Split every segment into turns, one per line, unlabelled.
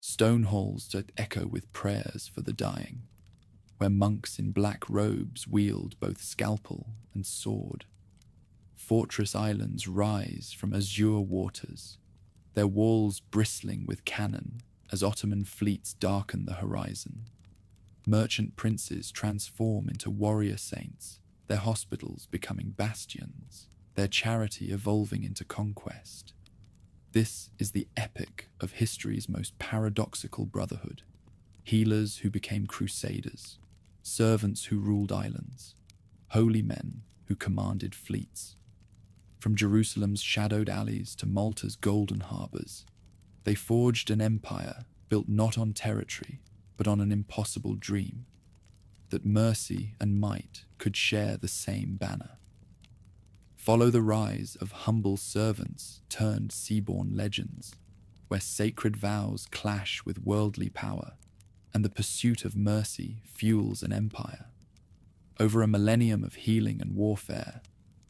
stone halls that echo with prayers for the dying, where monks in black robes wield both scalpel and sword. Fortress islands rise from azure waters, their walls bristling with cannon as Ottoman fleets darken the horizon. Merchant princes transform into warrior saints, their hospitals becoming bastions, their charity evolving into conquest. This is the epic of history's most paradoxical brotherhood. Healers who became crusaders, servants who ruled islands, holy men who commanded fleets. From Jerusalem's shadowed alleys to Malta's golden harbors, they forged an empire built not on territory, but on an impossible dream, that mercy and might could share the same banner. Follow the rise of humble servants turned seaborne legends, where sacred vows clash with worldly power, and the pursuit of mercy fuels an empire. Over a millennium of healing and warfare,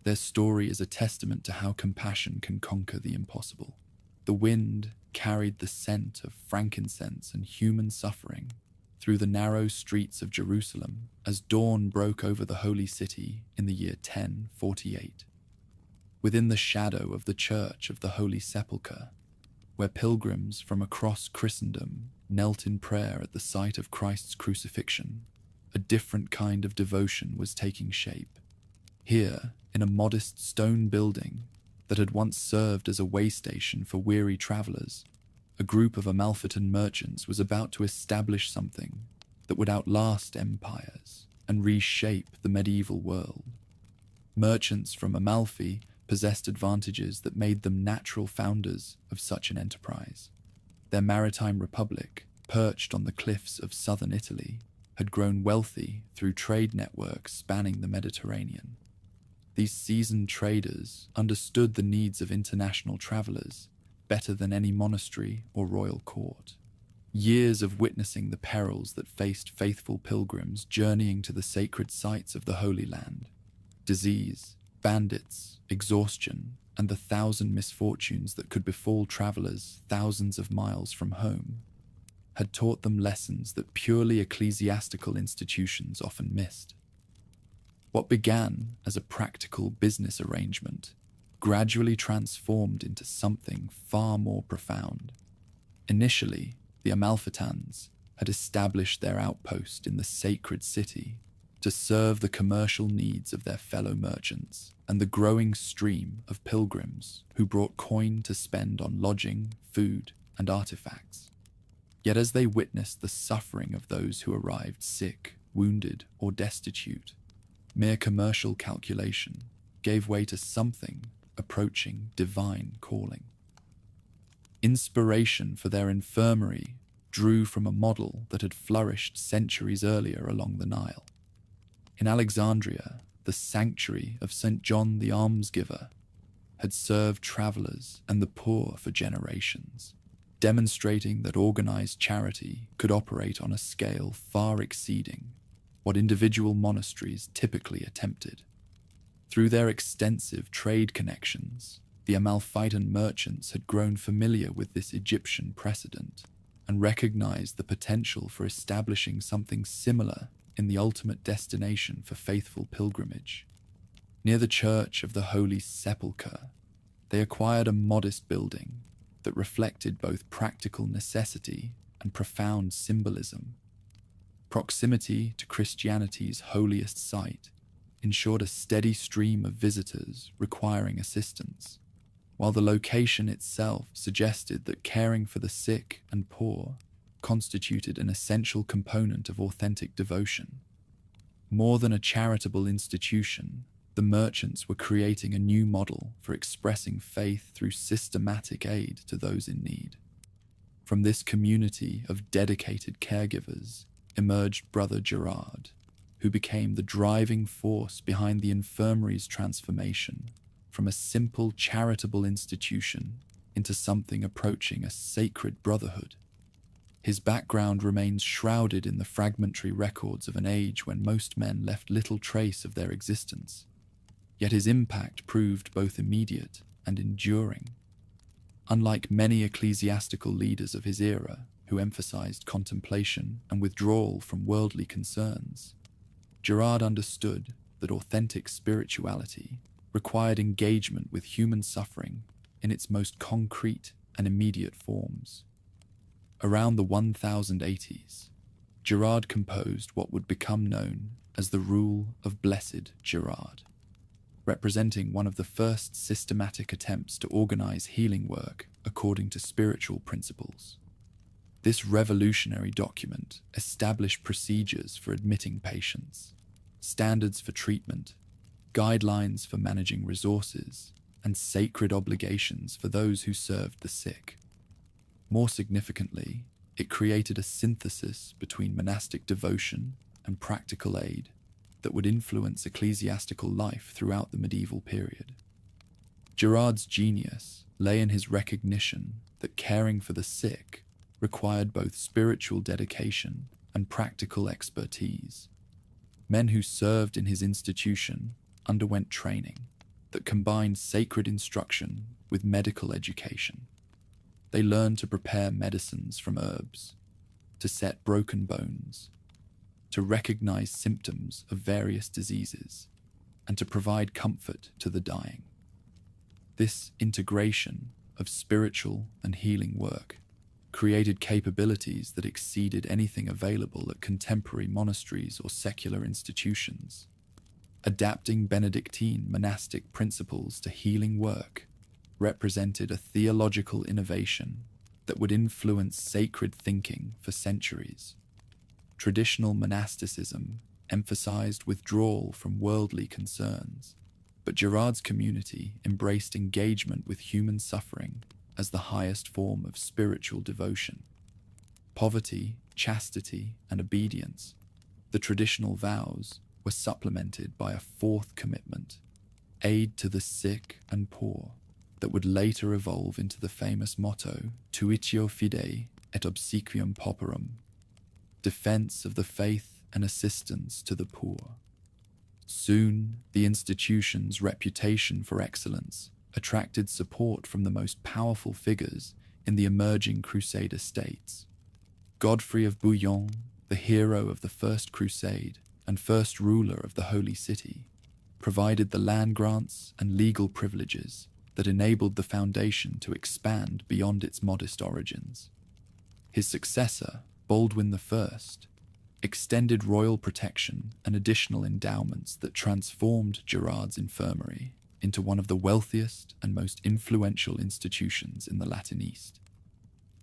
their story is a testament to how compassion can conquer the impossible. The wind carried the scent of frankincense and human suffering through the narrow streets of Jerusalem as dawn broke over the holy city in the year 1048. Within the shadow of the Church of the Holy Sepulchre, where pilgrims from across Christendom knelt in prayer at the site of Christ's crucifixion, a different kind of devotion was taking shape. Here, in a modest stone building that had once served as a way station for weary travelers, a group of Amalfitan merchants was about to establish something that would outlast empires and reshape the medieval world. Merchants from Amalfi possessed advantages that made them natural founders of such an enterprise. Their maritime republic, perched on the cliffs of southern Italy, had grown wealthy through trade networks spanning the Mediterranean. These seasoned traders understood the needs of international travelers better than any monastery or royal court. Years of witnessing the perils that faced faithful pilgrims journeying to the sacred sites of the Holy Land, disease, bandits, exhaustion, and the thousand misfortunes that could befall travelers thousands of miles from home, had taught them lessons that purely ecclesiastical institutions often missed. What began as a practical business arrangement gradually transformed into something far more profound. Initially, the Amalfitans had established their outpost in the sacred city to serve the commercial needs of their fellow merchants and the growing stream of pilgrims who brought coin to spend on lodging, food, and artifacts. Yet as they witnessed the suffering of those who arrived sick, wounded, or destitute, mere commercial calculation gave way to something approaching divine calling. Inspiration for their infirmary drew from a model that had flourished centuries earlier along the Nile. In Alexandria, the sanctuary of St. John the Almsgiver had served travelers and the poor for generations, demonstrating that organized charity could operate on a scale far exceeding what individual monasteries typically attempted. Through their extensive trade connections, the Amalfitan merchants had grown familiar with this Egyptian precedent and recognized the potential for establishing something similar in the ultimate destination for faithful pilgrimage. Near the Church of the Holy Sepulchre, they acquired a modest building that reflected both practical necessity and profound symbolism. Proximity to Christianity's holiest site ensured a steady stream of visitors requiring assistance, while the location itself suggested that caring for the sick and poor constituted an essential component of authentic devotion. More than a charitable institution, the merchants were creating a new model for expressing faith through systematic aid to those in need. From this community of dedicated caregivers emerged Brother Gerard, who became the driving force behind the infirmary's transformation from a simple charitable institution into something approaching a sacred brotherhood. His background remains shrouded in the fragmentary records of an age when most men left little trace of their existence, yet his impact proved both immediate and enduring. Unlike many ecclesiastical leaders of his era, who emphasized contemplation and withdrawal from worldly concerns. Girard understood that authentic spirituality required engagement with human suffering in its most concrete and immediate forms. Around the 1080s, Girard composed what would become known as the Rule of Blessed Girard, representing one of the first systematic attempts to organize healing work according to spiritual principles. This revolutionary document established procedures for admitting patients, standards for treatment, guidelines for managing resources, and sacred obligations for those who served the sick. More significantly, it created a synthesis between monastic devotion and practical aid that would influence ecclesiastical life throughout the medieval period. Girard's genius lay in his recognition that caring for the sick required both spiritual dedication and practical expertise. Men who served in his institution underwent training that combined sacred instruction with medical education. They learned to prepare medicines from herbs, to set broken bones, to recognize symptoms of various diseases, and to provide comfort to the dying. This integration of spiritual and healing work created capabilities that exceeded anything available at contemporary monasteries or secular institutions. Adapting Benedictine monastic principles to healing work represented a theological innovation that would influence sacred thinking for centuries. Traditional monasticism emphasized withdrawal from worldly concerns, but Girard's community embraced engagement with human suffering as the highest form of spiritual devotion. Poverty, chastity, and obedience, the traditional vows, were supplemented by a fourth commitment, aid to the sick and poor, that would later evolve into the famous motto, Tuitio fidei et obsequium pauperum, defense of the faith and assistance to the poor. Soon, the institution's reputation for excellence attracted support from the most powerful figures in the emerging Crusader states. Godfrey of Bouillon, the hero of the First Crusade and first ruler of the Holy City, provided the land grants and legal privileges that enabled the foundation to expand beyond its modest origins. His successor, Baldwin I, extended royal protection and additional endowments that transformed Girard's infirmary into one of the wealthiest and most influential institutions in the Latin East.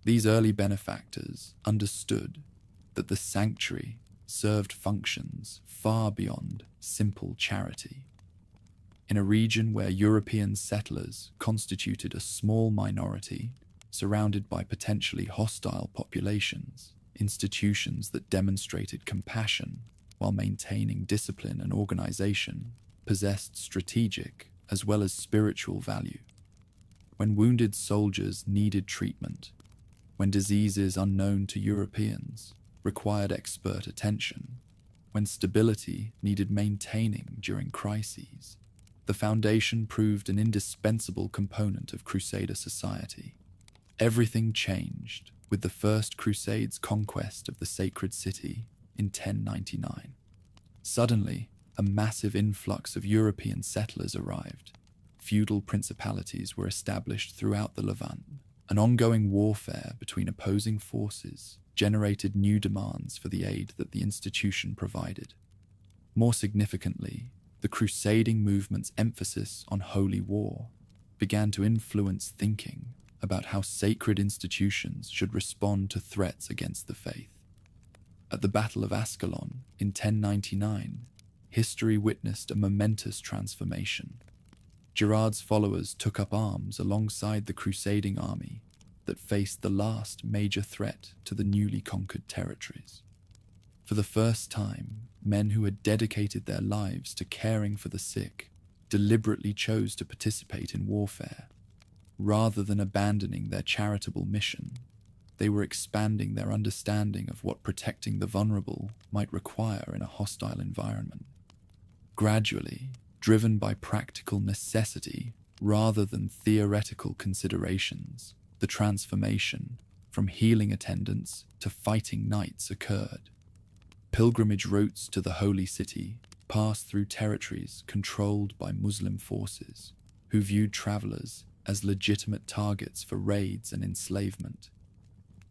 These early benefactors understood that the sanctuary served functions far beyond simple charity. In a region where European settlers constituted a small minority surrounded by potentially hostile populations, institutions that demonstrated compassion while maintaining discipline and organization possessed strategic as well as spiritual value. When wounded soldiers needed treatment, when diseases unknown to Europeans required expert attention, when stability needed maintaining during crises, the foundation proved an indispensable component of Crusader society. Everything changed with the First Crusade's conquest of the sacred city in 1099. Suddenly, a massive influx of European settlers arrived. Feudal principalities were established throughout the Levant. An ongoing warfare between opposing forces generated new demands for the aid that the institution provided. More significantly, the crusading movement's emphasis on holy war began to influence thinking about how sacred institutions should respond to threats against the faith. At the Battle of Ascalon in 1099, history witnessed a momentous transformation. Girard's followers took up arms alongside the crusading army that faced the last major threat to the newly conquered territories. For the first time, men who had dedicated their lives to caring for the sick deliberately chose to participate in warfare. Rather than abandoning their charitable mission, they were expanding their understanding of what protecting the vulnerable might require in a hostile environment. Gradually, driven by practical necessity rather than theoretical considerations, the transformation from healing attendants to fighting knights occurred. Pilgrimage routes to the Holy City passed through territories controlled by Muslim forces, who viewed travelers as legitimate targets for raids and enslavement.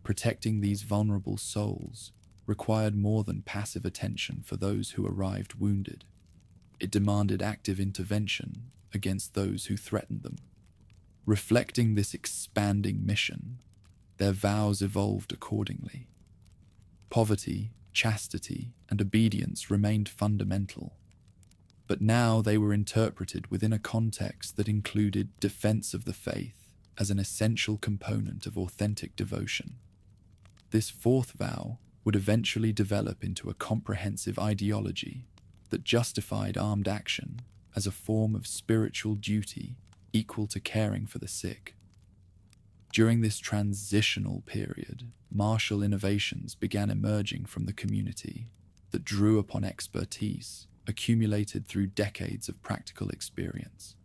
Protecting these vulnerable souls required more than passive attention for those who arrived wounded. It demanded active intervention against those who threatened them. Reflecting this expanding mission, their vows evolved accordingly. Poverty, chastity, and obedience remained fundamental, but now they were interpreted within a context that included defense of the faith as an essential component of authentic devotion. This fourth vow would eventually develop into a comprehensive ideology that justified armed action as a form of spiritual duty equal to caring for the sick. During this transitional period, martial innovations began emerging from the community that drew upon expertise accumulated through decades of practical experience.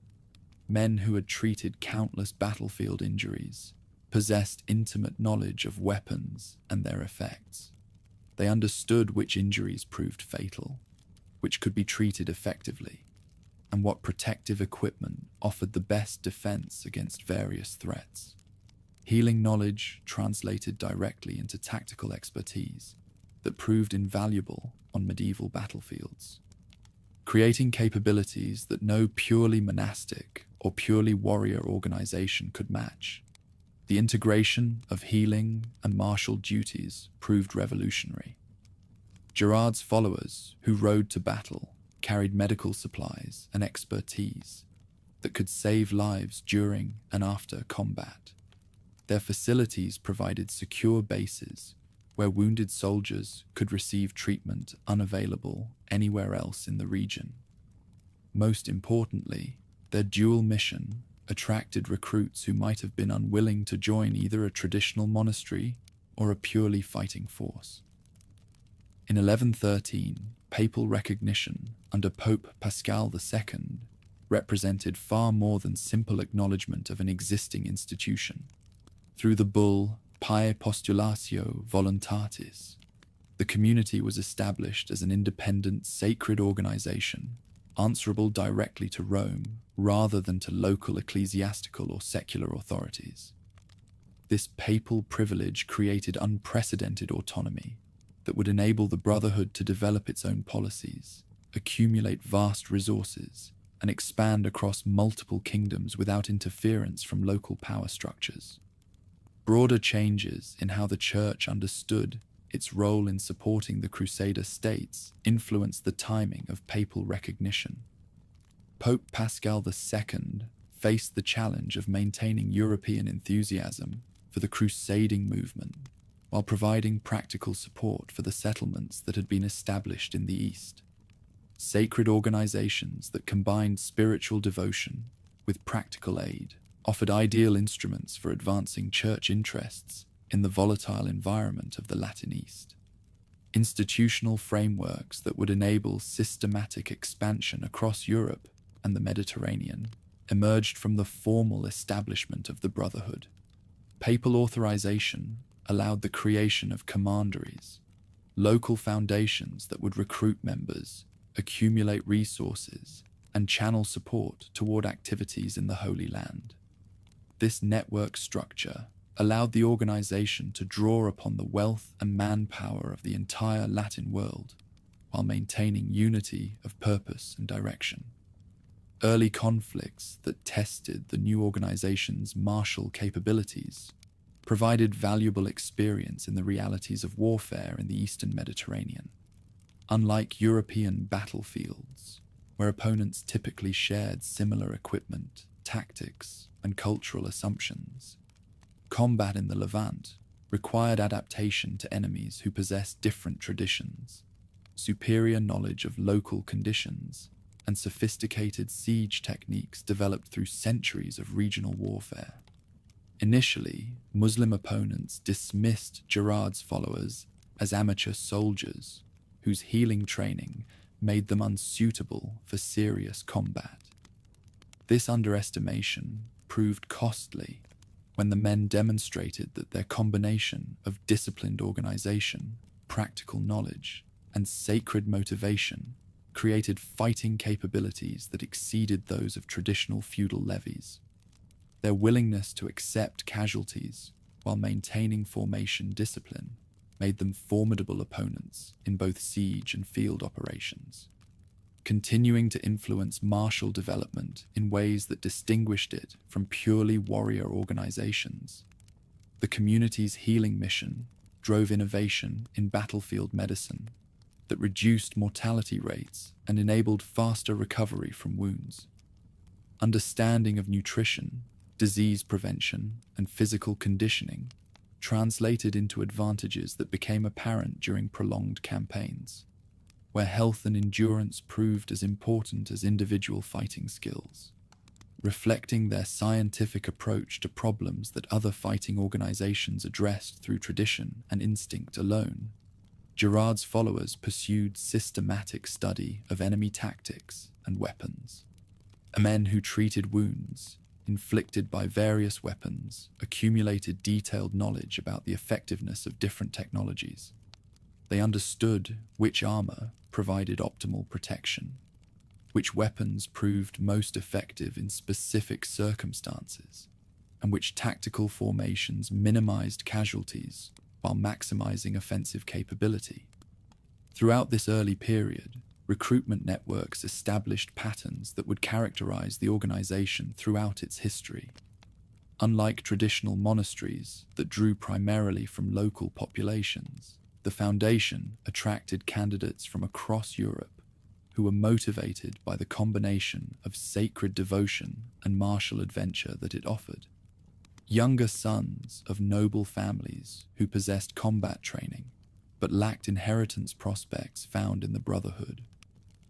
Men who had treated countless battlefield injuries possessed intimate knowledge of weapons and their effects. They understood which injuries proved fatal, which could be treated effectively, and what protective equipment offered the best defense against various threats. Healing knowledge translated directly into tactical expertise that proved invaluable on medieval battlefields, creating capabilities that no purely monastic or purely warrior organization could match. The integration of healing and martial duties proved revolutionary. Gerard's followers, who rode to battle, carried medical supplies and expertise that could save lives during and after combat. Their facilities provided secure bases where wounded soldiers could receive treatment unavailable anywhere else in the region. Most importantly, their dual mission attracted recruits who might have been unwilling to join either a traditional monastery or a purely fighting force. In 1113, papal recognition under Pope Paschal II represented far more than simple acknowledgement of an existing institution. Through the bull Pae Postulatio Voluntatis, the community was established as an independent sacred organization, answerable directly to Rome rather than to local ecclesiastical or secular authorities. This papal privilege created unprecedented autonomy that would enable the Brotherhood to develop its own policies, accumulate vast resources, and expand across multiple kingdoms without interference from local power structures. Broader changes in how the Church understood its role in supporting the Crusader states influenced the timing of papal recognition. Pope Paschal II faced the challenge of maintaining European enthusiasm for the crusading movement while providing practical support for the settlements that had been established in the East. Sacred organizations that combined spiritual devotion with practical aid offered ideal instruments for advancing church interests in the volatile environment of the Latin East. Institutional frameworks that would enable systematic expansion across Europe and the Mediterranean emerged from the formal establishment of the Brotherhood. Papal authorization allowed the creation of commanderies, local foundations that would recruit members, accumulate resources, and channel support toward activities in the Holy Land. This network structure allowed the organization to draw upon the wealth and manpower of the entire Latin world while maintaining unity of purpose and direction. Early conflicts that tested the new organization's martial capabilities provided valuable experience in the realities of warfare in the Eastern Mediterranean. Unlike European battlefields, where opponents typically shared similar equipment, tactics, and cultural assumptions, combat in the Levant required adaptation to enemies who possessed different traditions, superior knowledge of local conditions, and sophisticated siege techniques developed through centuries of regional warfare. Initially, Muslim opponents dismissed Gerard's followers as amateur soldiers whose healing training made them unsuitable for serious combat. This underestimation proved costly, when the men demonstrated that their combination of disciplined organization, practical knowledge, and sacred motivation created fighting capabilities that exceeded those of traditional feudal levies. Their willingness to accept casualties while maintaining formation discipline made them formidable opponents in both siege and field operations, continuing to influence martial development in ways that distinguished it from purely warrior organizations. The community's healing mission drove innovation in battlefield medicine that reduced mortality rates and enabled faster recovery from wounds. Understanding of nutrition, disease prevention, and physical conditioning translated into advantages that became apparent during prolonged campaigns, where health and endurance proved as important as individual fighting skills. Reflecting their scientific approach to problems that other fighting organizations addressed through tradition and instinct alone, Gerard's followers pursued systematic study of enemy tactics and weapons. Men who treated wounds inflicted by various weapons accumulated detailed knowledge about the effectiveness of different technologies. They understood which armor provided optimal protection, which weapons proved most effective in specific circumstances, and which tactical formations minimized casualties while maximizing offensive capability. Throughout this early period, recruitment networks established patterns that would characterize the organization throughout its history. Unlike traditional monasteries that drew primarily from local populations, the Foundation attracted candidates from across Europe who were motivated by the combination of sacred devotion and martial adventure that it offered. Younger sons of noble families who possessed combat training but lacked inheritance prospects found in the Brotherhood.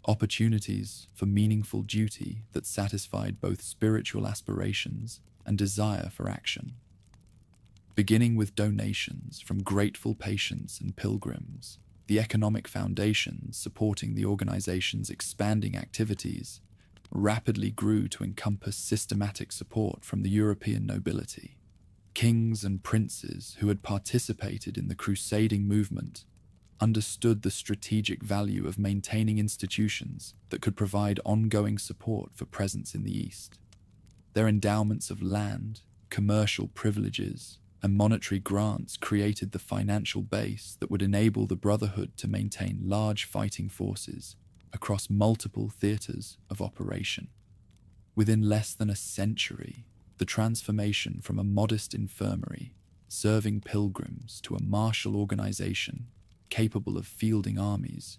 Opportunities for meaningful duty that satisfied both spiritual aspirations and desire for action. Beginning with donations from grateful patients and pilgrims, the economic foundations supporting the organization's expanding activities rapidly grew to encompass systematic support from the European nobility. Kings and princes who had participated in the crusading movement understood the strategic value of maintaining institutions that could provide ongoing support for presence in the East. Their endowments of land, commercial privileges, and monetary grants created the financial base that would enable the Brotherhood to maintain large fighting forces across multiple theaters of operation. Within less than a century, the transformation from a modest infirmary serving pilgrims to a martial organization capable of fielding armies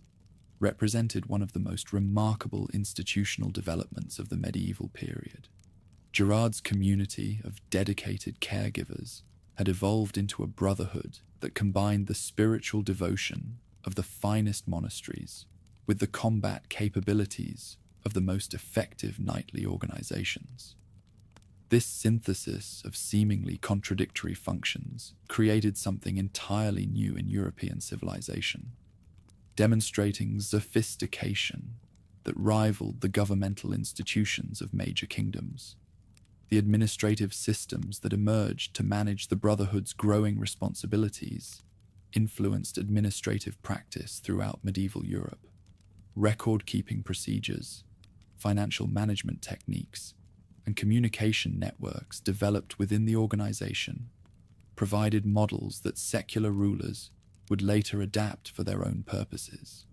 represented one of the most remarkable institutional developments of the medieval period. Gerard's community of dedicated caregivers had evolved into a brotherhood that combined the spiritual devotion of the finest monasteries with the combat capabilities of the most effective knightly organizations. This synthesis of seemingly contradictory functions created something entirely new in European civilization, demonstrating sophistication that rivaled the governmental institutions of major kingdoms. The administrative systems that emerged to manage the Brotherhood's growing responsibilities influenced administrative practice throughout medieval Europe. Record-keeping procedures, financial management techniques, and communication networks developed within the organization provided models that secular rulers would later adapt for their own purposes.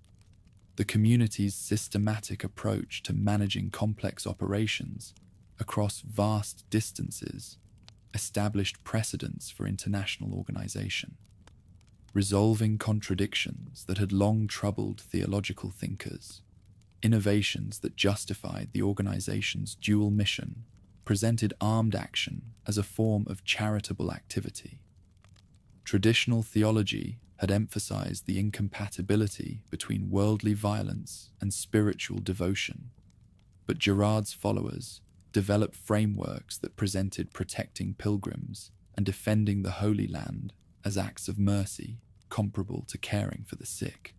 The community's systematic approach to managing complex operations across vast distances established precedents for international organization, resolving contradictions that had long troubled theological thinkers. Innovations that justified the organization's dual mission presented armed action as a form of charitable activity. Traditional theology had emphasized the incompatibility between worldly violence and spiritual devotion, but Gerard's followers developed frameworks that presented protecting pilgrims and defending the Holy Land as acts of mercy comparable to caring for the sick,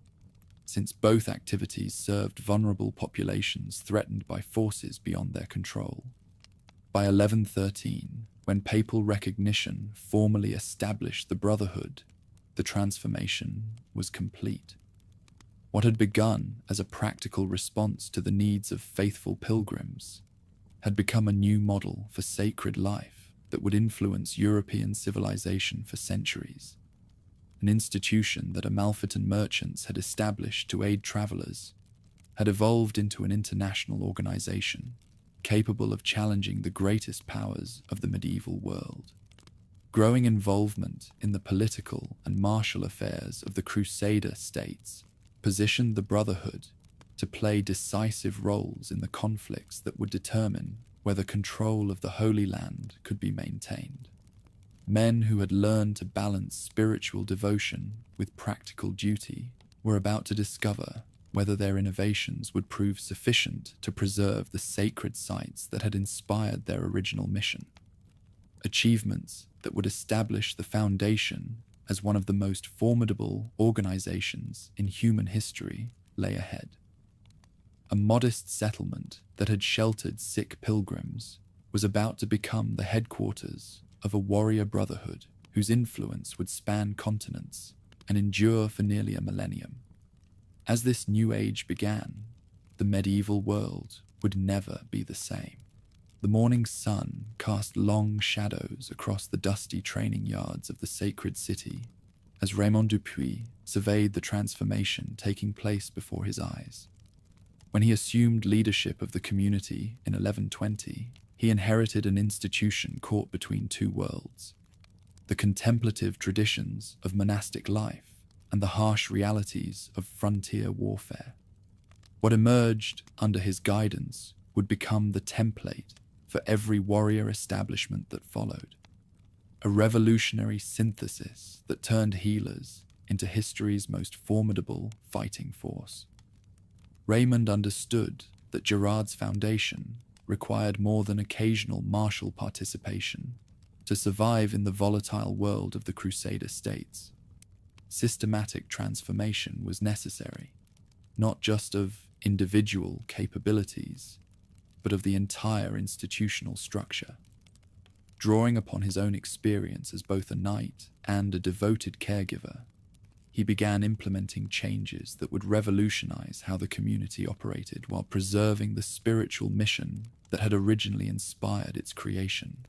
since both activities served vulnerable populations threatened by forces beyond their control. By 1113, When papal recognition formally established the brotherhood, the transformation was complete. What had begun as a practical response to the needs of faithful pilgrims had become a new model for sacred life that would influence European civilization for centuries. An institution that Amalfitan merchants had established to aid travelers had evolved into an international organization capable of challenging the greatest powers of the medieval world. Growing involvement in the political and martial affairs of the crusader states positioned the Brotherhood to play decisive roles in the conflicts that would determine whether control of the Holy Land could be maintained. Men who had learned to balance spiritual devotion with practical duty were about to discover whether their innovations would prove sufficient to preserve the sacred sites that had inspired their original mission. Achievements that would establish the foundation as one of the most formidable organizations in human history lay ahead. A modest settlement that had sheltered sick pilgrims was about to become the headquarters of a warrior brotherhood whose influence would span continents and endure for nearly a millennium. As this new age began, the medieval world would never be the same. The morning sun cast long shadows across the dusty training yards of the sacred city as Raymond Dupuis surveyed the transformation taking place before his eyes. When he assumed leadership of the community in 1120, he inherited an institution caught between two worlds: the contemplative traditions of monastic life and the harsh realities of frontier warfare. What emerged under his guidance would become the template for every warrior establishment that followed. A revolutionary synthesis that turned healers into history's most formidable fighting force. Raymond understood that Gerard's foundation required more than occasional martial participation to survive in the volatile world of the Crusader states. Systematic transformation was necessary, not just of individual capabilities, but of the entire institutional structure. Drawing upon his own experience as both a knight and a devoted caregiver, he began implementing changes that would revolutionize how the community operated while preserving the spiritual mission that had originally inspired its creation.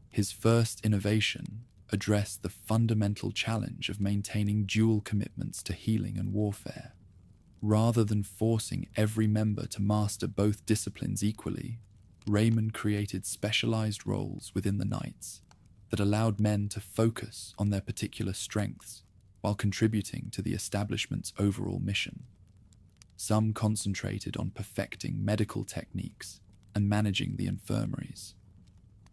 His first innovation addressed the fundamental challenge of maintaining dual commitments to healing and warfare. Rather than forcing every member to master both disciplines equally, Raymond created specialized roles within the knights that allowed men to focus on their particular strengths while contributing to the establishment's overall mission. Some concentrated on perfecting medical techniques and managing the infirmaries,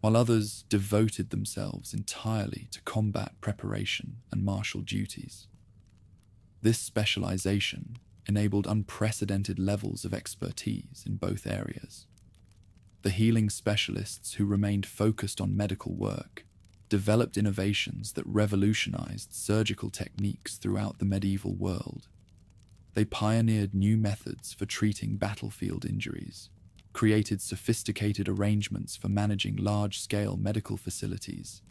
while others devoted themselves entirely to combat preparation and martial duties. This specialization enabled unprecedented levels of expertise in both areas. The healing specialists who remained focused on medical work developed innovations that revolutionized surgical techniques throughout the medieval world. They pioneered new methods for treating battlefield injuries, created sophisticated arrangements for managing large-scale medical facilities,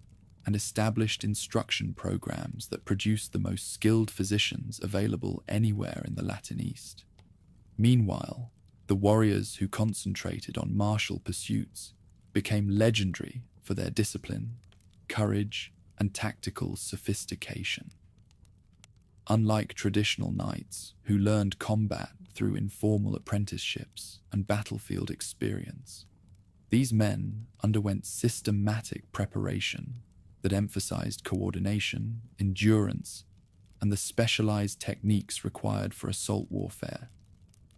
and established instruction programs that produced the most skilled physicians available anywhere in the Latin East. Meanwhile, the warriors who concentrated on martial pursuits became legendary for their discipline, courage, and tactical sophistication. Unlike traditional knights who learned combat through informal apprenticeships and battlefield experience, these men underwent systematic preparation that emphasized coordination, endurance, and the specialized techniques required for assault warfare.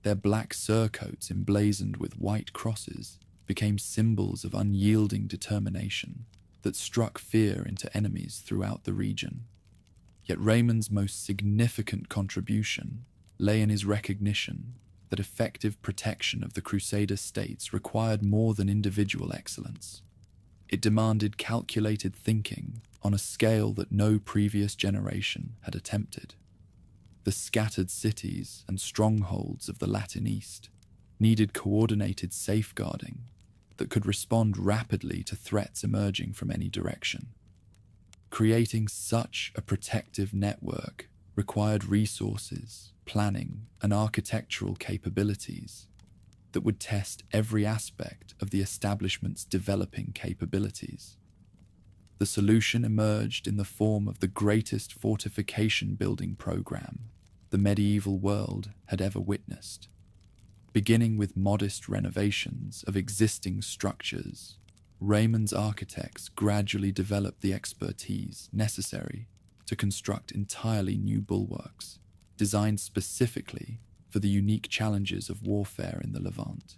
Their black surcoats emblazoned with white crosses became symbols of unyielding determination that struck fear into enemies throughout the region. Yet Raymond's most significant contribution lay in his recognition that effective protection of the Crusader states required more than individual excellence. It demanded calculated thinking on a scale that no previous generation had attempted. The scattered cities and strongholds of the Latin East needed coordinated safeguarding that could respond rapidly to threats emerging from any direction. Creating such a protective network required resources, planning, and architectural capabilities that would test every aspect of the establishment's developing capabilities. The solution emerged in the form of the greatest fortification building program the medieval world had ever witnessed. Beginning with modest renovations of existing structures, Raymond's architects gradually developed the expertise necessary to construct entirely new bulwarks, designed specifically for the unique challenges of warfare in the Levant.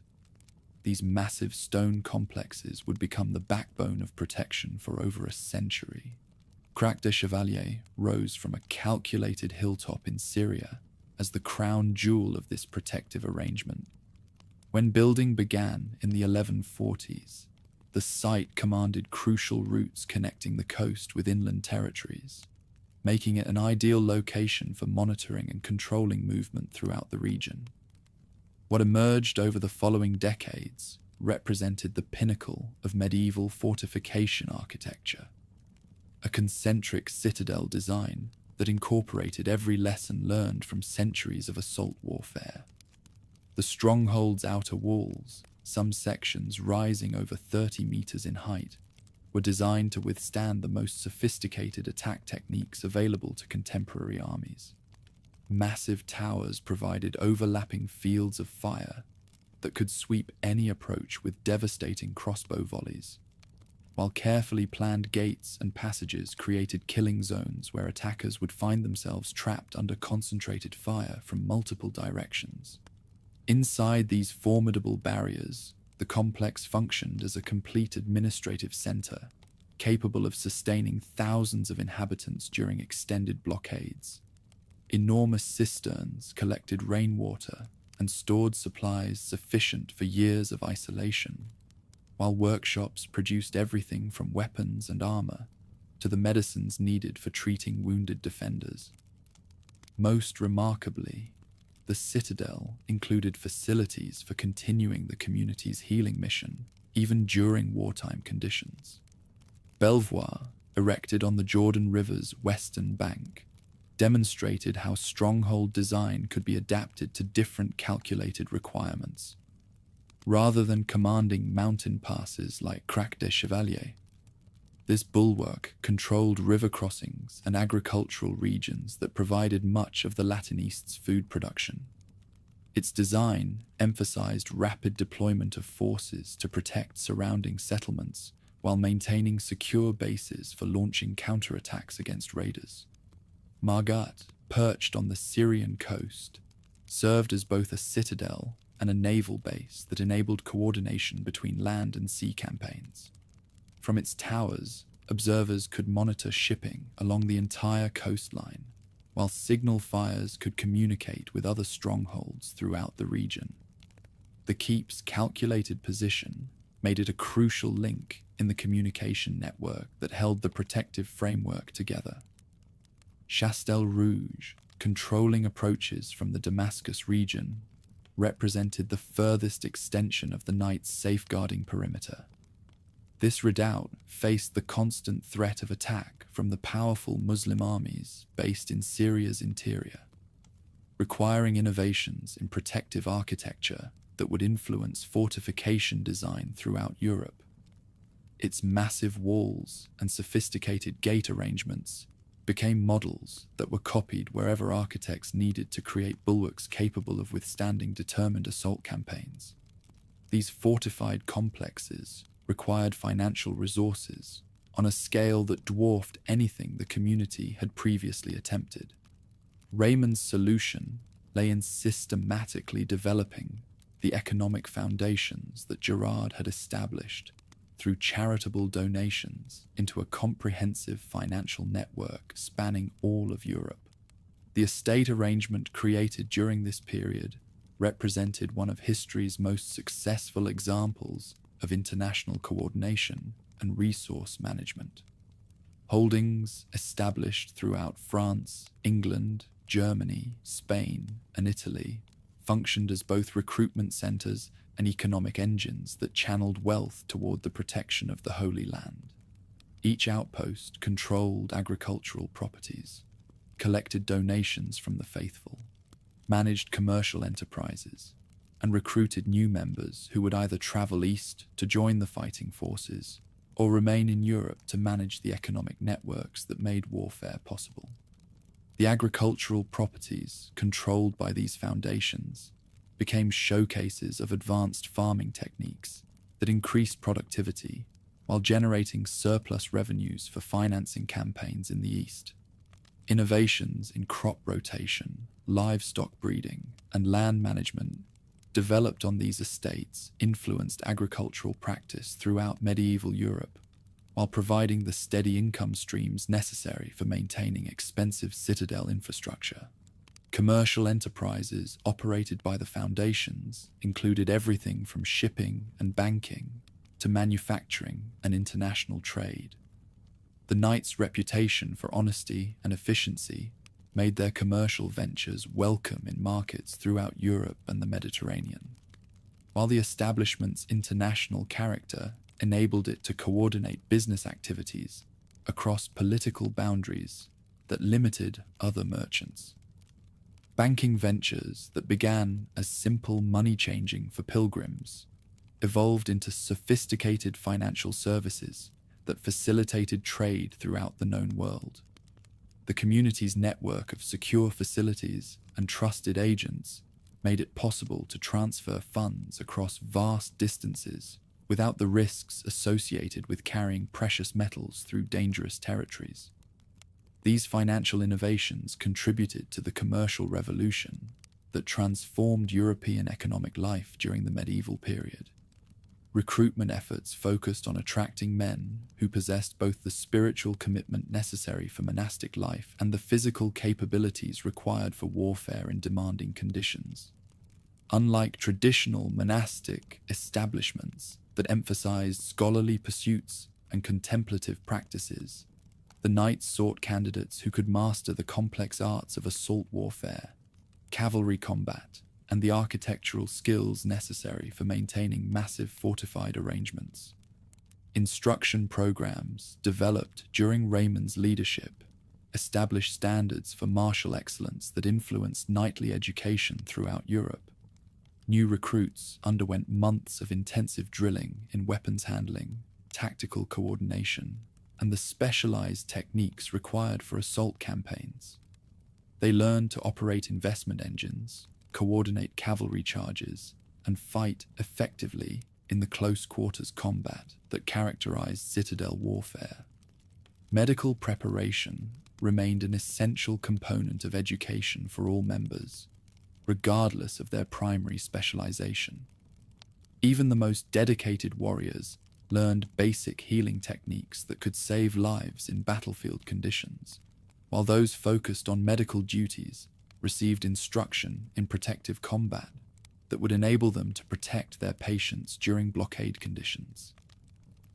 These massive stone complexes would become the backbone of protection for over a century. Crac de Chevalier rose from a calculated hilltop in Syria as the crown jewel of this protective arrangement. When building began in the 1140s, the site commanded crucial routes connecting the coast with inland territories, making it an ideal location for monitoring and controlling movement throughout the region. What emerged over the following decades represented the pinnacle of medieval fortification architecture, a concentric citadel design that incorporated every lesson learned from centuries of assault warfare. The stronghold's outer walls, some sections rising over 30 meters in height, were designed to withstand the most sophisticated attack techniques available to contemporary armies. Massive towers provided overlapping fields of fire that could sweep any approach with devastating crossbow volleys, while carefully planned gates and passages created killing zones where attackers would find themselves trapped under concentrated fire from multiple directions. Inside these formidable barriers, the complex functioned as a complete administrative center, capable of sustaining thousands of inhabitants during extended blockades. Enormous cisterns collected rainwater and stored supplies sufficient for years of isolation, while workshops produced everything from weapons and armor to the medicines needed for treating wounded defenders. Most remarkably, the citadel included facilities for continuing the community's healing mission, even during wartime conditions. Belvoir, erected on the Jordan River's western bank, demonstrated how stronghold design could be adapted to different calculated requirements. Rather than commanding mountain passes like Crac de Chevalier, this bulwark controlled river crossings and agricultural regions that provided much of the Latin East's food production. Its design emphasized rapid deployment of forces to protect surrounding settlements while maintaining secure bases for launching counterattacks against raiders. Margat, perched on the Syrian coast, served as both a citadel and a naval base that enabled coordination between land and sea campaigns. From its towers, observers could monitor shipping along the entire coastline, while signal fires could communicate with other strongholds throughout the region. The keep's calculated position made it a crucial link in the communication network that held the protective framework together. Chastel Rouge, controlling approaches from the Damascus region, represented the furthest extension of the knight's safeguarding perimeter. This redoubt faced the constant threat of attack from the powerful Muslim armies based in Syria's interior, requiring innovations in protective architecture that would influence fortification design throughout Europe. Its massive walls and sophisticated gate arrangements became models that were copied wherever architects needed to create bulwarks capable of withstanding determined assault campaigns. These fortified complexes required financial resources on a scale that dwarfed anything the community had previously attempted. Raymond's solution lay in systematically developing the economic foundations that Gerard had established through charitable donations into a comprehensive financial network spanning all of Europe. The estate arrangement created during this period represented one of history's most successful examples of international coordination and resource management. Holdings established throughout France, England, Germany, Spain, and Italy functioned as both recruitment centers and economic engines that channeled wealth toward the protection of the Holy Land. Each outpost controlled agricultural properties, collected donations from the faithful, managed commercial enterprises, and recruited new members who would either travel east to join the fighting forces or remain in Europe to manage the economic networks that made warfare possible. The agricultural properties controlled by these foundations became showcases of advanced farming techniques that increased productivity while generating surplus revenues for financing campaigns in the East. Innovations in crop rotation, livestock breeding, and land management developed on these estates influenced agricultural practice throughout medieval Europe, while providing the steady income streams necessary for maintaining expensive citadel infrastructure. Commercial enterprises operated by the foundations included everything from shipping and banking to manufacturing and international trade. The knights' reputation for honesty and efficiency made their commercial ventures welcome in markets throughout Europe and the Mediterranean, while the establishment's international character enabled it to coordinate business activities across political boundaries that limited other merchants. Banking ventures that began as simple money changing for pilgrims evolved into sophisticated financial services that facilitated trade throughout the known world. The community's network of secure facilities and trusted agents made it possible to transfer funds across vast distances without the risks associated with carrying precious metals through dangerous territories. These financial innovations contributed to the commercial revolution that transformed European economic life during the medieval period. Recruitment efforts focused on attracting men who possessed both the spiritual commitment necessary for monastic life and the physical capabilities required for warfare in demanding conditions. Unlike traditional monastic establishments that emphasized scholarly pursuits and contemplative practices, the knights sought candidates who could master the complex arts of assault warfare, cavalry combat, and the architectural skills necessary for maintaining massive fortified arrangements. Instruction programs developed during Raymond's leadership established standards for martial excellence that influenced knightly education throughout Europe. New recruits underwent months of intensive drilling in weapons handling, tactical coordination, and the specialized techniques required for assault campaigns. They learned to operate investment engines, coordinate cavalry charges, and fight effectively in the close-quarters combat that characterized citadel warfare. Medical preparation remained an essential component of education for all members, regardless of their primary specialization. Even the most dedicated warriors learned basic healing techniques that could save lives in battlefield conditions, while those focused on medical duties received instruction in protective combat that would enable them to protect their patients during blockade conditions.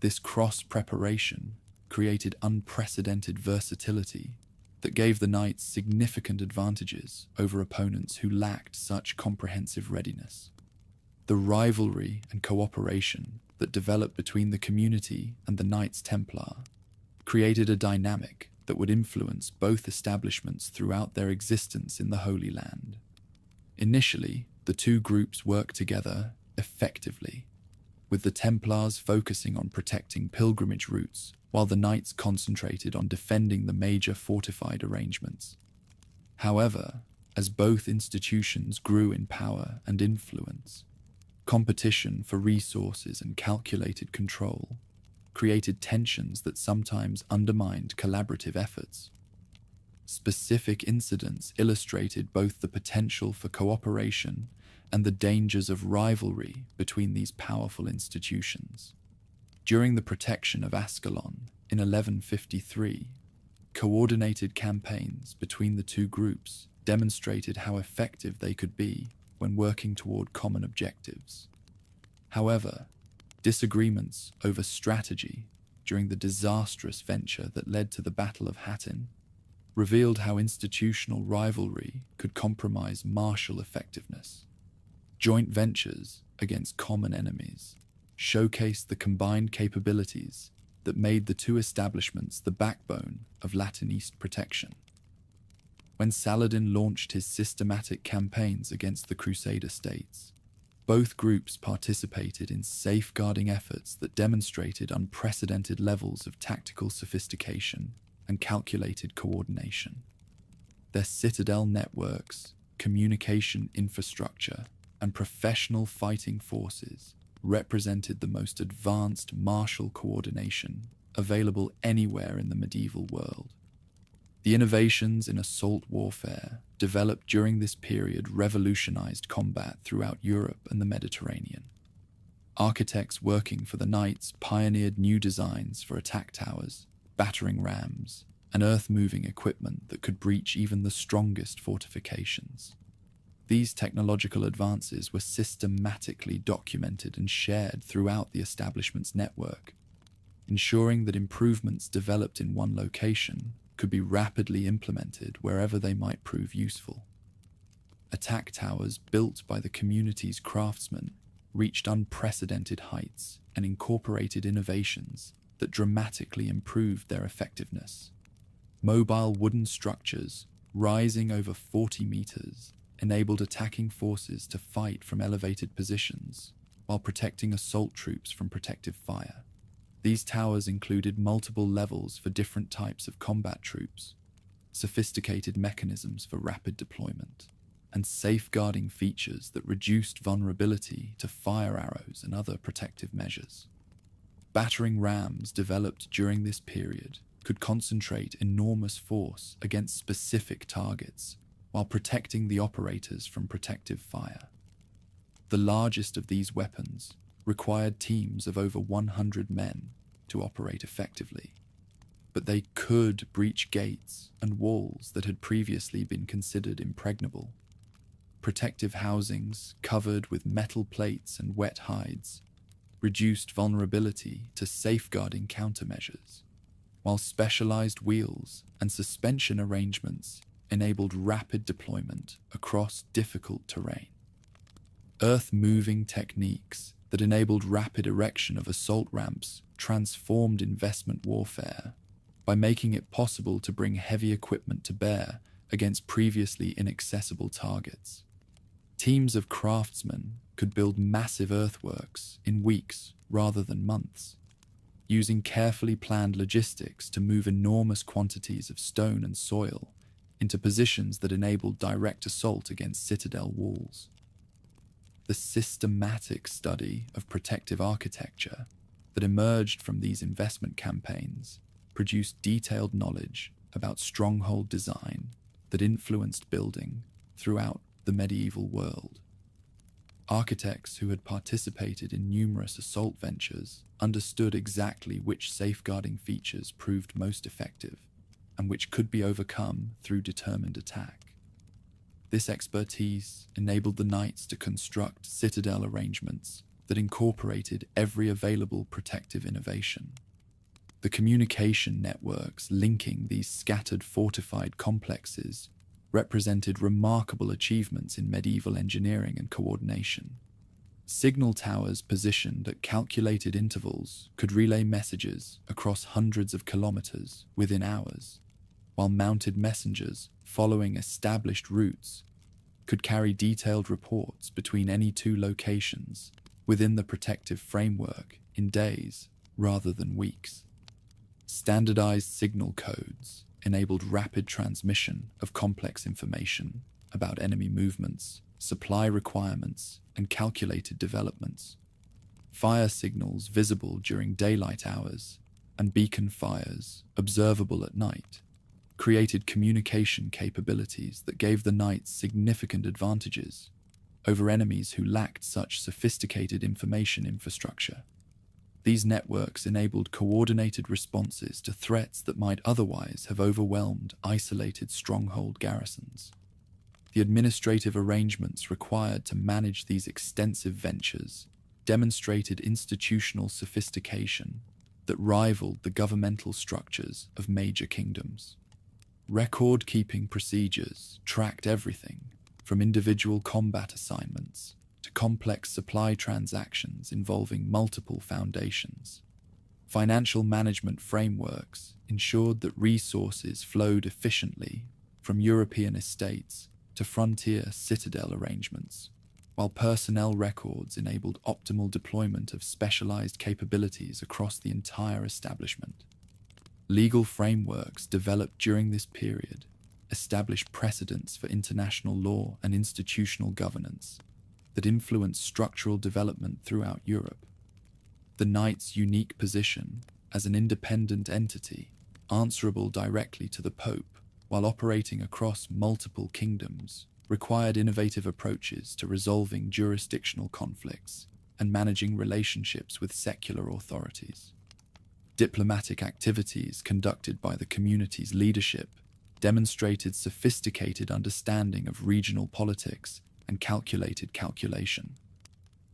This cross-preparation created unprecedented versatility that gave the knights significant advantages over opponents who lacked such comprehensive readiness. The rivalry and cooperation that developed between the community and the Knights Templar created a dynamic that would influence both establishments throughout their existence in the Holy Land. Initially, the two groups worked together effectively, with the Templars focusing on protecting pilgrimage routes while the Knights concentrated on defending the major fortified arrangements. However, as both institutions grew in power and influence, competition for resources and calculated control created tensions that sometimes undermined collaborative efforts. Specific incidents illustrated both the potential for cooperation and the dangers of rivalry between these powerful institutions. During the protection of Ascalon in 1153, coordinated campaigns between the two groups demonstrated how effective they could be when working toward common objectives. However, disagreements over strategy during the disastrous venture that led to the Battle of Hattin revealed how institutional rivalry could compromise martial effectiveness. Joint ventures against common enemies showcased the combined capabilities that made the two establishments the backbone of Latin East protection. When Saladin launched his systematic campaigns against the Crusader states, both groups participated in safeguarding efforts that demonstrated unprecedented levels of tactical sophistication and calculated coordination. Their citadel networks, communication infrastructure, and professional fighting forces represented the most advanced martial coordination available anywhere in the medieval world. The innovations in assault warfare developed during this period revolutionized combat throughout Europe and the Mediterranean. Architects working for the knights pioneered new designs for attack towers, battering rams, and earth-moving equipment that could breach even the strongest fortifications. These technological advances were systematically documented and shared throughout the establishment's network, ensuring that improvements developed in one location could be rapidly implemented wherever they might prove useful. Attack towers built by the community's craftsmen reached unprecedented heights and incorporated innovations that dramatically improved their effectiveness. Mobile wooden structures, rising over 40 meters, enabled attacking forces to fight from elevated positions while protecting assault troops from protective fire. These towers included multiple levels for different types of combat troops, sophisticated mechanisms for rapid deployment, and safeguarding features that reduced vulnerability to fire arrows and other protective measures. Battering rams developed during this period could concentrate enormous force against specific targets while protecting the operators from protective fire. The largest of these weapons required teams of over 100 men to operate effectively, but they could breach gates and walls that had previously been considered impregnable. Protective housings covered with metal plates and wet hides reduced vulnerability to safeguarding countermeasures, while specialized wheels and suspension arrangements enabled rapid deployment across difficult terrain. Earth-moving techniques that enabled rapid erection of assault ramps transformed investment warfare by making it possible to bring heavy equipment to bear against previously inaccessible targets. Teams of craftsmen could build massive earthworks in weeks rather than months, using carefully planned logistics to move enormous quantities of stone and soil into positions that enabled direct assault against citadel walls. The systematic study of protective architecture that emerged from these investment campaigns produced detailed knowledge about stronghold design that influenced building throughout the medieval world. Architects who had participated in numerous assault ventures understood exactly which safeguarding features proved most effective and which could be overcome through determined attack. This expertise enabled the knights to construct citadel arrangements that incorporated every available protective innovation. The communication networks linking these scattered fortified complexes represented remarkable achievements in medieval engineering and coordination. Signal towers positioned at calculated intervals could relay messages across hundreds of kilometers within hours, while mounted messengers following established routes could carry detailed reports between any two locations within the protective framework in days rather than weeks. Standardized signal codes enabled rapid transmission of complex information about enemy movements, supply requirements, and calculated developments. Fire signals visible during daylight hours and beacon fires observable at night created communication capabilities that gave the knights significant advantages over enemies who lacked such sophisticated information infrastructure. These networks enabled coordinated responses to threats that might otherwise have overwhelmed isolated stronghold garrisons. The administrative arrangements required to manage these extensive ventures demonstrated institutional sophistication that rivaled the governmental structures of major kingdoms. Record-keeping procedures tracked everything from individual combat assignments to to complex supply transactions involving multiple foundations. Financial management frameworks ensured that resources flowed efficiently from European estates to frontier citadel arrangements, while personnel records enabled optimal deployment of specialized capabilities across the entire establishment. Legal frameworks developed during this period established precedents for international law and institutional governance that influenced structural development throughout Europe. The Knights' unique position as an independent entity, answerable directly to the Pope while operating across multiple kingdoms, required innovative approaches to resolving jurisdictional conflicts and managing relationships with secular authorities. Diplomatic activities conducted by the community's leadership demonstrated sophisticated understanding of regional politics and calculated calculation.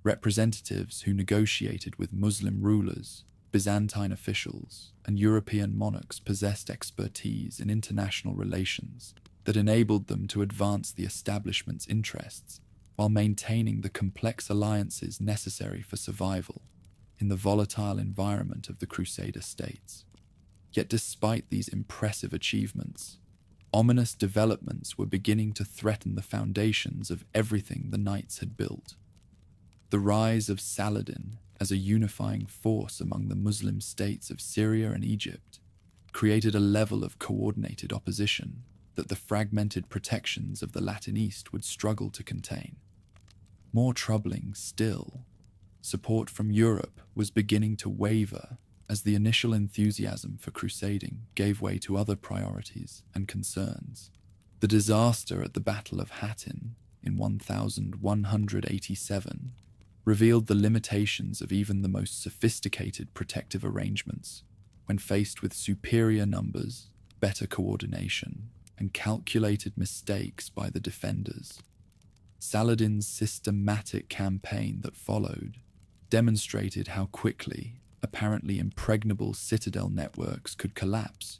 Representatives who negotiated with Muslim rulers, Byzantine officials, and European monarchs possessed expertise in international relations that enabled them to advance the establishment's interests while maintaining the complex alliances necessary for survival in the volatile environment of the Crusader states. Yet despite these impressive achievements, ominous developments were beginning to threaten the foundations of everything the Knights had built. The rise of Saladin as a unifying force among the Muslim states of Syria and Egypt created a level of coordinated opposition that the fragmented protections of the Latin East would struggle to contain. More troubling still, support from Europe was beginning to waver as the initial enthusiasm for crusading gave way to other priorities and concerns. The disaster at the Battle of Hattin in 1187 revealed the limitations of even the most sophisticated protective arrangements when faced with superior numbers, better coordination, and calculated mistakes by the defenders. Saladin's systematic campaign that followed demonstrated how quickly apparently impregnable citadel networks could collapse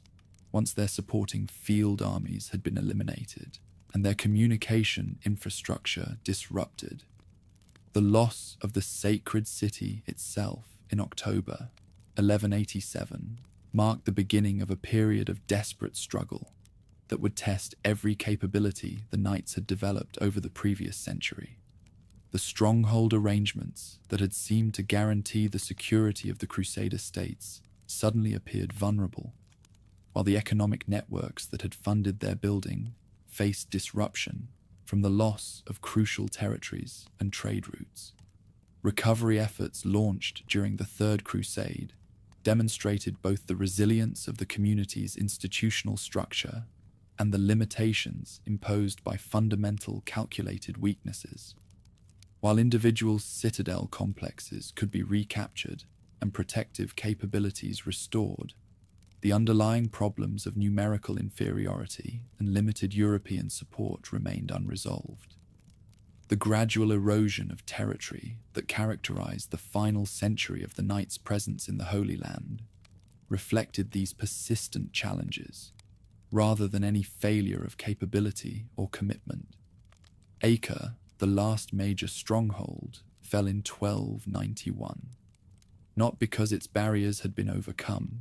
once their supporting field armies had been eliminated and their communication infrastructure disrupted. The loss of the sacred city itself in October 1187 marked the beginning of a period of desperate struggle that would test every capability the Knights had developed over the previous century. The stronghold arrangements that had seemed to guarantee the security of the Crusader states suddenly appeared vulnerable, while the economic networks that had funded their building faced disruption from the loss of crucial territories and trade routes. Recovery efforts launched during the Third Crusade demonstrated both the resilience of the community's institutional structure and the limitations imposed by fundamental calculated weaknesses. While individual citadel complexes could be recaptured and protective capabilities restored, the underlying problems of numerical inferiority and limited European support remained unresolved. The gradual erosion of territory that characterized the final century of the Knights' presence in the Holy Land reflected these persistent challenges, rather than any failure of capability or commitment. Acre, the last major stronghold, fell in 1291, not because its barriers had been overcome,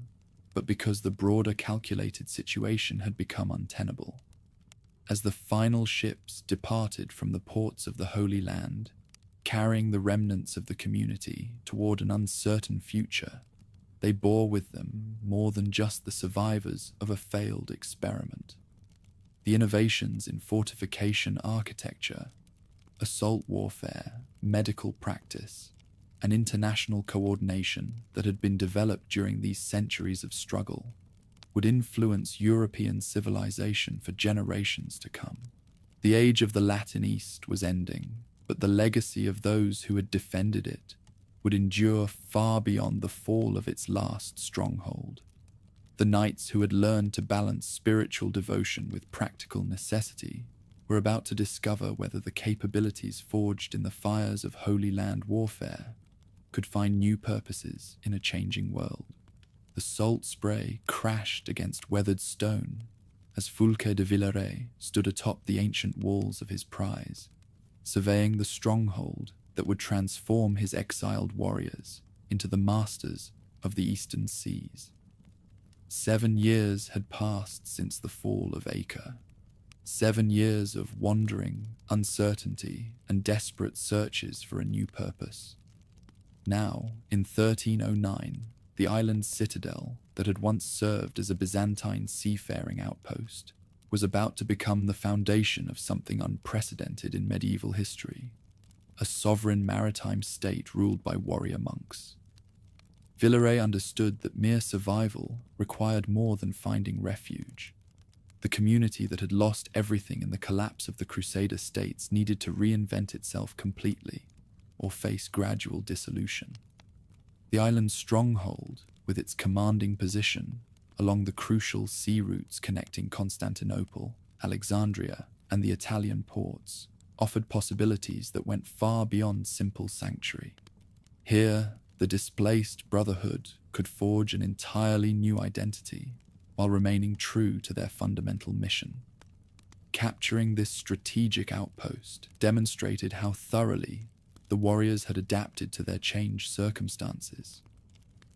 but because the broader calculated situation had become untenable. As the final ships departed from the ports of the Holy Land, carrying the remnants of the community toward an uncertain future, they bore with them more than just the survivors of a failed experiment. The innovations in fortification architecture, assault warfare, medical practice, and international coordination that had been developed during these centuries of struggle would influence European civilization for generations to come. The age of the Latin East was ending, but the legacy of those who had defended it would endure far beyond the fall of its last stronghold. The knights who had learned to balance spiritual devotion with practical necessity were about to discover whether the capabilities forged in the fires of Holy Land warfare could find new purposes in a changing world. The salt spray crashed against weathered stone as Fulke de Villeret stood atop the ancient walls of his prize, surveying the stronghold that would transform his exiled warriors into the masters of the eastern seas. 7 years had passed since the fall of Acre. 7 years of wandering, uncertainty, and desperate searches for a new purpose. Now, in 1309, the island's citadel that had once served as a Byzantine seafaring outpost was about to become the foundation of something unprecedented in medieval history, a sovereign maritime state ruled by warrior monks. Villeray understood that mere survival required more than finding refuge. The community that had lost everything in the collapse of the Crusader states needed to reinvent itself completely, or face gradual dissolution. The island's stronghold, with its commanding position along the crucial sea routes connecting Constantinople, Alexandria, and the Italian ports, offered possibilities that went far beyond simple sanctuary. Here, the displaced brotherhood could forge an entirely new identity while remaining true to their fundamental mission. Capturing this strategic outpost demonstrated how thoroughly the warriors had adapted to their changed circumstances.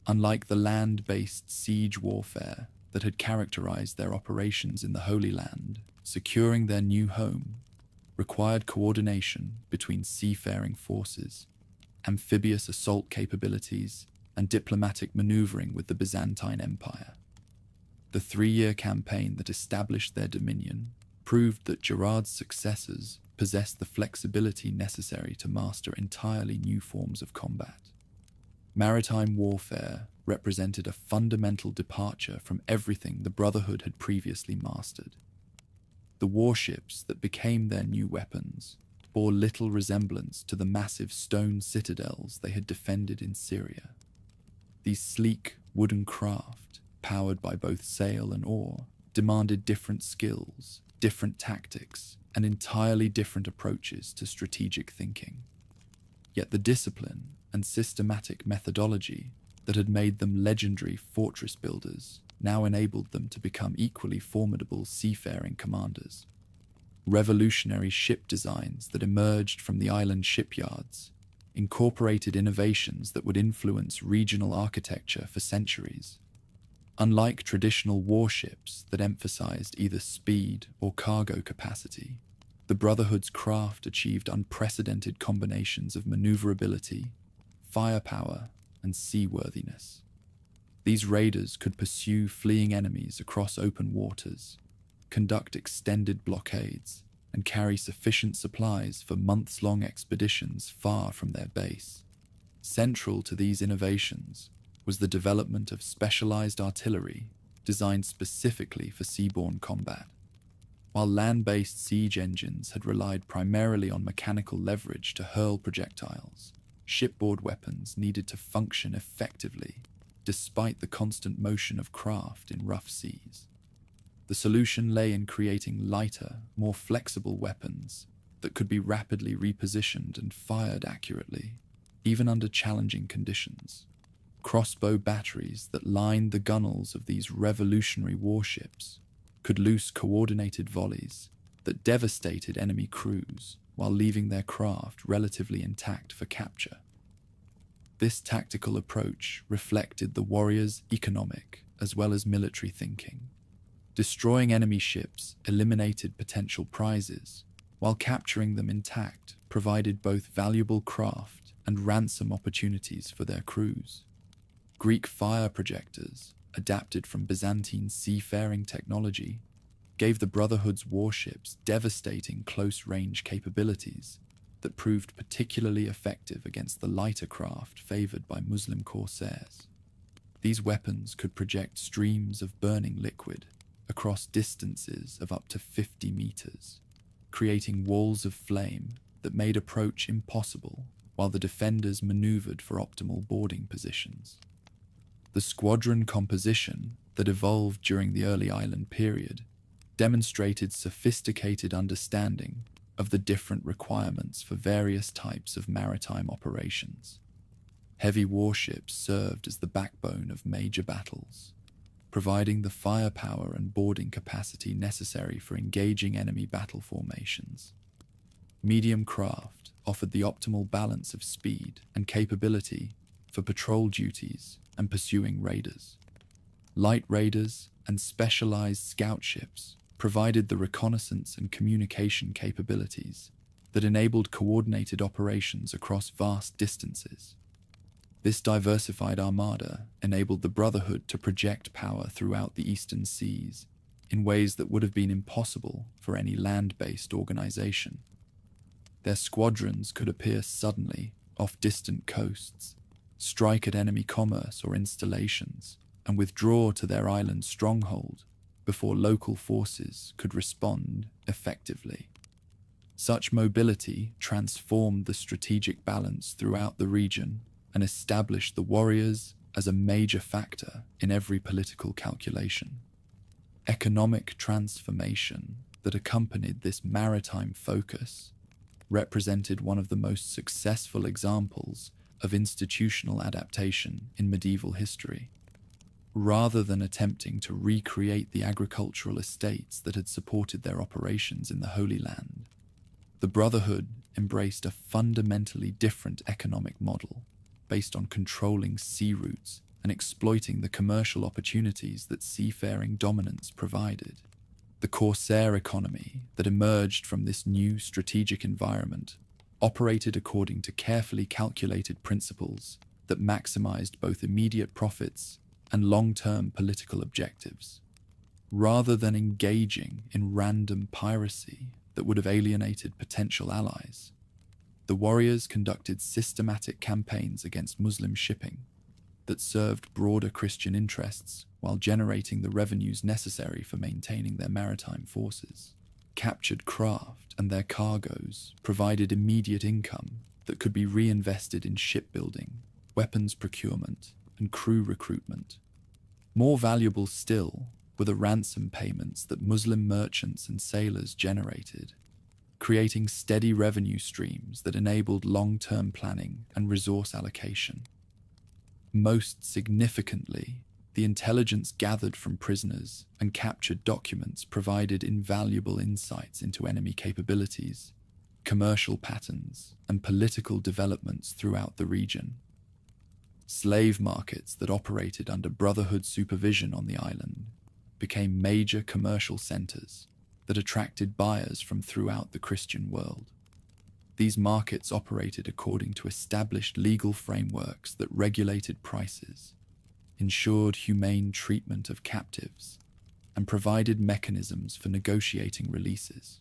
Unlike the land-based siege warfare that had characterized their operations in the Holy Land, securing their new home required coordination between seafaring forces, amphibious assault capabilities, and diplomatic maneuvering with the Byzantine Empire. The 3-year campaign that established their dominion proved that Gerard's successors possessed the flexibility necessary to master entirely new forms of combat. Maritime warfare represented a fundamental departure from everything the Brotherhood had previously mastered. The warships that became their new weapons bore little resemblance to the massive stone citadels they had defended in Syria. These sleek wooden craft, powered by both sail and oar, demanded different skills, different tactics, and entirely different approaches to strategic thinking. Yet the discipline and systematic methodology that had made them legendary fortress builders now enabled them to become equally formidable seafaring commanders. Revolutionary ship designs that emerged from the island shipyards incorporated innovations that would influence regional architecture for centuries. Unlike traditional warships that emphasized either speed or cargo capacity, the Brotherhood's craft achieved unprecedented combinations of maneuverability, firepower, and seaworthiness. These raiders could pursue fleeing enemies across open waters, conduct extended blockades, and carry sufficient supplies for months-long expeditions far from their base. Central to these innovations was the development of specialized artillery designed specifically for seaborne combat. While land-based siege engines had relied primarily on mechanical leverage to hurl projectiles, shipboard weapons needed to function effectively despite the constant motion of craft in rough seas. The solution lay in creating lighter, more flexible weapons that could be rapidly repositioned and fired accurately, even under challenging conditions. Crossbow batteries that lined the gunnels of these revolutionary warships could loose coordinated volleys that devastated enemy crews while leaving their craft relatively intact for capture. This tactical approach reflected the warriors' economic as well as military thinking. Destroying enemy ships eliminated potential prizes, while capturing them intact provided both valuable craft and ransom opportunities for their crews. Greek fire projectors, adapted from Byzantine seafaring technology, gave the Brotherhood's warships devastating close-range capabilities that proved particularly effective against the lighter craft favored by Muslim corsairs. These weapons could project streams of burning liquid across distances of up to 50 meters, creating walls of flame that made approach impossible while the defenders maneuvered for optimal boarding positions. The squadron composition that evolved during the early island period demonstrated sophisticated understanding of the different requirements for various types of maritime operations. Heavy warships served as the backbone of major battles, providing the firepower and boarding capacity necessary for engaging enemy battle formations. Medium craft, offered the optimal balance of speed and capability for patrol duties and pursuing raiders. Light raiders and specialized scout ships provided the reconnaissance and communication capabilities that enabled coordinated operations across vast distances. This diversified armada enabled the Brotherhood to project power throughout the eastern seas in ways that would have been impossible for any land-based organization. Their squadrons could appear suddenly off distant coasts, strike at enemy commerce or installations, and withdraw to their island stronghold before local forces could respond effectively. Such mobility transformed the strategic balance throughout the region and established the warriors as a major factor in every political calculation. Economic transformation that accompanied this maritime focus represented one of the most successful examples of institutional adaptation in medieval history. Rather than attempting to recreate the agricultural estates that had supported their operations in the Holy Land, the Brotherhood embraced a fundamentally different economic model based on controlling sea routes and exploiting the commercial opportunities that seafaring dominance provided. The corsair economy that emerged from this new strategic environment operated according to carefully calculated principles that maximized both immediate profits and long-term political objectives. Rather than engaging in random piracy that would have alienated potential allies, the warriors conducted systematic campaigns against Muslim shipping that served broader Christian interests while generating the revenues necessary for maintaining their maritime forces. Captured craft and their cargoes provided immediate income that could be reinvested in shipbuilding, weapons procurement, and crew recruitment. More valuable still were the ransom payments that Muslim merchants and sailors generated, creating steady revenue streams that enabled long-term planning and resource allocation. Most significantly, the intelligence gathered from prisoners and captured documents provided invaluable insights into enemy capabilities, commercial patterns, and political developments throughout the region. Slave markets that operated under Brotherhood supervision on the island became major commercial centers that attracted buyers from throughout the Christian world. These markets operated according to established legal frameworks that regulated prices, ensured humane treatment of captives, and provided mechanisms for negotiating releases.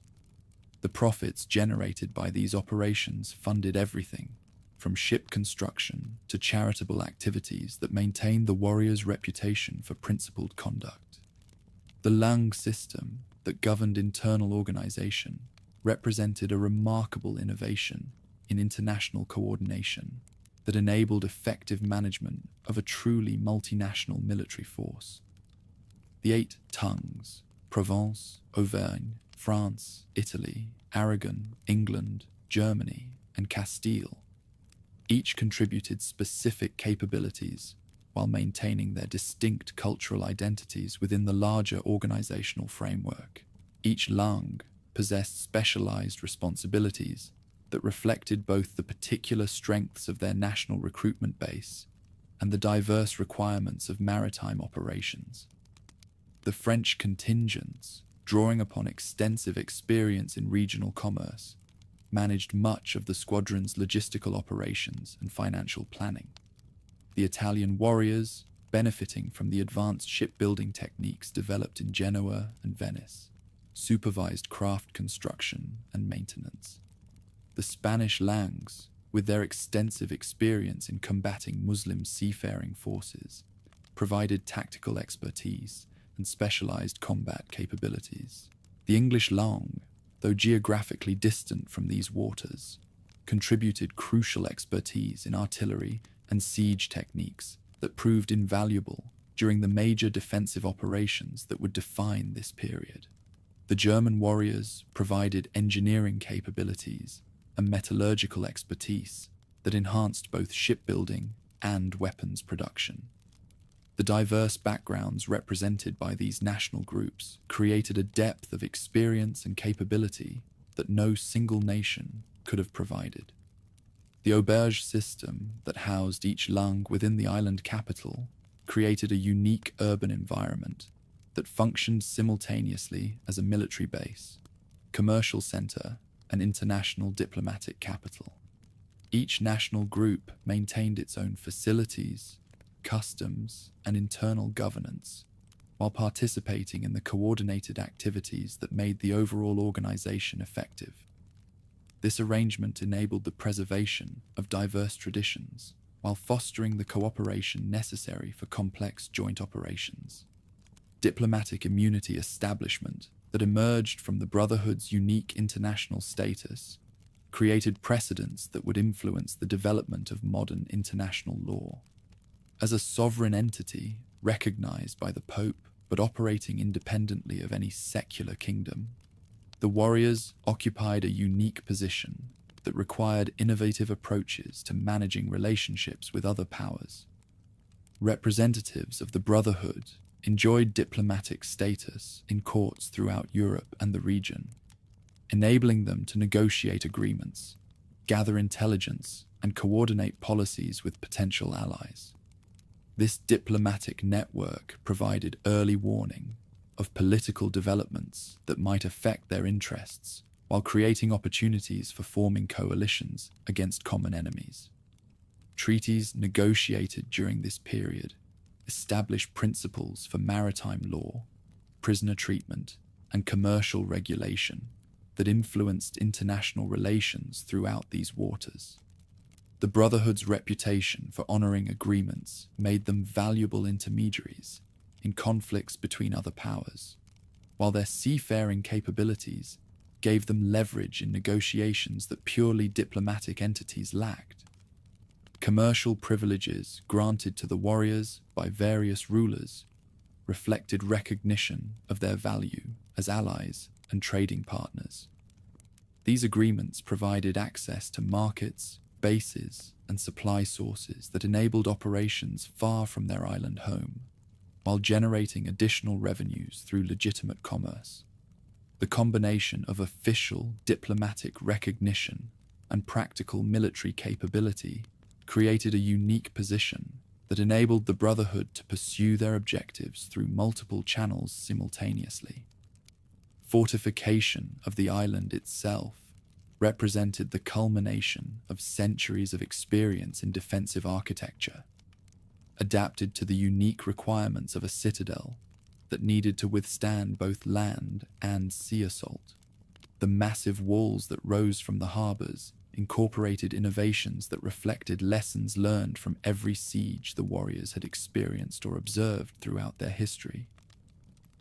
The profits generated by these operations funded everything from ship construction to charitable activities that maintained the warrior's reputation for principled conduct. The Lang system that governed internal organization represented a remarkable innovation in international coordination that enabled effective management of a truly multinational military force. The 8 tongues, Provence, Auvergne, France, Italy, Aragon, England, Germany, and Castile, each contributed specific capabilities while maintaining their distinct cultural identities within the larger organizational framework. Each langue possessed specialized responsibilities that reflected both the particular strengths of their national recruitment base and the diverse requirements of maritime operations. The French contingents, drawing upon extensive experience in regional commerce, managed much of the squadron's logistical operations and financial planning. The Italian warriors, benefiting from the advanced shipbuilding techniques developed in Genoa and Venice, supervised craft construction and maintenance. The Spanish Langs, with their extensive experience in combating Muslim seafaring forces, provided tactical expertise and specialized combat capabilities. The English Langue, though geographically distant from these waters, contributed crucial expertise in artillery and siege techniques that proved invaluable during the major defensive operations that would define this period. The German warriors provided engineering capabilities and metallurgical expertise that enhanced both shipbuilding and weapons production. The diverse backgrounds represented by these national groups created a depth of experience and capability that no single nation could have provided. The auberge system that housed each lung within the island capital created a unique urban environment that functioned simultaneously as a military base, commercial center, and international diplomatic capital. Each national group maintained its own facilities, customs, and internal governance, while participating in the coordinated activities that made the overall organization effective. This arrangement enabled the preservation of diverse traditions, while fostering the cooperation necessary for complex joint operations. Diplomatic immunity establishment that emerged from the Brotherhood's unique international status created precedents that would influence the development of modern international law. As a sovereign entity recognized by the Pope but operating independently of any secular kingdom, the warriors occupied a unique position that required innovative approaches to managing relationships with other powers. Representatives of the Brotherhood enjoyed diplomatic status in courts throughout Europe and the region, enabling them to negotiate agreements, gather intelligence, and coordinate policies with potential allies. This diplomatic network provided early warning of political developments that might affect their interests, while creating opportunities for forming coalitions against common enemies. Treaties negotiated during this period established principles for maritime law, prisoner treatment, and commercial regulation that influenced international relations throughout these waters. The Brotherhood's reputation for honoring agreements made them valuable intermediaries in conflicts between other powers, while their seafaring capabilities gave them leverage in negotiations that purely diplomatic entities lacked. Commercial privileges granted to the warriors by various rulers reflected recognition of their value as allies and trading partners. These agreements provided access to markets, bases, and supply sources that enabled operations far from their island home, while generating additional revenues through legitimate commerce. The combination of official diplomatic recognition and practical military capability created a unique position that enabled the Brotherhood to pursue their objectives through multiple channels simultaneously. Fortification of the island itself represented the culmination of centuries of experience in defensive architecture, adapted to the unique requirements of a citadel that needed to withstand both land and sea assault. The massive walls that rose from the harbors incorporated innovations that reflected lessons learned from every siege the warriors had experienced or observed throughout their history.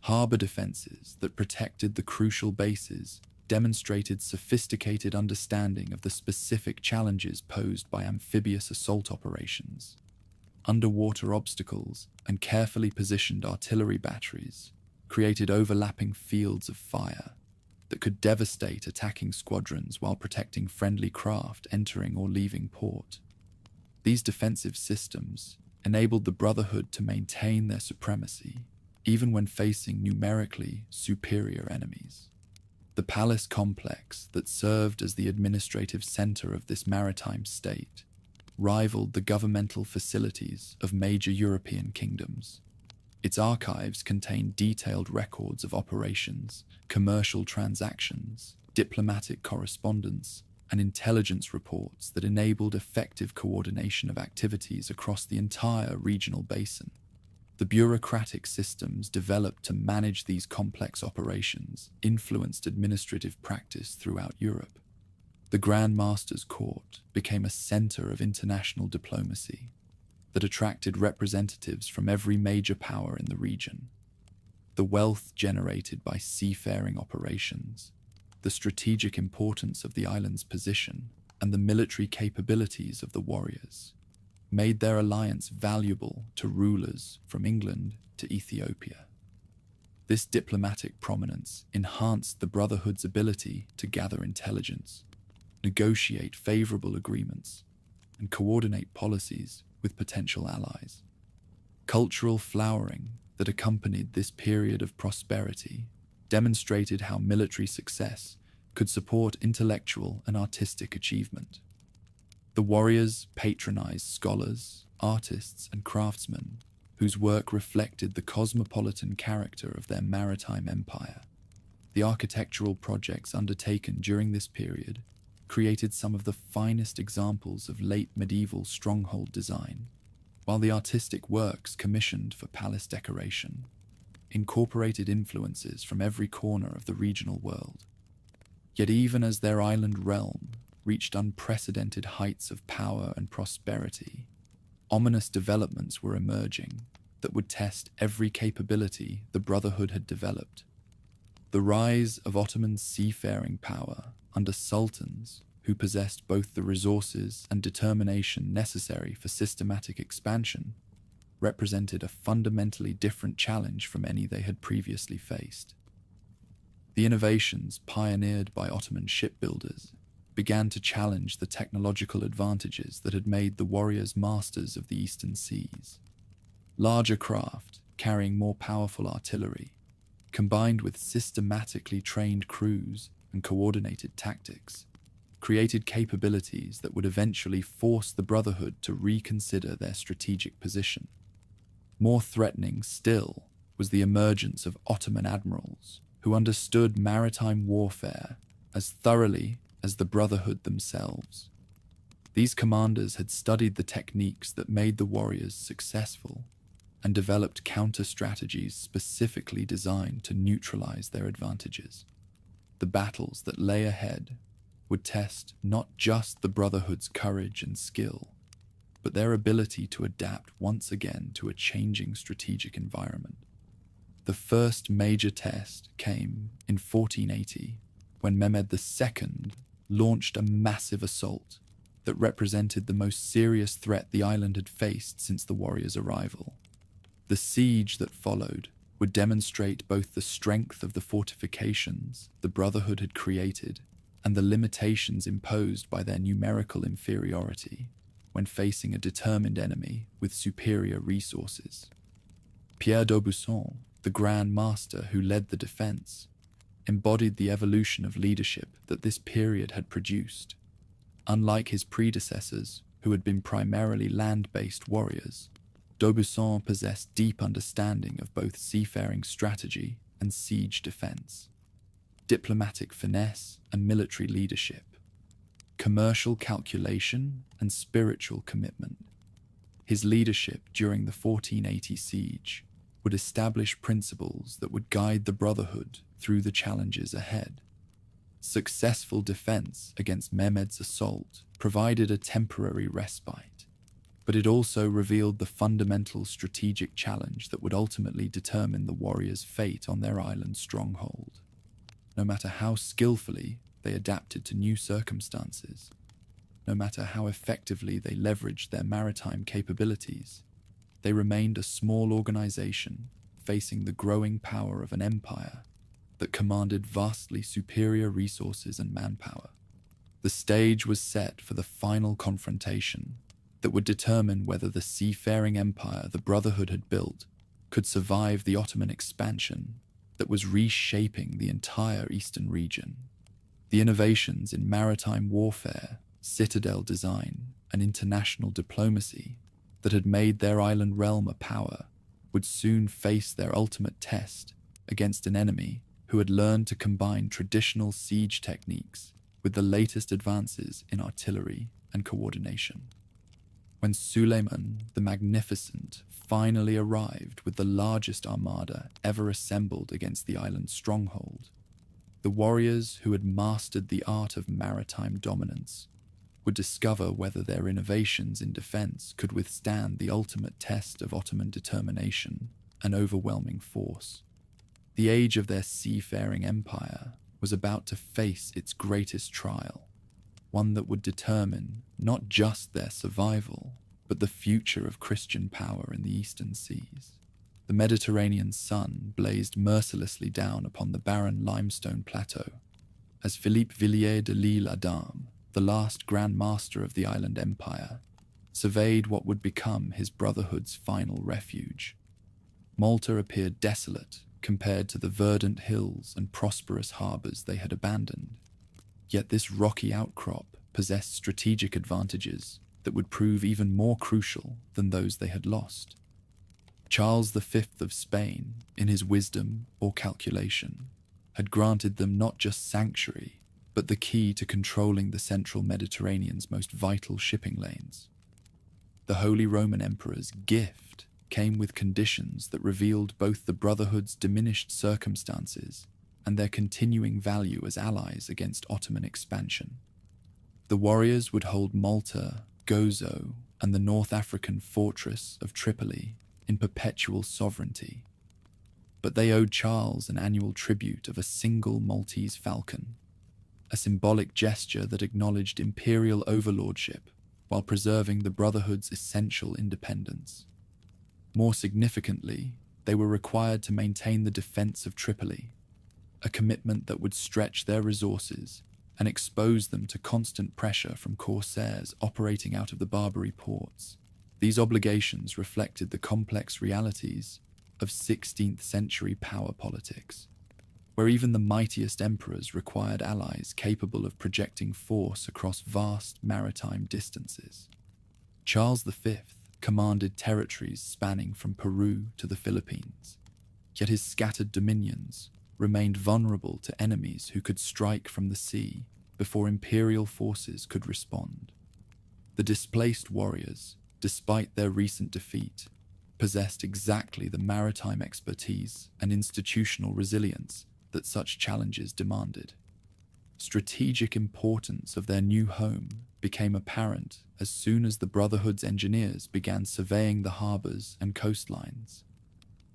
Harbor defenses that protected the crucial bases demonstrated sophisticated understanding of the specific challenges posed by amphibious assault operations. Underwater obstacles and carefully positioned artillery batteries created overlapping fields of fire that could devastate attacking squadrons while protecting friendly craft entering or leaving port. These defensive systems enabled the Brotherhood to maintain their supremacy even when facing numerically superior enemies. The palace complex that served as the administrative center of this maritime state rivaled the governmental facilities of major European kingdoms. Its archives contained detailed records of operations, commercial transactions, diplomatic correspondence, and intelligence reports that enabled effective coordination of activities across the entire regional basin. The bureaucratic systems developed to manage these complex operations influenced administrative practice throughout Europe. The Grand Master's Court became a center of international diplomacy that attracted representatives from every major power in the region. The wealth generated by seafaring operations, the strategic importance of the island's position, and the military capabilities of the warriors made their alliance valuable to rulers from England to Ethiopia. This diplomatic prominence enhanced the Brotherhood's ability to gather intelligence, negotiate favorable agreements, and coordinate policies with potential allies. Cultural flowering that accompanied this period of prosperity demonstrated how military success could support intellectual and artistic achievement. The warriors patronized scholars, artists, and craftsmen whose work reflected the cosmopolitan character of their maritime empire. The architectural projects undertaken during this period created some of the finest examples of late medieval stronghold design, while the artistic works commissioned for palace decoration incorporated influences from every corner of the regional world. Yet even as their island realm reached unprecedented heights of power and prosperity, ominous developments were emerging that would test every capability the Brotherhood had developed. The rise of Ottoman seafaring power under sultans who possessed both the resources and determination necessary for systematic expansion represented a fundamentally different challenge from any they had previously faced. The innovations pioneered by Ottoman shipbuilders began to challenge the technological advantages that had made the warriors masters of the eastern seas. Larger craft, carrying more powerful artillery, combined with systematically trained crews and coordinated tactics, created capabilities that would eventually force the Brotherhood to reconsider their strategic position. More threatening still was the emergence of Ottoman admirals who understood maritime warfare as thoroughly as the Brotherhood themselves. These commanders had studied the techniques that made the warriors successful and developed counter-strategies specifically designed to neutralize their advantages. The battles that lay ahead would test not just the Brotherhood's courage and skill, but their ability to adapt once again to a changing strategic environment. The first major test came in 1480, when Mehmed II launched a massive assault that represented the most serious threat the island had faced since the warriors' arrival. The siege that followed would demonstrate both the strength of the fortifications the Brotherhood had created and the limitations imposed by their numerical inferiority when facing a determined enemy with superior resources. Pierre d'Aubusson, the Grand Master who led the defense, embodied the evolution of leadership that this period had produced. Unlike his predecessors, who had been primarily land-based warriors, d'Aubusson possessed deep understanding of both seafaring strategy and siege defense, diplomatic finesse and military leadership, commercial calculation and spiritual commitment. His leadership during the 1480 siege would establish principles that would guide the Brotherhood through the challenges ahead. Successful defense against Mehmed's assault provided a temporary respite, but it also revealed the fundamental strategic challenge that would ultimately determine the warriors' fate on their island stronghold. No matter how skillfully they adapted to new circumstances, no matter how effectively they leveraged their maritime capabilities, they remained a small organization facing the growing power of an empire that commanded vastly superior resources and manpower. The stage was set for the final confrontation that would determine whether the seafaring empire the Brotherhood had built could survive the Ottoman expansion that was reshaping the entire eastern region. The innovations in maritime warfare, citadel design, and international diplomacy that had made their island realm a power would soon face their ultimate test against an enemy who had learned to combine traditional siege techniques with the latest advances in artillery and coordination. When Suleiman the Magnificent finally arrived with the largest armada ever assembled against the island's stronghold, the warriors who had mastered the art of maritime dominance would discover whether their innovations in defense could withstand the ultimate test of Ottoman determination and overwhelming force. The age of their seafaring empire was about to face its greatest trial, one that would determine not just their survival, but the future of Christian power in the eastern seas. The Mediterranean sun blazed mercilessly down upon the barren limestone plateau as Philippe Villiers de l'Isle Adam, the last Grand Master of the island empire, surveyed what would become his Brotherhood's final refuge. Malta appeared desolate compared to the verdant hills and prosperous harbours they had abandoned. Yet this rocky outcrop possessed strategic advantages that would prove even more crucial than those they had lost. Charles V of Spain, in his wisdom or calculation, had granted them not just sanctuary, but the key to controlling the central Mediterranean's most vital shipping lanes. The Holy Roman Emperor's gift came with conditions that revealed both the Brotherhood's diminished circumstances and their continuing value as allies against Ottoman expansion. The warriors would hold Malta, Gozo, and the North African fortress of Tripoli in perpetual sovereignty, but they owed Charles an annual tribute of a single Maltese falcon, a symbolic gesture that acknowledged imperial overlordship while preserving the Brotherhood's essential independence. More significantly, they were required to maintain the defense of Tripoli, a commitment that would stretch their resources and expose them to constant pressure from corsairs operating out of the Barbary ports. These obligations reflected the complex realities of 16th century power politics, where even the mightiest emperors required allies capable of projecting force across vast maritime distances. Charles V commanded territories spanning from Peru to the Philippines, yet his scattered dominions remained vulnerable to enemies who could strike from the sea before imperial forces could respond. The displaced warriors, despite their recent defeat, possessed exactly the maritime expertise and institutional resilience that such challenges demanded. Strategic importance of their new home became apparent as soon as the Brotherhood's engineers began surveying the harbors and coastlines.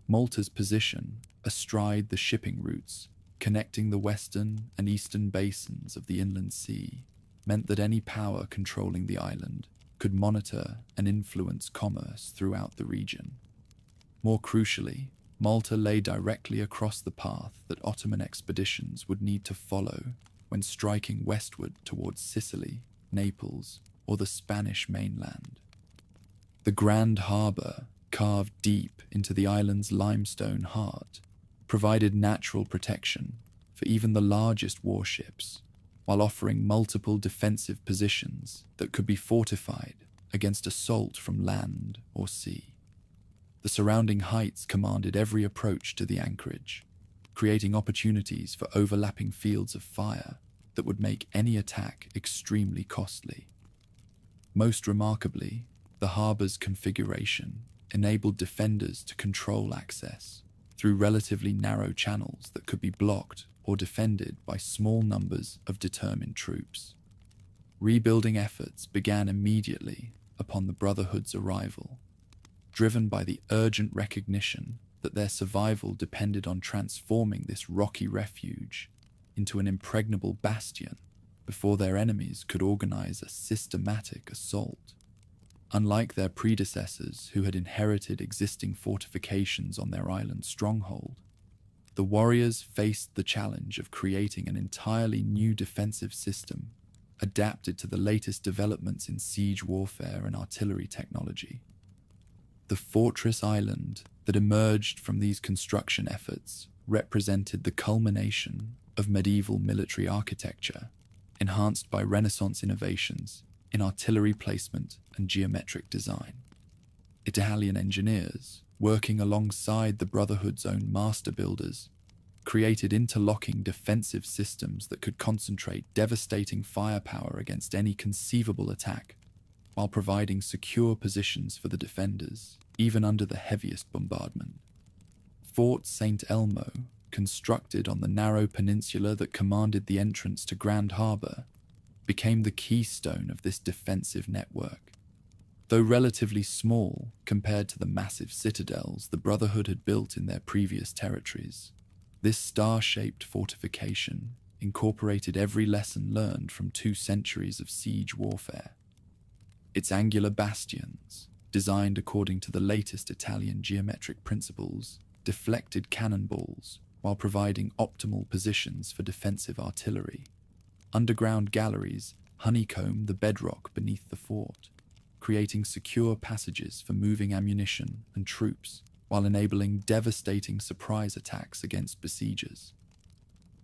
Malta's position, astride the shipping routes connecting the western and eastern basins of the inland sea, meant that any power controlling the island could monitor and influence commerce throughout the region. More crucially, Malta lay directly across the path that Ottoman expeditions would need to follow when striking westward towards Sicily, Naples, or the Spanish mainland. The Grand Harbour, carved deep into the island's limestone heart, provided natural protection for even the largest warships, while offering multiple defensive positions that could be fortified against assault from land or sea. The surrounding heights commanded every approach to the anchorage, creating opportunities for overlapping fields of fire that would make any attack extremely costly. Most remarkably, the harbour's configuration enabled defenders to control access through relatively narrow channels that could be blocked or defended by small numbers of determined troops. Rebuilding efforts began immediately upon the Brotherhood's arrival, driven by the urgent recognition that their survival depended on transforming this rocky refuge into an impregnable bastion before their enemies could organize a systematic assault. Unlike their predecessors who had inherited existing fortifications on their island stronghold, the warriors faced the challenge of creating an entirely new defensive system adapted to the latest developments in siege warfare and artillery technology. The fortress island that emerged from these construction efforts represented the culmination of medieval military architecture, enhanced by Renaissance innovations in artillery placement and geometric design. Italian engineers, working alongside the Brotherhood's own master builders, created interlocking defensive systems that could concentrate devastating firepower against any conceivable attack, while providing secure positions for the defenders, even under the heaviest bombardment. Fort St. Elmo, constructed on the narrow peninsula that commanded the entrance to Grand Harbour, became the keystone of this defensive network. Though relatively small compared to the massive citadels the Brotherhood had built in their previous territories, this star-shaped fortification incorporated every lesson learned from 2 centuries of siege warfare. Its angular bastions, designed according to the latest Italian geometric principles, deflected cannonballs while providing optimal positions for defensive artillery. Underground galleries honeycombed the bedrock beneath the fort, creating secure passages for moving ammunition and troops, while enabling devastating surprise attacks against besiegers.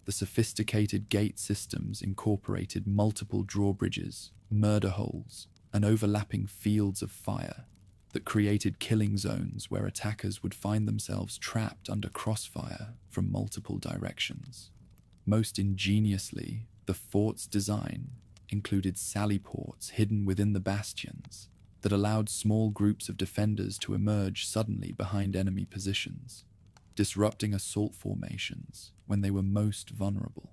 The sophisticated gate systems incorporated multiple drawbridges, murder holes, and overlapping fields of fire that created killing zones where attackers would find themselves trapped under crossfire from multiple directions. Most ingeniously, the fort's design included sally ports hidden within the bastions that allowed small groups of defenders to emerge suddenly behind enemy positions, disrupting assault formations when they were most vulnerable.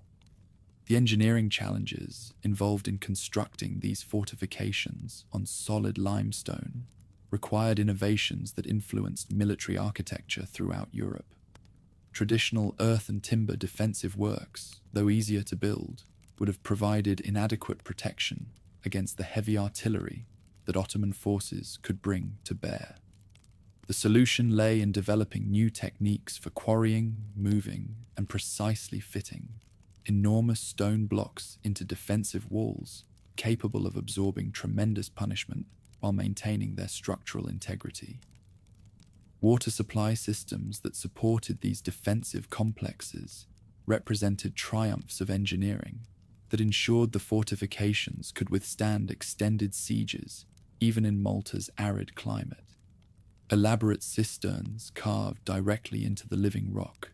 The engineering challenges involved in constructing these fortifications on solid limestone required innovations that influenced military architecture throughout Europe. Traditional earth and timber defensive works, though easier to build, would have provided inadequate protection against the heavy artillery that Ottoman forces could bring to bear. The solution lay in developing new techniques for quarrying, moving, and precisely fitting enormous stone blocks into defensive walls capable of absorbing tremendous punishment while maintaining their structural integrity. Water supply systems that supported these defensive complexes represented triumphs of engineering that ensured the fortifications could withstand extended sieges even in Malta's arid climate. Elaborate cisterns carved directly into the living rock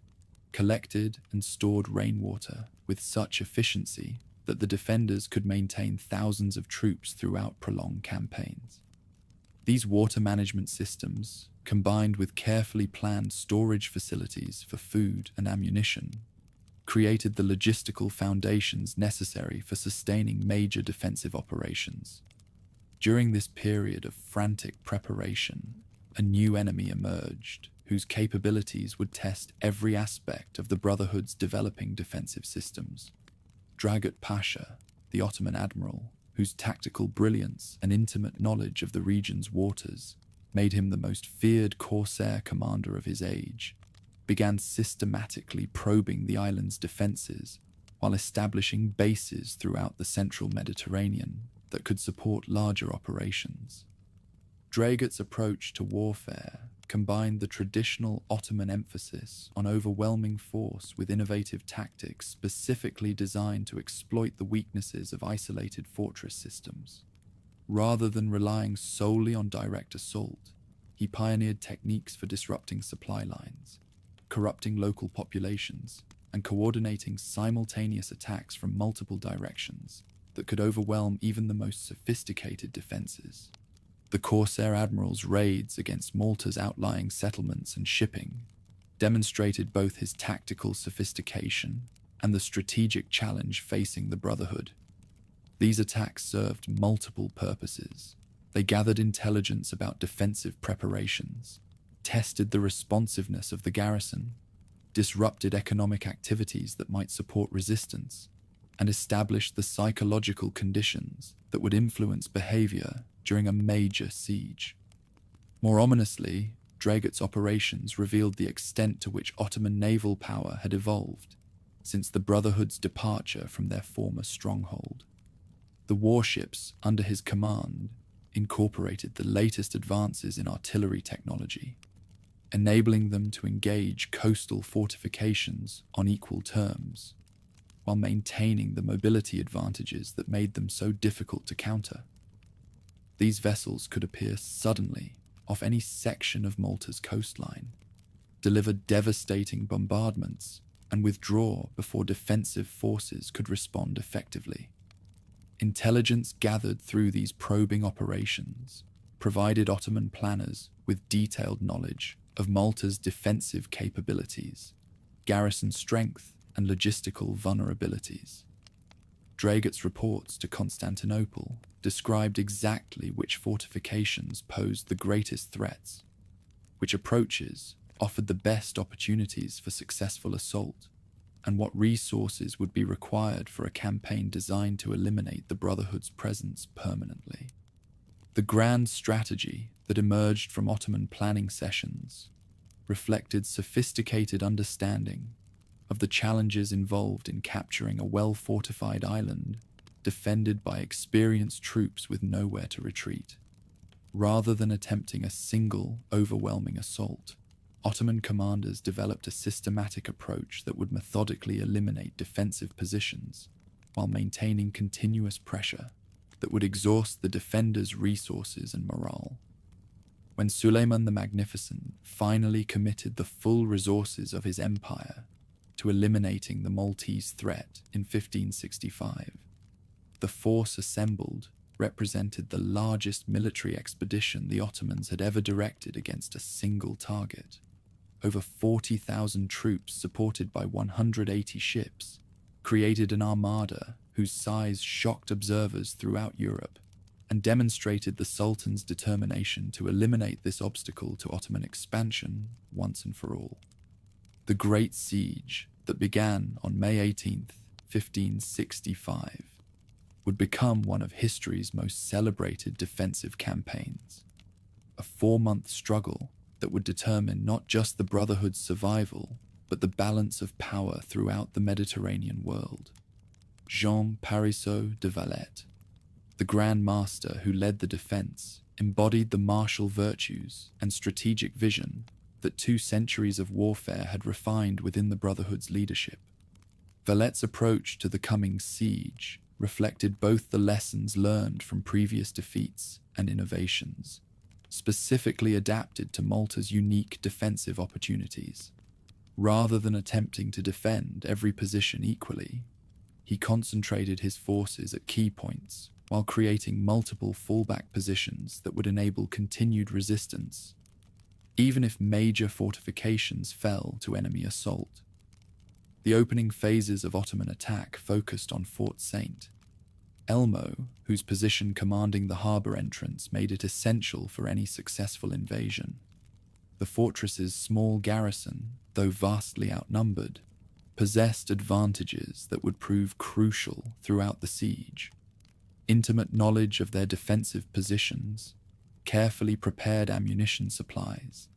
collected and stored rainwater with such efficiency that the defenders could maintain thousands of troops throughout prolonged campaigns. These water management systems, combined with carefully planned storage facilities for food and ammunition, created the logistical foundations necessary for sustaining major defensive operations. During this period of frantic preparation, a new enemy emerged, whose capabilities would test every aspect of the Brotherhood's developing defensive systems. Dragut Pasha, the Ottoman admiral, whose tactical brilliance and intimate knowledge of the region's waters made him the most feared corsair commander of his age, began systematically probing the island's defenses while establishing bases throughout the central Mediterranean that could support larger operations. Dragut's approach to warfare combined the traditional Ottoman emphasis on overwhelming force with innovative tactics specifically designed to exploit the weaknesses of isolated fortress systems. Rather than relying solely on direct assault, he pioneered techniques for disrupting supply lines, corrupting local populations, and coordinating simultaneous attacks from multiple directions that could overwhelm even the most sophisticated defenses. The Corsair admiral's raids against Malta's outlying settlements and shipping demonstrated both his tactical sophistication and the strategic challenge facing the Brotherhood. These attacks served multiple purposes. They gathered intelligence about defensive preparations, tested the responsiveness of the garrison, disrupted economic activities that might support resistance, and established the psychological conditions that would influence behavior during a major siege. More ominously, Dragut's operations revealed the extent to which Ottoman naval power had evolved since the Brotherhood's departure from their former stronghold. The warships under his command incorporated the latest advances in artillery technology, enabling them to engage coastal fortifications on equal terms, while maintaining the mobility advantages that made them so difficult to counter. These vessels could appear suddenly off any section of Malta's coastline, deliver devastating bombardments, and withdraw before defensive forces could respond effectively. Intelligence gathered through these probing operations provided Ottoman planners with detailed knowledge of Malta's defensive capabilities, garrison strength, and logistical vulnerabilities. Dragut's reports to Constantinople described exactly which fortifications posed the greatest threats, which approaches offered the best opportunities for successful assault, and what resources would be required for a campaign designed to eliminate the Brotherhood's presence permanently. The grand strategy that emerged from Ottoman planning sessions reflected sophisticated understanding of the challenges involved in capturing a well-fortified island defended by experienced troops with nowhere to retreat. Rather than attempting a single, overwhelming assault, Ottoman commanders developed a systematic approach that would methodically eliminate defensive positions while maintaining continuous pressure that would exhaust the defenders' resources and morale. When Suleiman the Magnificent finally committed the full resources of his empire to eliminating the Maltese threat in 1565, the force assembled represented the largest military expedition the Ottomans had ever directed against a single target. Over 40,000 troops supported by 180 ships created an armada whose size shocked observers throughout Europe and demonstrated the Sultan's determination to eliminate this obstacle to Ottoman expansion once and for all. The Great Siege that began on May 18th, 1565, would become one of history's most celebrated defensive campaigns, a 4-month struggle that would determine not just the Brotherhood's survival, but the balance of power throughout the Mediterranean world. Jean Parisot de Valette, the Grand Master who led the defense, embodied the martial virtues and strategic vision that 2 centuries of warfare had refined within the Brotherhood's leadership. Valette's approach to the coming siege reflected both the lessons learned from previous defeats and innovations, specifically adapted to Malta's unique defensive opportunities. Rather than attempting to defend every position equally, he concentrated his forces at key points while creating multiple fallback positions that would enable continued resistance, even if major fortifications fell to enemy assault. The opening phases of Ottoman attack focused on Fort Saint Elmo, whose position commanding the harbour entrance made it essential for any successful invasion. The fortress's small garrison, though vastly outnumbered, possessed advantages that would prove crucial throughout the siege. Intimate knowledge of their defensive positions, carefully prepared ammunition supplies,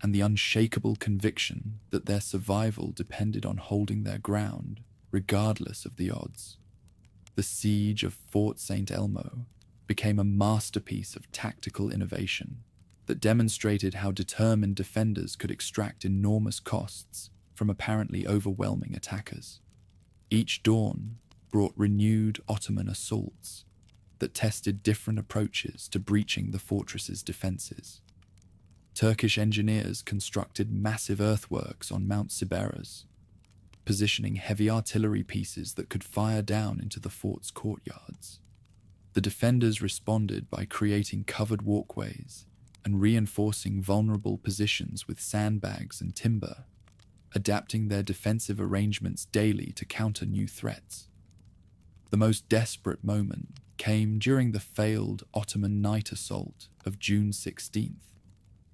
and the unshakable conviction that their survival depended on holding their ground, regardless of the odds. The siege of Fort St. Elmo became a masterpiece of tactical innovation that demonstrated how determined defenders could extract enormous costs from apparently overwhelming attackers. Each dawn brought renewed Ottoman assaults that tested different approaches to breaching the fortress's defenses. Turkish engineers constructed massive earthworks on Mount Siberys, positioning heavy artillery pieces that could fire down into the fort's courtyards. The defenders responded by creating covered walkways and reinforcing vulnerable positions with sandbags and timber, adapting their defensive arrangements daily to counter new threats. The most desperate moment came during the failed Ottoman night assault of June 16th,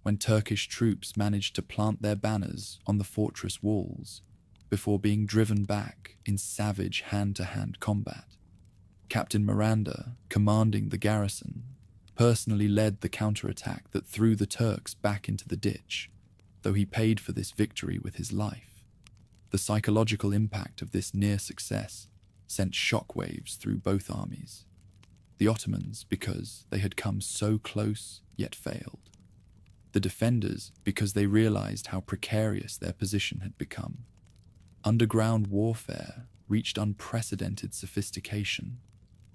when Turkish troops managed to plant their banners on the fortress walls before being driven back in savage hand-to-hand combat. Captain Miranda, commanding the garrison, personally led the counterattack that threw the Turks back into the ditch, though he paid for this victory with his life. The psychological impact of this near success sent shockwaves through both armies. The Ottomans, because they had come so close yet failed. The defenders, because they realized how precarious their position had become. Underground warfare reached unprecedented sophistication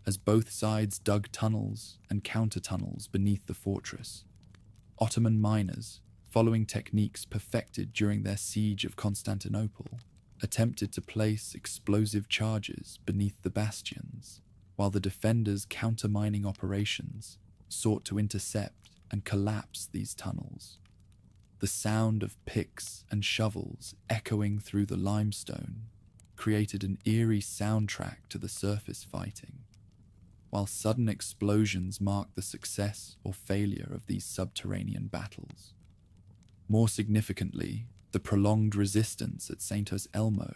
as both sides dug tunnels and counter-tunnels beneath the fortress. Ottoman miners, following techniques perfected during their siege of Constantinople, attempted to place explosive charges beneath the bastions, while the defenders' counter-mining operations sought to intercept and collapse these tunnels. The sound of picks and shovels echoing through the limestone created an eerie soundtrack to the surface fighting, while sudden explosions marked the success or failure of these subterranean battles. More significantly, the prolonged resistance at St. Elmo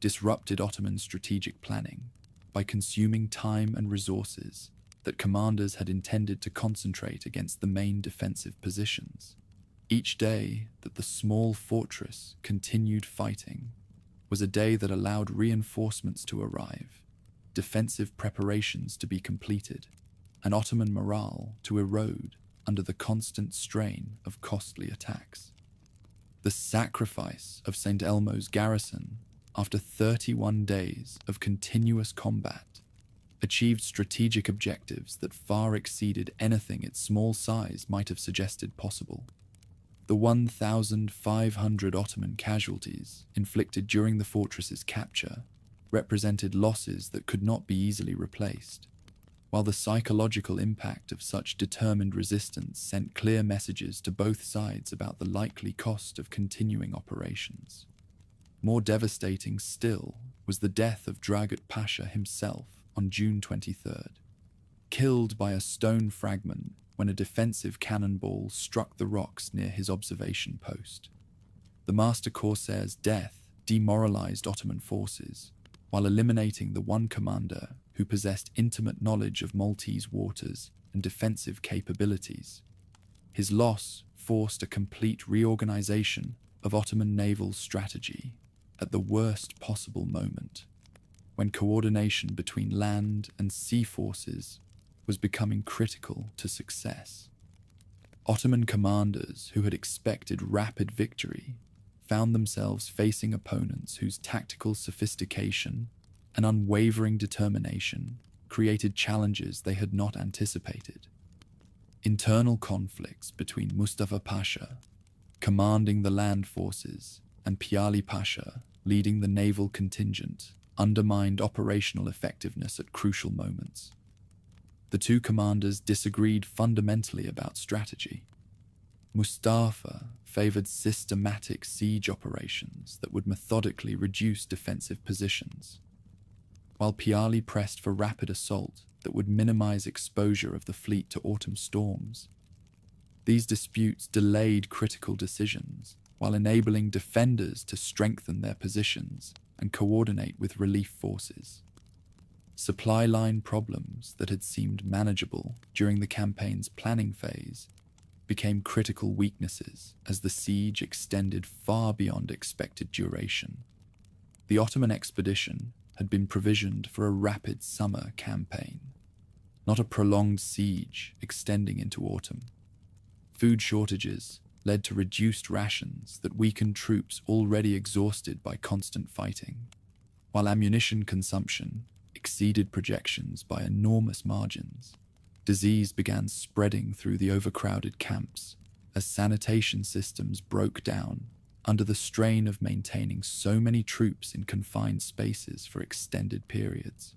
disrupted Ottoman strategic planning by consuming time and resources that commanders had intended to concentrate against the main defensive positions. Each day that the small fortress continued fighting was a day that allowed reinforcements to arrive, defensive preparations to be completed, and Ottoman morale to erode under the constant strain of costly attacks. The sacrifice of St. Elmo's garrison, after 31 days of continuous combat, achieved strategic objectives that far exceeded anything its small size might have suggested possible. The 1,500 Ottoman casualties inflicted during the fortress's capture represented losses that could not be easily replaced, while the psychological impact of such determined resistance sent clear messages to both sides about the likely cost of continuing operations. More devastating still was the death of Dragut Pasha himself on June 23rd, killed by a stone fragment when a defensive cannonball struck the rocks near his observation post. The master corsair's death demoralized Ottoman forces, while eliminating the one commander who possessed intimate knowledge of Maltese waters and defensive capabilities. His loss forced a complete reorganization of Ottoman naval strategy at the worst possible moment, when coordination between land and sea forces was becoming critical to success. Ottoman commanders who had expected rapid victory found themselves facing opponents whose tactical sophistication and unwavering determination created challenges they had not anticipated. Internal conflicts between Mustafa Pasha, commanding the land forces, and Piali Pasha, leading the naval contingent, undermined operational effectiveness at crucial moments. The two commanders disagreed fundamentally about strategy. Mustafa favored systematic siege operations that would methodically reduce defensive positions, while Piali pressed for rapid assault that would minimize exposure of the fleet to autumn storms. These disputes delayed critical decisions while enabling defenders to strengthen their positions and coordinate with relief forces. Supply line problems that had seemed manageable during the campaign's planning phase became critical weaknesses as the siege extended far beyond expected duration. The Ottoman expedition had been provisioned for a rapid summer campaign, not a prolonged siege extending into autumn. Food shortages led to reduced rations that weakened troops already exhausted by constant fighting, while ammunition consumption exceeded projections by enormous margins. Disease began spreading through the overcrowded camps as sanitation systems broke down under the strain of maintaining so many troops in confined spaces for extended periods.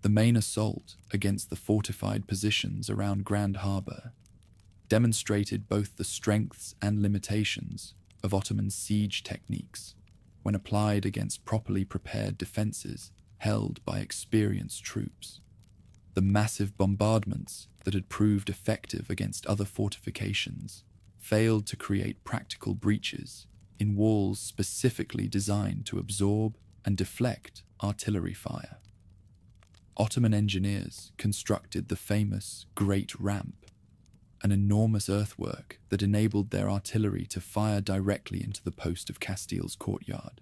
The main assault against the fortified positions around Grand Harbour demonstrated both the strengths and limitations of Ottoman siege techniques when applied against properly prepared defences held by experienced troops. The massive bombardments that had proved effective against other fortifications failed to create practical breaches in walls specifically designed to absorb and deflect artillery fire. Ottoman engineers constructed the famous Great Ramp, an enormous earthwork that enabled their artillery to fire directly into the post of Castile's courtyard.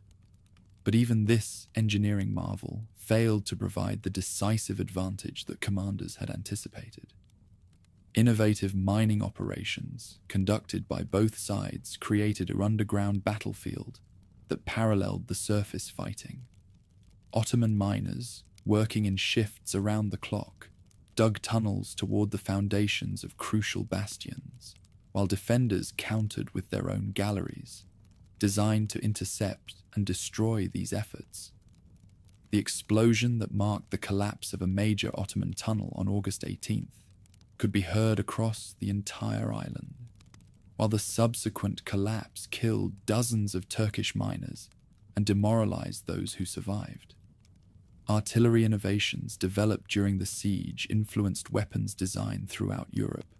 But even this engineering marvel failed to provide the decisive advantage that commanders had anticipated. Innovative mining operations conducted by both sides created an underground battlefield that paralleled the surface fighting. Ottoman miners, working in shifts around the clock, dug tunnels toward the foundations of crucial bastions, while defenders countered with their own galleries, designed to intercept and destroy these efforts. The explosion that marked the collapse of a major Ottoman tunnel on August 18th could be heard across the entire island, while the subsequent collapse killed dozens of Turkish miners and demoralized those who survived. Artillery innovations developed during the siege influenced weapons design throughout Europe.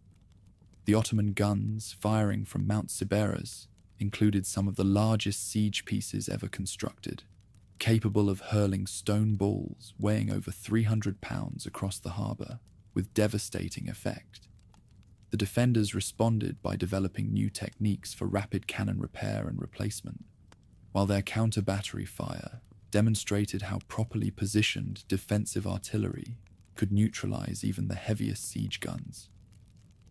The Ottoman guns firing from Mount Siberys included some of the largest siege pieces ever constructed, capable of hurling stone balls weighing over 300 pounds across the harbour with devastating effect. The defenders responded by developing new techniques for rapid cannon repair and replacement, while their counter-battery fire demonstrated how properly positioned defensive artillery could neutralize even the heaviest siege guns.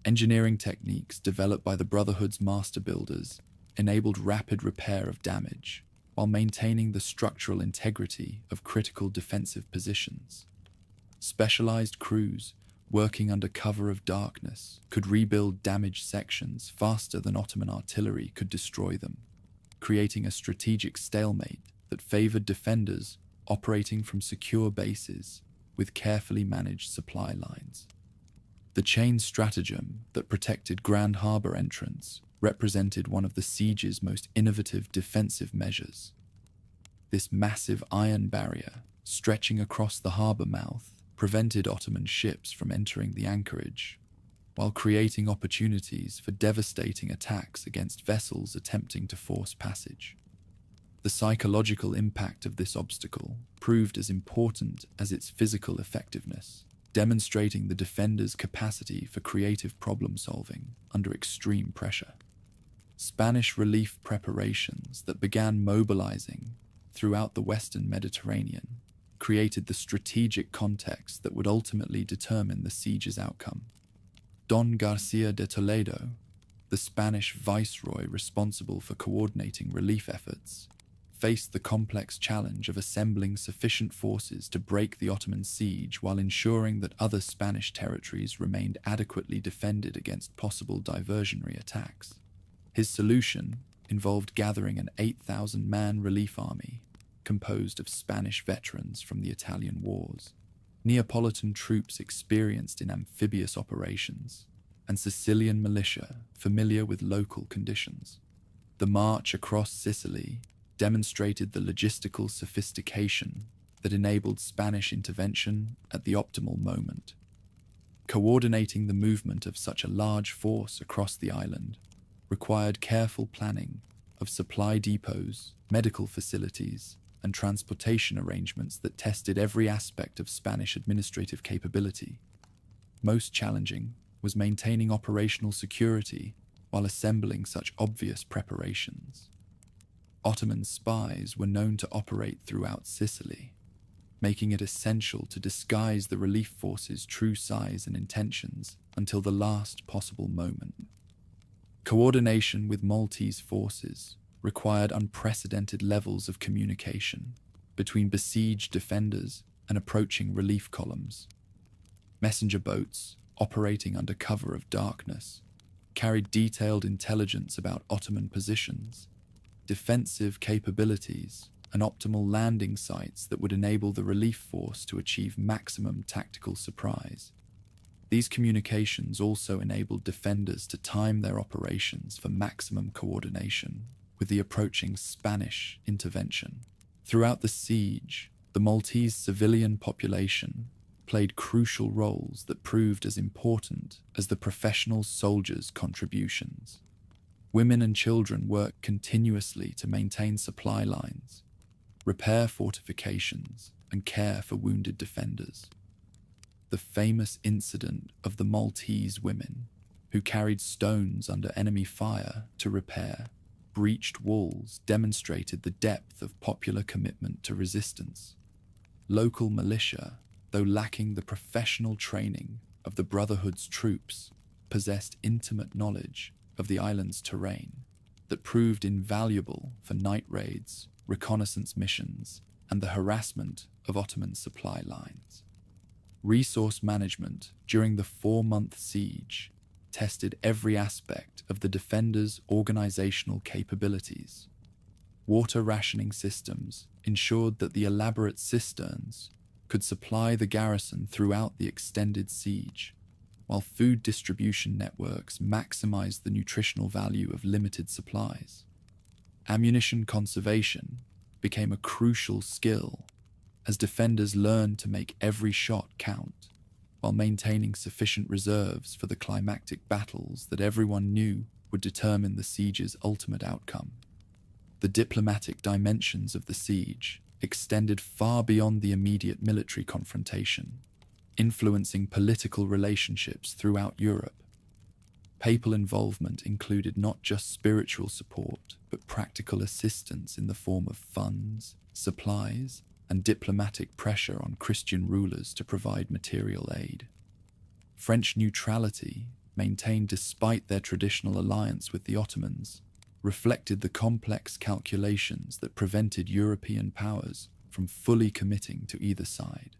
Engineering techniques developed by the Brotherhood's master builders enabled rapid repair of damage while maintaining the structural integrity of critical defensive positions. Specialized crews working under cover of darkness could rebuild damaged sections faster than Ottoman artillery could destroy them, creating a strategic stalemate that favored defenders operating from secure bases with carefully managed supply lines. The chain stratagem that protected Grand Harbour entrance represented one of the siege's most innovative defensive measures. This massive iron barrier, stretching across the harbour mouth, prevented Ottoman ships from entering the anchorage, while creating opportunities for devastating attacks against vessels attempting to force passage. The psychological impact of this obstacle proved as important as its physical effectiveness, demonstrating the defenders' capacity for creative problem-solving under extreme pressure. Spanish relief preparations that began mobilizing throughout the Western Mediterranean created the strategic context that would ultimately determine the siege's outcome. Don Garcia de Toledo, the Spanish viceroy responsible for coordinating relief efforts, faced the complex challenge of assembling sufficient forces to break the Ottoman siege while ensuring that other Spanish territories remained adequately defended against possible diversionary attacks. His solution involved gathering an 8,000-man relief army composed of Spanish veterans from the Italian wars, Neapolitan troops experienced in amphibious operations, and Sicilian militia familiar with local conditions. The march across Sicily demonstrated the logistical sophistication that enabled Spanish intervention at the optimal moment. Coordinating the movement of such a large force across the island required careful planning of supply depots, medical facilities, and transportation arrangements that tested every aspect of Spanish administrative capability. Most challenging was maintaining operational security while assembling such obvious preparations. Ottoman spies were known to operate throughout Sicily, making it essential to disguise the relief force's true size and intentions until the last possible moment. Coordination with Maltese forces required unprecedented levels of communication between besieged defenders and approaching relief columns. Messenger boats, operating under cover of darkness, carried detailed intelligence about Ottoman positions, defensive capabilities, and optimal landing sites that would enable the relief force to achieve maximum tactical surprise. These communications also enabled defenders to time their operations for maximum coordination with the approaching Spanish intervention. Throughout the siege, the Maltese civilian population played crucial roles that proved as important as the professional soldiers' contributions. Women and children worked continuously to maintain supply lines, repair fortifications, and care for wounded defenders. The famous incident of the Maltese women, who carried stones under enemy fire to repair breached walls, demonstrated the depth of popular commitment to resistance. Local militia, though lacking the professional training of the Brotherhood's troops, possessed intimate knowledge of the island's terrain that proved invaluable for night raids, reconnaissance missions, and the harassment of Ottoman supply lines. Resource management during the 4-month siege tested every aspect of the defenders' organizational capabilities. Water rationing systems ensured that the elaborate cisterns could supply the garrison throughout the extended siege, while food distribution networks maximized the nutritional value of limited supplies. Ammunition conservation became a crucial skill as defenders learned to make every shot count, while maintaining sufficient reserves for the climactic battles that everyone knew would determine the siege's ultimate outcome. The diplomatic dimensions of the siege extended far beyond the immediate military confrontation, influencing political relationships throughout Europe. Papal involvement included not just spiritual support, but practical assistance in the form of funds, supplies, and diplomatic pressure on Christian rulers to provide material aid. French neutrality, maintained despite their traditional alliance with the Ottomans, reflected the complex calculations that prevented European powers from fully committing to either side.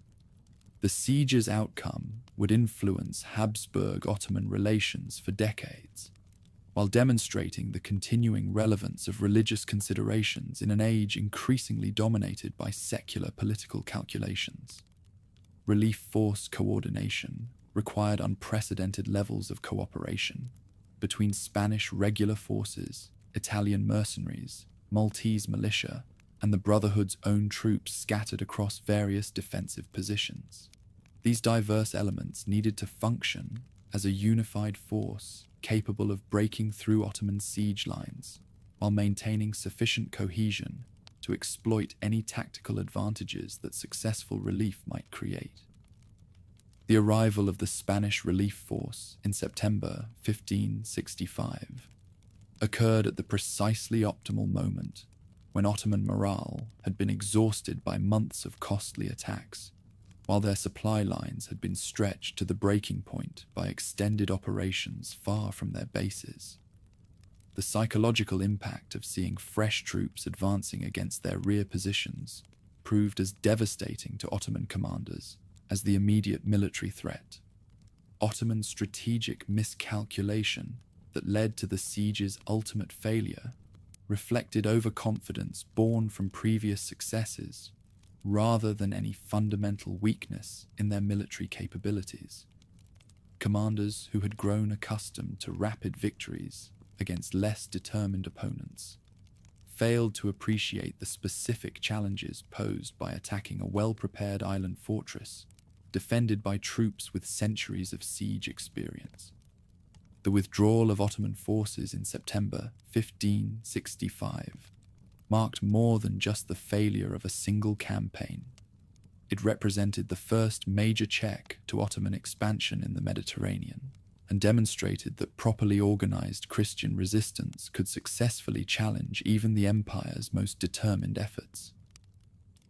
The siege's outcome would influence Habsburg-Ottoman relations for decades, while demonstrating the continuing relevance of religious considerations in an age increasingly dominated by secular political calculations. Relief force coordination required unprecedented levels of cooperation between Spanish regular forces, Italian mercenaries, Maltese militia, and the Brotherhood's own troops scattered across various defensive positions. These diverse elements needed to function as a unified force capable of breaking through Ottoman siege lines while maintaining sufficient cohesion to exploit any tactical advantages that successful relief might create. The arrival of the Spanish relief force in September 1565 occurred at the precisely optimal moment when Ottoman morale had been exhausted by months of costly attacks, while their supply lines had been stretched to the breaking point by extended operations far from their bases. The psychological impact of seeing fresh troops advancing against their rear positions proved as devastating to Ottoman commanders as the immediate military threat. Ottoman strategic miscalculation that led to the siege's ultimate failure reflected overconfidence born from previous successes rather than any fundamental weakness in their military capabilities. Commanders who had grown accustomed to rapid victories against less determined opponents failed to appreciate the specific challenges posed by attacking a well-prepared island fortress defended by troops with centuries of siege experience. The withdrawal of Ottoman forces in September 1565 marked more than just the failure of a single campaign. It represented the first major check to Ottoman expansion in the Mediterranean and demonstrated that properly organized Christian resistance could successfully challenge even the empire's most determined efforts.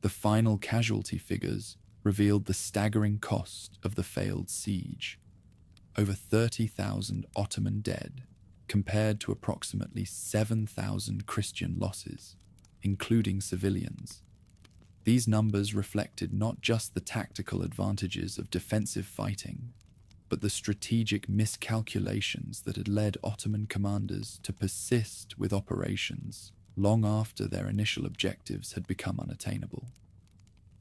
The final casualty figures revealed the staggering cost of the failed siege: over 30,000 Ottoman dead, compared to approximately 7,000 Christian losses, including civilians. These numbers reflected not just the tactical advantages of defensive fighting, but the strategic miscalculations that had led Ottoman commanders to persist with operations long after their initial objectives had become unattainable.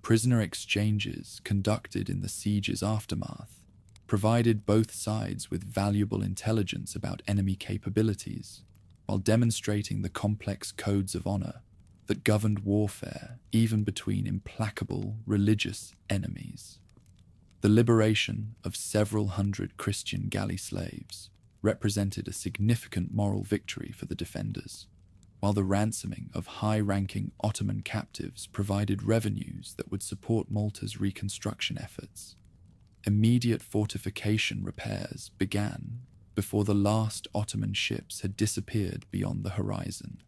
Prisoner exchanges conducted in the siege's aftermath provided both sides with valuable intelligence about enemy capabilities, while demonstrating the complex codes of honor that governed warfare even between implacable religious enemies. The liberation of several hundred Christian galley slaves represented a significant moral victory for the defenders, while the ransoming of high-ranking Ottoman captives provided revenues that would support Malta's reconstruction efforts. Immediate fortification repairs began before the last Ottoman ships had disappeared beyond the horizon,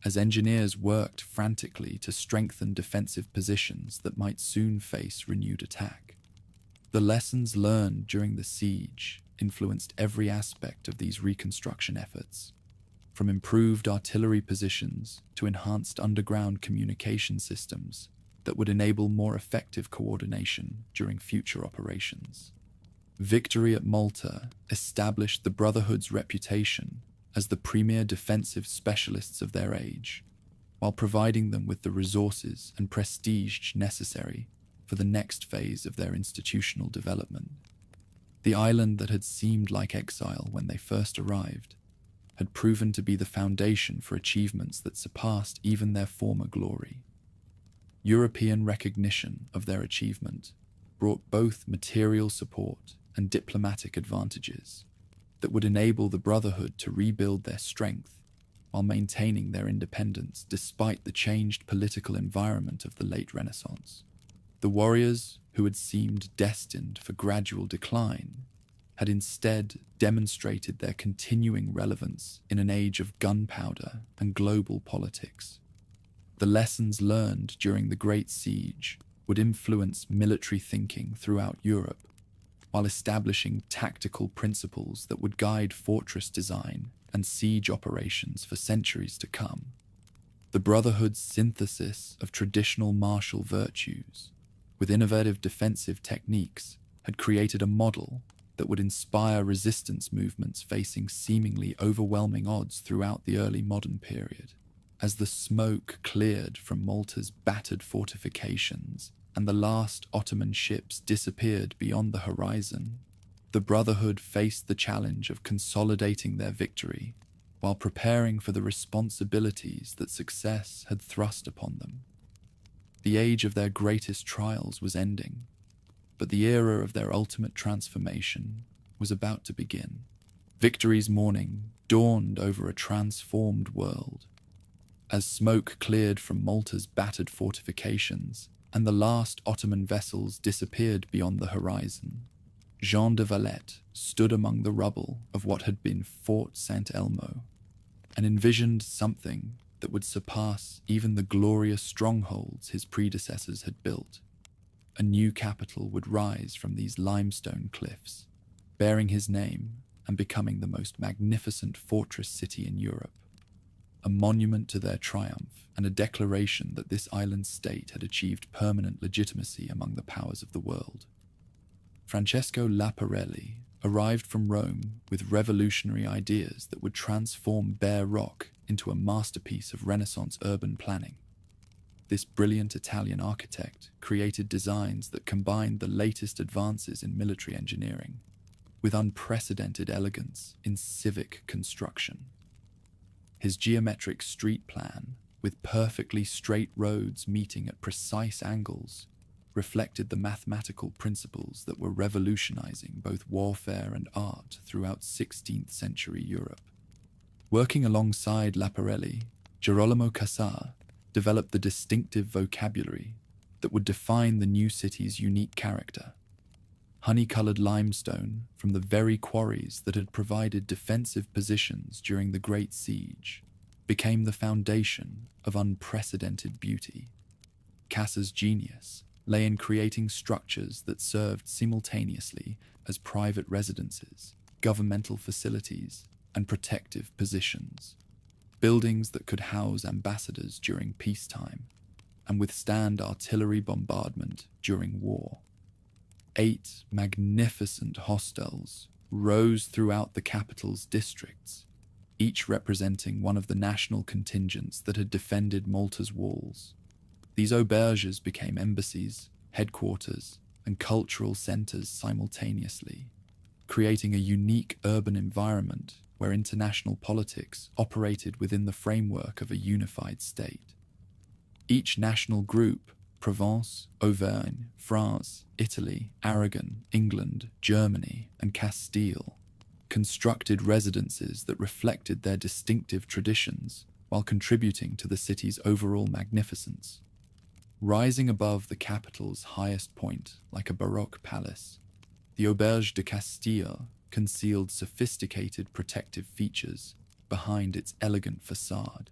as engineers worked frantically to strengthen defensive positions that might soon face renewed attack. The lessons learned during the siege influenced every aspect of these reconstruction efforts, from improved artillery positions to enhanced underground communication systems that would enable more effective coordination during future operations. Victory at Malta established the Brotherhood's reputation as the premier defensive specialists of their age, while providing them with the resources and prestige necessary for the next phase of their institutional development. The island that had seemed like exile when they first arrived had proven to be the foundation for achievements that surpassed even their former glory. European recognition of their achievement brought both material support and diplomatic advantages that would enable the Brotherhood to rebuild their strength while maintaining their independence despite the changed political environment of the late Renaissance. The warriors who had seemed destined for gradual decline had instead demonstrated their continuing relevance in an age of gunpowder and global politics. The lessons learned during the Great Siege would influence military thinking throughout Europe, while establishing tactical principles that would guide fortress design and siege operations for centuries to come. The Brotherhood's synthesis of traditional martial virtues with innovative defensive techniques had created a model that would inspire resistance movements facing seemingly overwhelming odds throughout the early modern period. As the smoke cleared from Malta's battered fortifications and the last Ottoman ships disappeared beyond the horizon, the Brotherhood faced the challenge of consolidating their victory while preparing for the responsibilities that success had thrust upon them. The age of their greatest trials was ending, but the era of their ultimate transformation was about to begin. Victory's morning dawned over a transformed world. As smoke cleared from Malta's battered fortifications and the last Ottoman vessels disappeared beyond the horizon, Jean de Valette stood among the rubble of what had been Fort Saint Elmo and envisioned something that would surpass even the glorious strongholds his predecessors had built. A new capital would rise from these limestone cliffs, bearing his name and becoming the most magnificent fortress city in Europe, a monument to their triumph and a declaration that this island state had achieved permanent legitimacy among the powers of the world. Francesco Laparelli arrived from Rome with revolutionary ideas that would transform bare rock into a masterpiece of Renaissance urban planning. This brilliant Italian architect created designs that combined the latest advances in military engineering with unprecedented elegance in civic construction. His geometric street plan, with perfectly straight roads meeting at precise angles, reflected the mathematical principles that were revolutionizing both warfare and art throughout 16th century Europe. Working alongside Laparelli, Girolamo Casar developed the distinctive vocabulary that would define the new city's unique character. Honey-colored limestone from the very quarries that had provided defensive positions during the Great Siege became the foundation of unprecedented beauty. Casar's genius lay in creating structures that served simultaneously as private residences, governmental facilities, and protective positions. Buildings that could house ambassadors during peacetime and withstand artillery bombardment during war. 8 magnificent hostels rose throughout the capital's districts, each representing one of the national contingents that had defended Malta's walls. These auberges became embassies, headquarters, and cultural centers simultaneously, creating a unique urban environment where international politics operated within the framework of a unified state. Each national group, Provence, Auvergne, France, Italy, Aragon, England, Germany, and Castile, constructed residences that reflected their distinctive traditions while contributing to the city's overall magnificence. Rising above the capital's highest point like a Baroque palace, the Auberge de Castille concealed sophisticated protective features behind its elegant facade.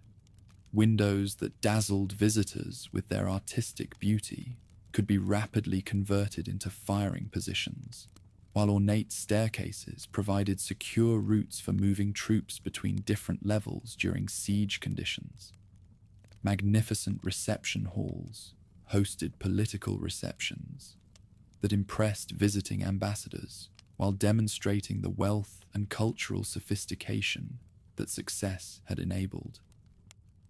Windows that dazzled visitors with their artistic beauty could be rapidly converted into firing positions, while ornate staircases provided secure routes for moving troops between different levels during siege conditions. Magnificent reception halls hosted political receptions that impressed visiting ambassadors while demonstrating the wealth and cultural sophistication that success had enabled.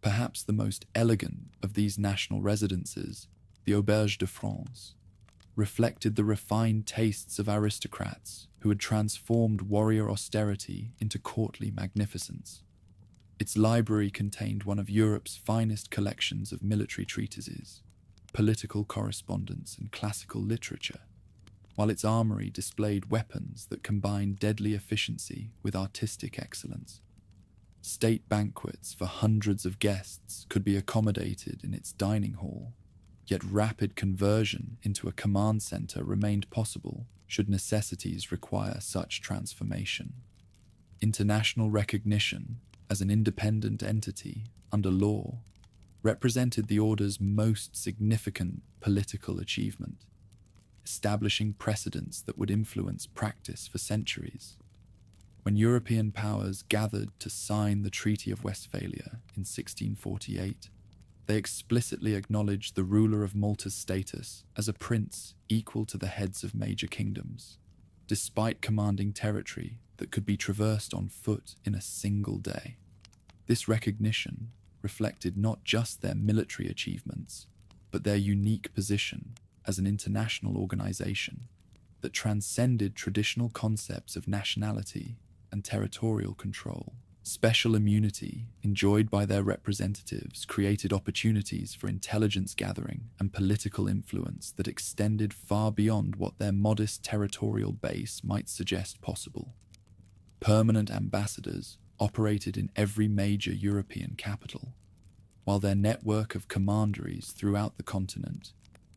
Perhaps the most elegant of these national residences, the Auberge de France, reflected the refined tastes of aristocrats who had transformed warrior austerity into courtly magnificence. Its library contained one of Europe's finest collections of military treatises, political correspondence, and classical literature, while its armory displayed weapons that combined deadly efficiency with artistic excellence. State banquets for hundreds of guests could be accommodated in its dining hall, yet rapid conversion into a command center remained possible should necessities require such transformation. International recognition as an independent entity under law represented the order's most significant political achievement. establishing precedents that would influence practice for centuries. When European powers gathered to sign the Treaty of Westphalia in 1648, they explicitly acknowledged the ruler of Malta's status as a prince equal to the heads of major kingdoms, despite commanding territory that could be traversed on foot in a single day. This recognition reflected not just their military achievements, but their unique position as an international organization that transcended traditional concepts of nationality and territorial control. Special immunity enjoyed by their representatives created opportunities for intelligence gathering and political influence that extended far beyond what their modest territorial base might suggest possible. Permanent ambassadors operated in every major European capital, while their network of commanderies throughout the continent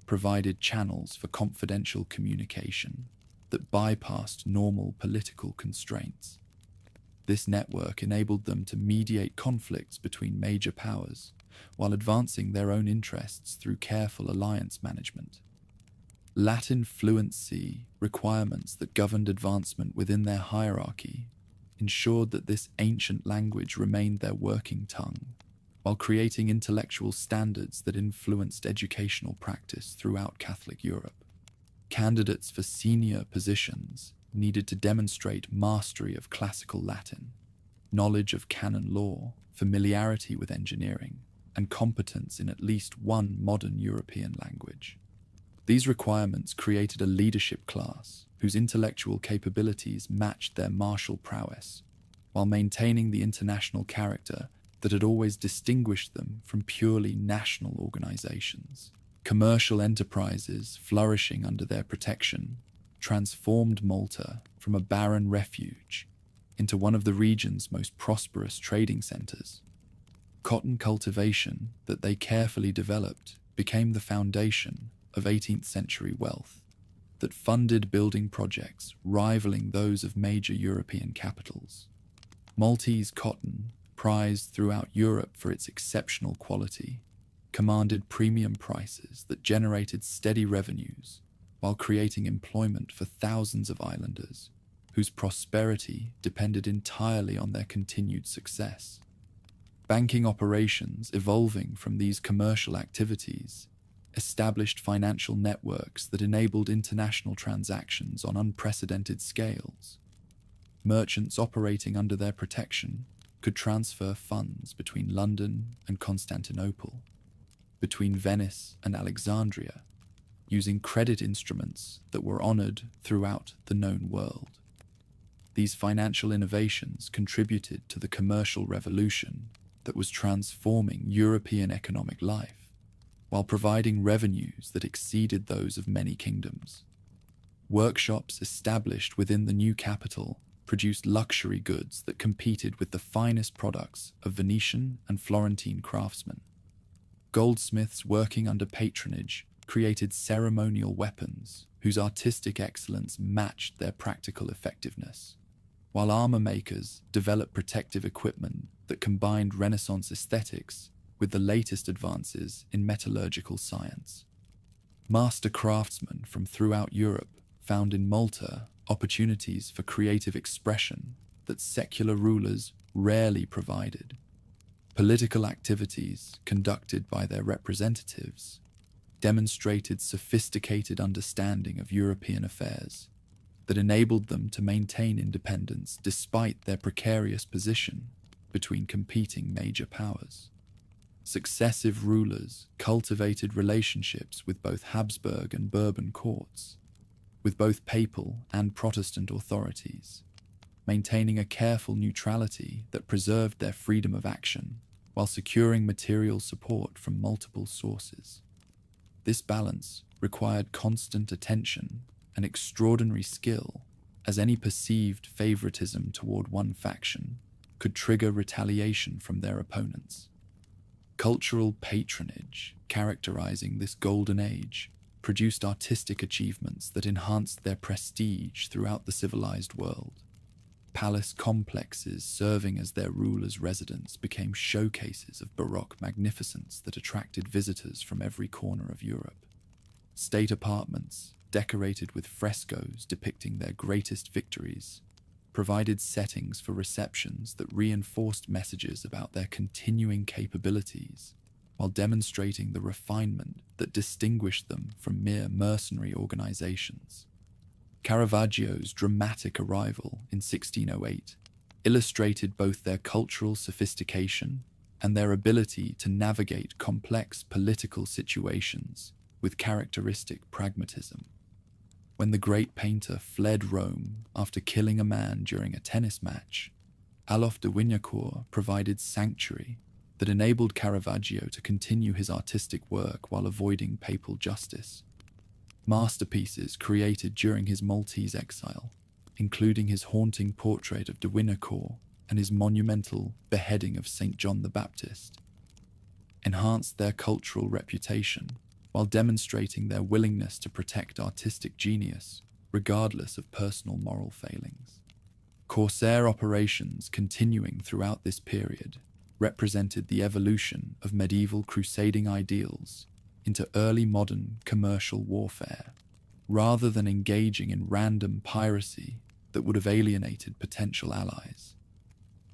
provided channels for confidential communication that bypassed normal political constraints. This network enabled them to mediate conflicts between major powers while advancing their own interests through careful alliance management. Latin fluency requirements that governed advancement within their hierarchy ensured that this ancient language remained their working tongue, while creating intellectual standards that influenced educational practice throughout Catholic Europe. Candidates for senior positions needed to demonstrate mastery of classical Latin, knowledge of canon law, familiarity with engineering, and competence in at least one modern European language. These requirements created a leadership class whose intellectual capabilities matched their martial prowess, while maintaining the international character that had always distinguished them from purely national organizations. Commercial enterprises flourishing under their protection transformed Malta from a barren refuge into one of the region's most prosperous trading centers. Cotton cultivation that they carefully developed became the foundation of 18th century wealth that funded building projects rivaling those of major European capitals. Maltese cotton, prized throughout Europe for its exceptional quality, commanded premium prices that generated steady revenues while creating employment for thousands of islanders whose prosperity depended entirely on their continued success. Banking operations evolving from these commercial activities established financial networks that enabled international transactions on unprecedented scales. Merchants operating under their protection could transfer funds between London and Constantinople, between Venice and Alexandria, using credit instruments that were honored throughout the known world. These financial innovations contributed to the commercial revolution that was transforming European economic life, while providing revenues that exceeded those of many kingdoms. Workshops established within the new capital produced luxury goods that competed with the finest products of Venetian and Florentine craftsmen. Goldsmiths working under patronage created ceremonial weapons whose artistic excellence matched their practical effectiveness, while armor makers developed protective equipment that combined Renaissance aesthetics with the latest advances in metallurgical science. Master craftsmen from throughout Europe found in Malta opportunities for creative expression that secular rulers rarely provided. Political activities conducted by their representatives demonstrated sophisticated understanding of European affairs that enabled them to maintain independence despite their precarious position between competing major powers. Successive rulers cultivated relationships with both Habsburg and Bourbon courts, with both papal and Protestant authorities, maintaining a careful neutrality that preserved their freedom of action while securing material support from multiple sources. This balance required constant attention and extraordinary skill, as any perceived favoritism toward one faction could trigger retaliation from their opponents. Cultural patronage, characterizing this golden age, produced artistic achievements that enhanced their prestige throughout the civilized world. Palace complexes serving as their rulers' residence became showcases of Baroque magnificence that attracted visitors from every corner of Europe. State apartments, decorated with frescoes depicting their greatest victories, provided settings for receptions that reinforced messages about their continuing capabilities, while demonstrating the refinement that distinguished them from mere mercenary organizations. Caravaggio's dramatic arrival in 1608 illustrated both their cultural sophistication and their ability to navigate complex political situations with characteristic pragmatism. When the great painter fled Rome after killing a man during a tennis match, Alof de Wignacourt provided sanctuary that enabled Caravaggio to continue his artistic work while avoiding papal justice. Masterpieces created during his Maltese exile, including his haunting portrait of de Wignacourt and his monumental beheading of St. John the Baptist, enhanced their cultural reputation while demonstrating their willingness to protect artistic genius, regardless of personal moral failings. Corsair operations continuing throughout this period represented the evolution of medieval crusading ideals into early modern commercial warfare, rather than engaging in random piracy that would have alienated potential allies.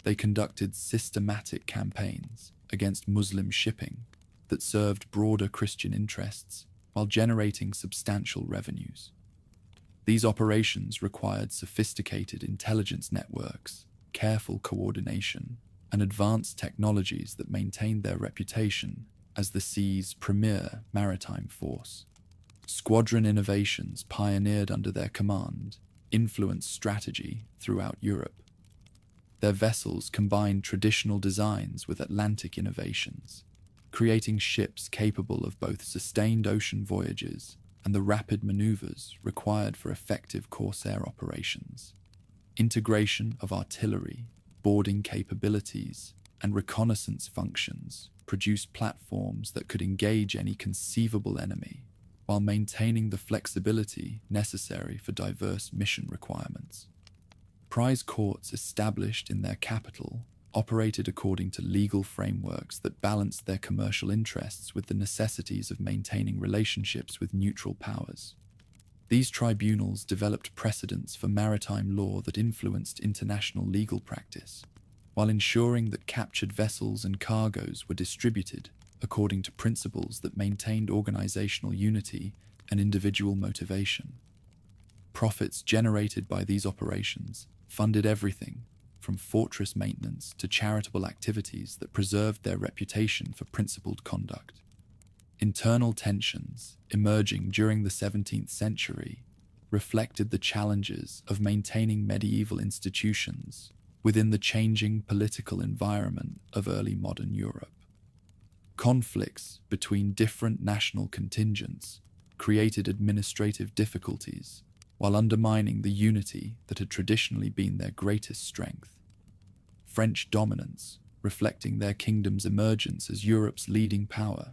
They conducted systematic campaigns against Muslim shipping that served broader Christian interests while generating substantial revenues. These operations required sophisticated intelligence networks, careful coordination, and advanced technologies that maintained their reputation as the sea's premier maritime force. Squadron innovations pioneered under their command influenced strategy throughout Europe. Their vessels combined traditional designs with Atlantic innovations, creating ships capable of both sustained ocean voyages and the rapid maneuvers required for effective corsair operations. Integration of artillery, boarding capabilities, and reconnaissance functions produced platforms that could engage any conceivable enemy, while maintaining the flexibility necessary for diverse mission requirements. Prize courts established in their capital operated according to legal frameworks that balanced their commercial interests with the necessities of maintaining relationships with neutral powers. These tribunals developed precedents for maritime law that influenced international legal practice, while ensuring that captured vessels and cargoes were distributed according to principles that maintained organizational unity and individual motivation. Profits generated by these operations funded everything from fortress maintenance to charitable activities that preserved their reputation for principled conduct. Internal tensions emerging during the 17th century reflected the challenges of maintaining medieval institutions within the changing political environment of early modern Europe. Conflicts between different national contingents created administrative difficulties while undermining the unity that had traditionally been their greatest strength. French dominance, reflecting their kingdom's emergence as Europe's leading power,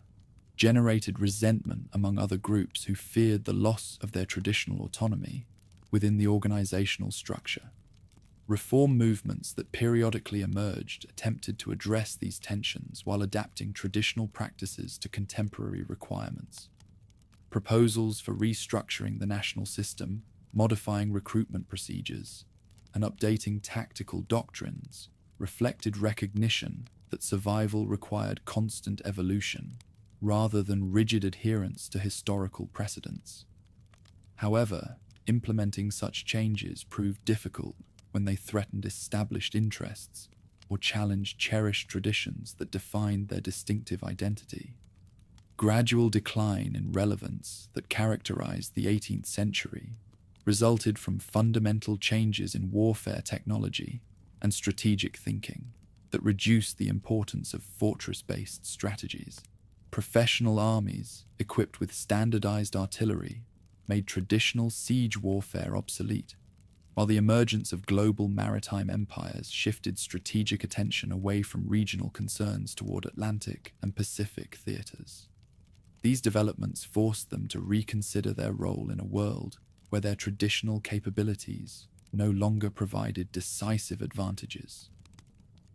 generated resentment among other groups who feared the loss of their traditional autonomy within the organizational structure. Reform movements that periodically emerged attempted to address these tensions while adapting traditional practices to contemporary requirements. Proposals for restructuring the national system, modifying recruitment procedures, and updating tactical doctrines reflected recognition that survival required constant evolution rather than rigid adherence to historical precedents. However, implementing such changes proved difficult when they threatened established interests or challenged cherished traditions that defined their distinctive identity. Gradual decline in relevance that characterized the 18th century resulted from fundamental changes in warfare technology and strategic thinking that reduced the importance of fortress-based strategies. Professional armies, equipped with standardized artillery, made traditional siege warfare obsolete, while the emergence of global maritime empires shifted strategic attention away from regional concerns toward Atlantic and Pacific theaters. These developments forced them to reconsider their role in a world where their traditional capabilities no longer provided decisive advantages.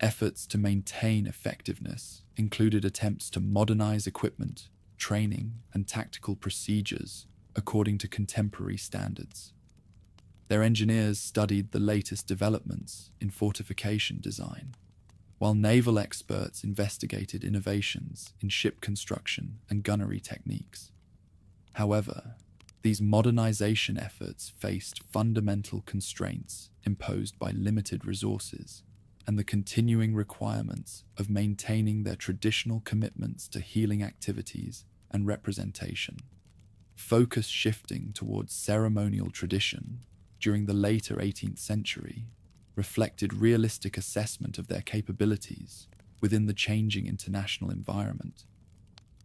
Efforts to maintain effectiveness included attempts to modernize equipment, training, and tactical procedures according to contemporary standards. Their engineers studied the latest developments in fortification design, while naval experts investigated innovations in ship construction and gunnery techniques. However, these modernization efforts faced fundamental constraints imposed by limited resources and the continuing requirements of maintaining their traditional commitments to healing activities and representation. Focus shifting towards ceremonial tradition during the later 18th century reflected realistic assessment of their capabilities within the changing international environment,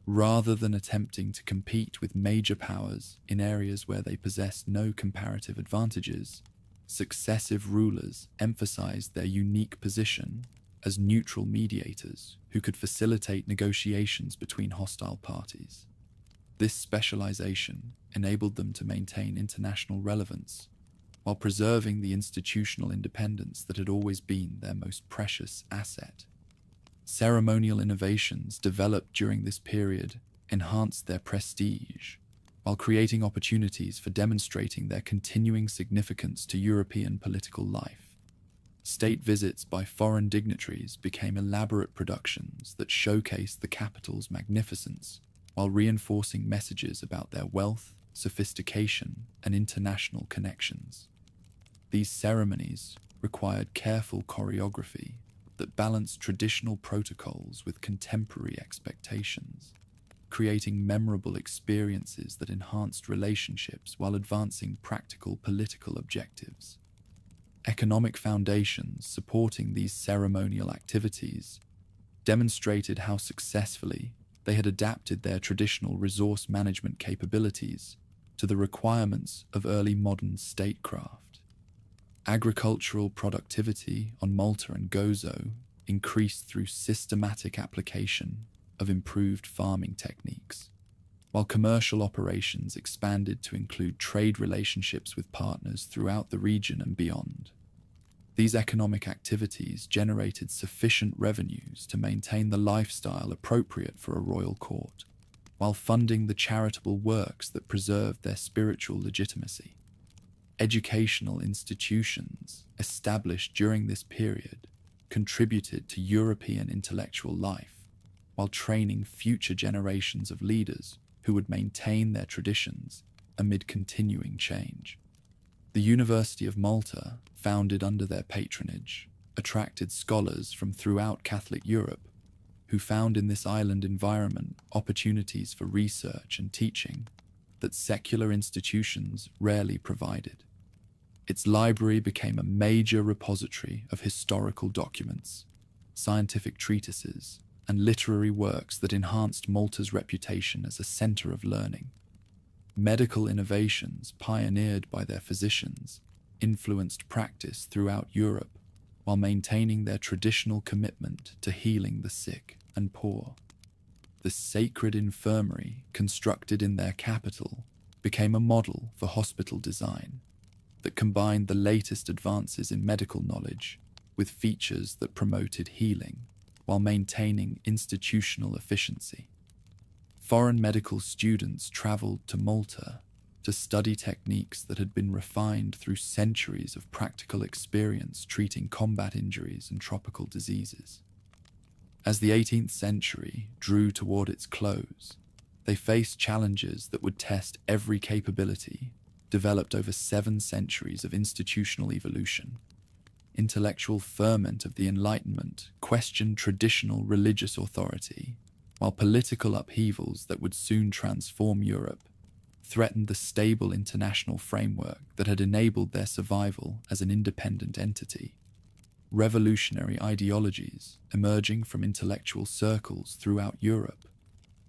rather than attempting to compete with major powers in areas where they possessed no comparative advantages. Successive rulers emphasized their unique position as neutral mediators who could facilitate negotiations between hostile parties. This specialization enabled them to maintain international relevance while preserving the institutional independence that had always been their most precious asset. Ceremonial innovations developed during this period enhanced their prestige, while creating opportunities for demonstrating their continuing significance to European political life. State visits by foreign dignitaries became elaborate productions that showcased the capital's magnificence, while reinforcing messages about their wealth, sophistication, and international connections. These ceremonies required careful choreography that balanced traditional protocols with contemporary expectations, creating memorable experiences that enhanced relationships while advancing practical political objectives. Economic foundations supporting these ceremonial activities demonstrated how successfully they had adapted their traditional resource management capabilities to the requirements of early modern statecraft. Agricultural productivity on Malta and Gozo increased through systematic application of improved farming techniques, while commercial operations expanded to include trade relationships with partners throughout the region and beyond. These economic activities generated sufficient revenues to maintain the lifestyle appropriate for a royal court, while funding the charitable works that preserved their spiritual legitimacy. Educational institutions established during this period contributed to European intellectual life, while training future generations of leaders who would maintain their traditions amid continuing change. The University of Malta, founded under their patronage, attracted scholars from throughout Catholic Europe who found in this island environment opportunities for research and teaching that secular institutions rarely provided. Its library became a major repository of historical documents, scientific treatises, and literary works that enhanced Malta's reputation as a center of learning. Medical innovations pioneered by their physicians influenced practice throughout Europe while maintaining their traditional commitment to healing the sick and poor. The sacred infirmary constructed in their capital became a model for hospital design that combined the latest advances in medical knowledge with features that promoted healing while maintaining institutional efficiency. Foreign medical students traveled to Malta to study techniques that had been refined through centuries of practical experience treating combat injuries and tropical diseases. As the 18th century drew toward its close, they faced challenges that would test every capability developed over 7 centuries of institutional evolution. Intellectual ferment of the Enlightenment questioned traditional religious authority, while political upheavals that would soon transform Europe threatened the stable international framework that had enabled their survival as an independent entity. Revolutionary ideologies emerging from intellectual circles throughout Europe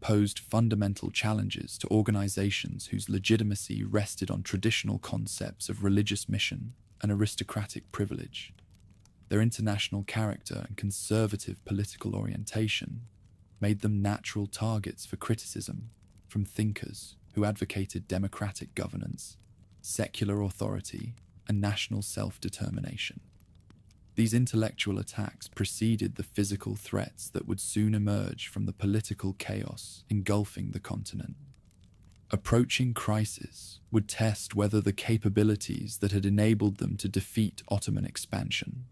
posed fundamental challenges to organizations whose legitimacy rested on traditional concepts of religious mission and aristocratic privilege. Their international character and conservative political orientation made them natural targets for criticism from thinkers who advocated democratic governance, secular authority, and national self-determination. These intellectual attacks preceded the physical threats that would soon emerge from the political chaos engulfing the continent. Approaching crisis would test whether the capabilities that had enabled them to defeat Ottoman expansion,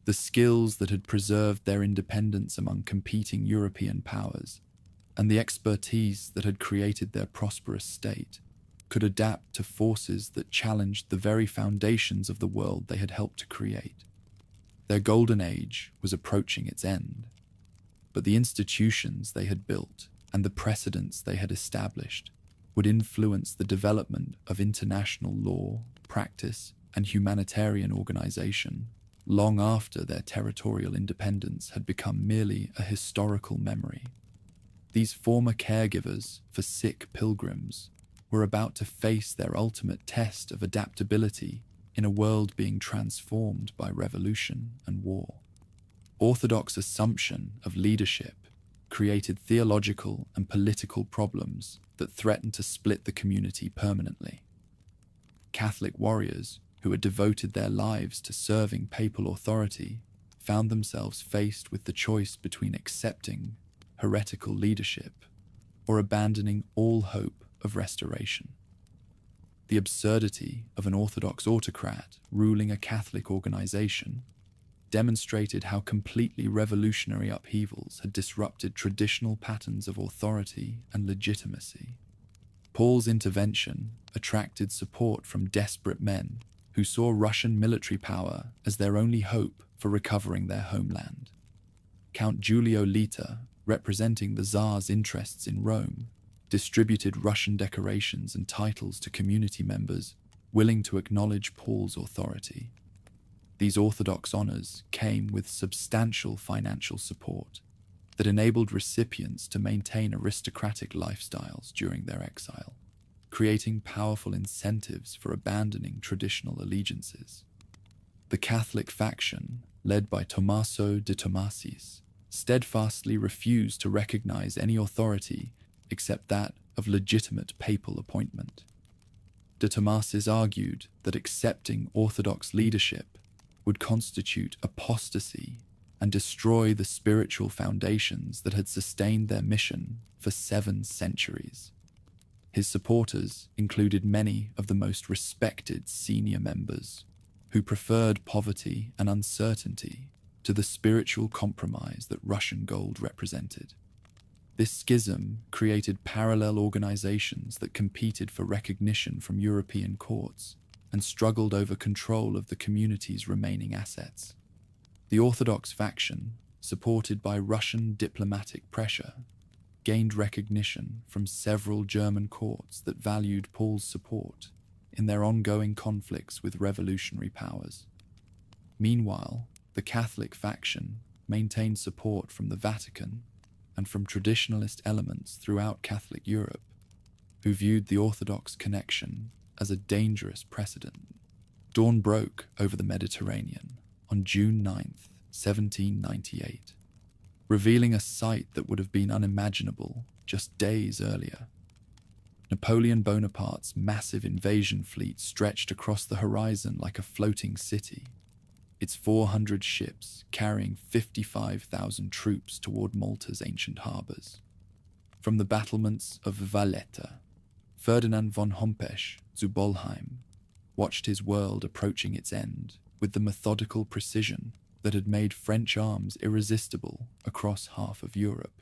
the skills that had preserved their independence among competing European powers, and the expertise that had created their prosperous state, could adapt to forces that challenged the very foundations of the world they had helped to create. Their golden age was approaching its end, but the institutions they had built and the precedents they had established would influence the development of international law, practice, and humanitarian organization long after their territorial independence had become merely a historical memory. These former caregivers for sick pilgrims were about to face their ultimate test of adaptability in a world being transformed by revolution and war. Orthodox assumption of leadership created theological and political problems that threatened to split the community permanently. Catholic warriors who had devoted their lives to serving papal authority found themselves faced with the choice between accepting heretical leadership or abandoning all hope of restoration. The absurdity of an Orthodox autocrat ruling a Catholic organization demonstrated how completely revolutionary upheavals had disrupted traditional patterns of authority and legitimacy. Paul's intervention attracted support from desperate men who saw Russian military power as their only hope for recovering their homeland. Count Giulio Lita, representing the Tsar's interests in Rome, distributed Russian decorations and titles to community members willing to acknowledge Paul's authority. These Orthodox honors came with substantial financial support that enabled recipients to maintain aristocratic lifestyles during their exile, creating powerful incentives for abandoning traditional allegiances. The Catholic faction, led by Tommaso de Tomasis, steadfastly refused to recognize any authority except that of legitimate papal appointment. De Tomasis argued that accepting Orthodox leadership would constitute apostasy and destroy the spiritual foundations that had sustained their mission for 7 centuries. His supporters included many of the most respected senior members who preferred poverty and uncertainty to the spiritual compromise that Russian gold represented. This schism created parallel organizations that competed for recognition from European courts and struggled over control of the community's remaining assets. The Orthodox faction, supported by Russian diplomatic pressure, gained recognition from several German courts that valued Paul's support in their ongoing conflicts with revolutionary powers. Meanwhile, the Catholic faction maintained support from the Vatican and from traditionalist elements throughout Catholic Europe, who viewed the Orthodox connection as a dangerous precedent. Dawn broke over the Mediterranean on June 9th, 1798, revealing a sight that would have been unimaginable just days earlier. Napoleon Bonaparte's massive invasion fleet stretched across the horizon like a floating city, its 400 ships carrying 55,000 troops toward Malta's ancient harbors. From the battlements of Valletta, Ferdinand von Hompesch zu Bolheim watched his world approaching its end with the methodical precision that had made French arms irresistible across half of Europe.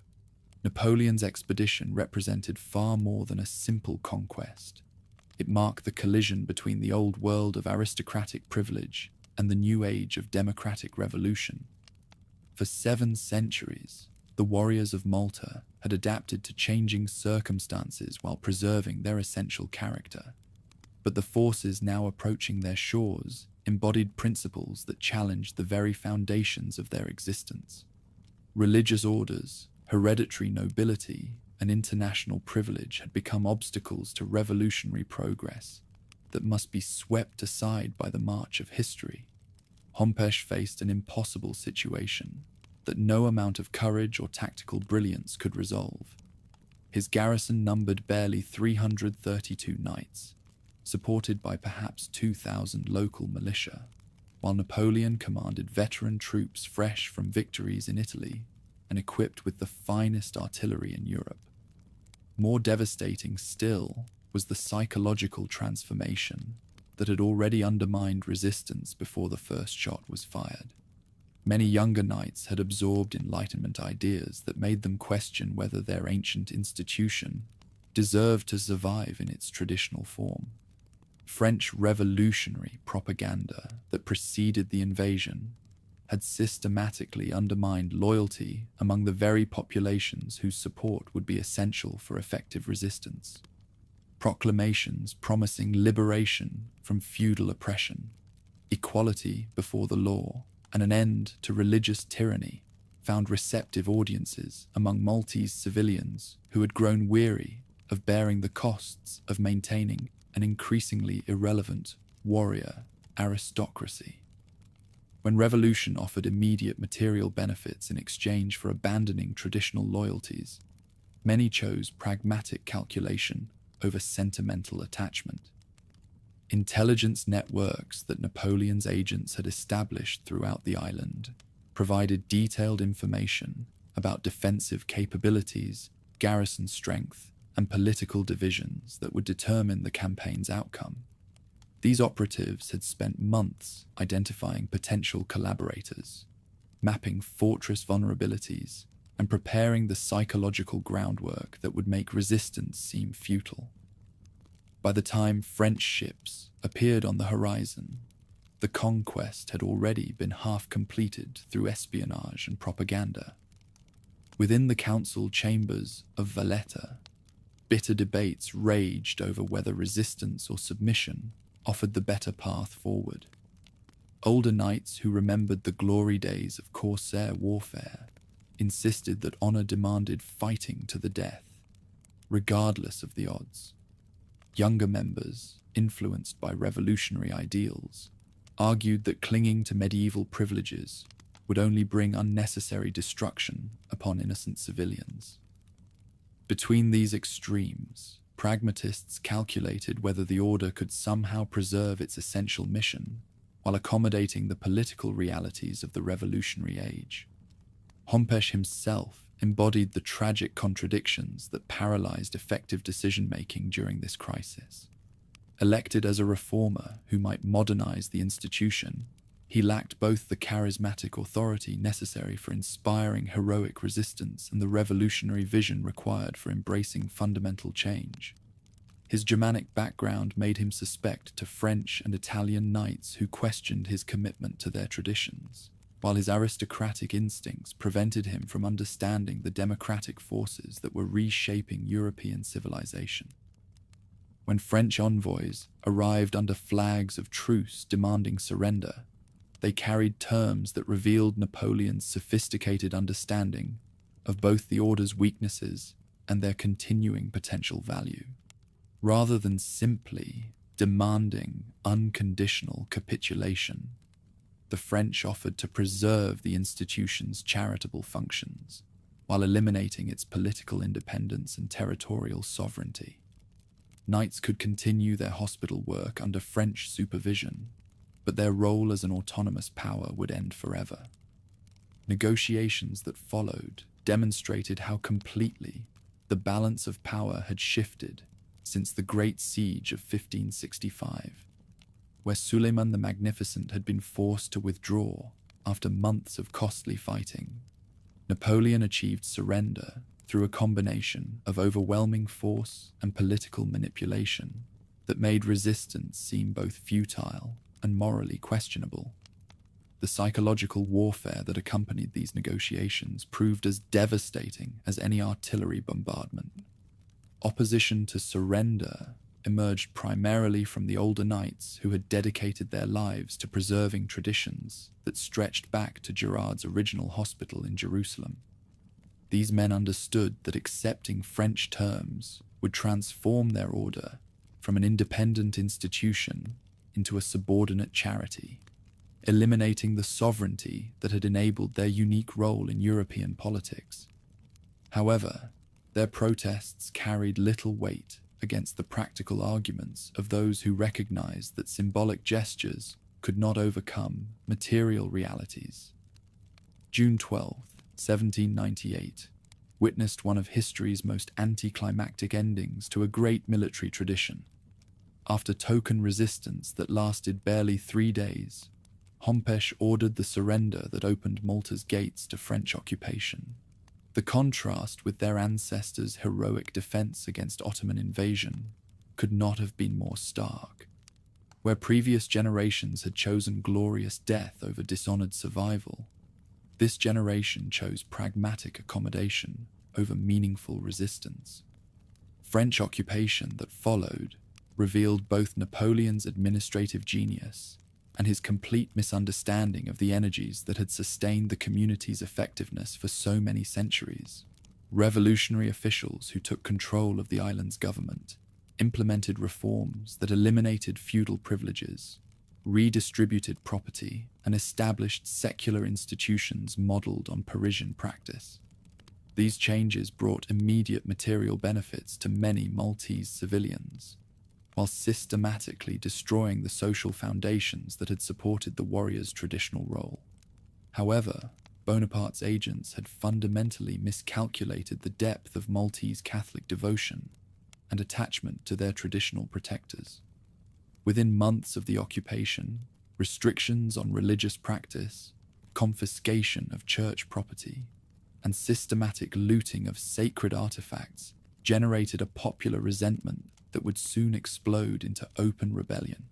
Napoleon's expedition represented far more than a simple conquest. It marked the collision between the old world of aristocratic privilege and the new age of democratic revolution. For 7 centuries, the warriors of Malta had adapted to changing circumstances while preserving their essential character. But the forces now approaching their shores embodied principles that challenged the very foundations of their existence. Religious orders, hereditary nobility, and international privilege had become obstacles to revolutionary progress that must be swept aside by the march of history. Hompesch faced an impossible situation that no amount of courage or tactical brilliance could resolve. His garrison numbered barely 332 knights, supported by perhaps 2,000 local militia, while Napoleon commanded veteran troops fresh from victories in Italy and equipped with the finest artillery in Europe. More devastating still was the psychological transformation that had already undermined resistance before the first shot was fired. Many younger knights had absorbed Enlightenment ideas that made them question whether their ancient institution deserved to survive in its traditional form. French revolutionary propaganda that preceded the invasion had systematically undermined loyalty among the very populations whose support would be essential for effective resistance. Proclamations promising liberation from feudal oppression, equality before the law, and an end to religious tyranny found receptive audiences among Maltese civilians who had grown weary of bearing the costs of maintaining an increasingly irrelevant warrior aristocracy. When revolution offered immediate material benefits in exchange for abandoning traditional loyalties, many chose pragmatic calculation over sentimental attachment. Intelligence networks that Napoleon's agents had established throughout the island provided detailed information about defensive capabilities, garrison strength, and political divisions that would determine the campaign's outcome. These operatives had spent months identifying potential collaborators, mapping fortress vulnerabilities, and preparing the psychological groundwork that would make resistance seem futile. By the time French ships appeared on the horizon, the conquest had already been half completed through espionage and propaganda. Within the council chambers of Valletta, bitter debates raged over whether resistance or submission offered the better path forward. Older knights who remembered the glory days of corsair warfare insisted that honor demanded fighting to the death, regardless of the odds. Younger members, influenced by revolutionary ideals, argued that clinging to medieval privileges would only bring unnecessary destruction upon innocent civilians. Between these extremes, pragmatists calculated whether the order could somehow preserve its essential mission while accommodating the political realities of the revolutionary age. Hompesch himself embodied the tragic contradictions that paralyzed effective decision-making during this crisis. Elected as a reformer who might modernize the institution, he lacked both the charismatic authority necessary for inspiring heroic resistance and the revolutionary vision required for embracing fundamental change. His Germanic background made him suspect to French and Italian knights who questioned his commitment to their traditions, while his aristocratic instincts prevented him from understanding the democratic forces that were reshaping European civilization. When French envoys arrived under flags of truce demanding surrender, they carried terms that revealed Napoleon's sophisticated understanding of both the order's weaknesses and their continuing potential value. Rather than simply demanding unconditional capitulation, the French offered to preserve the institution's charitable functions while eliminating its political independence and territorial sovereignty. Knights could continue their hospital work under French supervision, but their role as an autonomous power would end forever. Negotiations that followed demonstrated how completely the balance of power had shifted since the Great Siege of 1565, where Suleiman the Magnificent had been forced to withdraw after months of costly fighting. Napoleon achieved surrender through a combination of overwhelming force and political manipulation that made resistance seem both futile and morally questionable. The psychological warfare that accompanied these negotiations proved as devastating as any artillery bombardment. Opposition to surrender emerged primarily from the older knights who had dedicated their lives to preserving traditions that stretched back to Gerard's original hospital in Jerusalem. These men understood that accepting French terms would transform their order from an independent institution into a subordinate charity, eliminating the sovereignty that had enabled their unique role in European politics. However, their protests carried little weight against the practical arguments of those who recognized that symbolic gestures could not overcome material realities. June 12, 1798, witnessed one of history's most anticlimactic endings to a great military tradition. After token resistance that lasted barely 3 days, Hompesh ordered the surrender that opened Malta's gates to French occupation. The contrast with their ancestors' heroic defense against Ottoman invasion could not have been more stark. Where previous generations had chosen glorious death over dishonored survival, this generation chose pragmatic accommodation over meaningful resistance. French occupation that followed revealed both Napoleon's administrative genius and his complete misunderstanding of the energies that had sustained the community's effectiveness for so many centuries. Revolutionary officials who took control of the island's government implemented reforms that eliminated feudal privileges, redistributed property, and established secular institutions modeled on Parisian practice. These changes brought immediate material benefits to many Maltese civilians, while systematically destroying the social foundations that had supported the warrior's traditional role. However, Bonaparte's agents had fundamentally miscalculated the depth of Maltese Catholic devotion and attachment to their traditional protectors. Within months of the occupation, restrictions on religious practice, confiscation of church property, and systematic looting of sacred artifacts generated a popular resentment that would soon explode into open rebellion.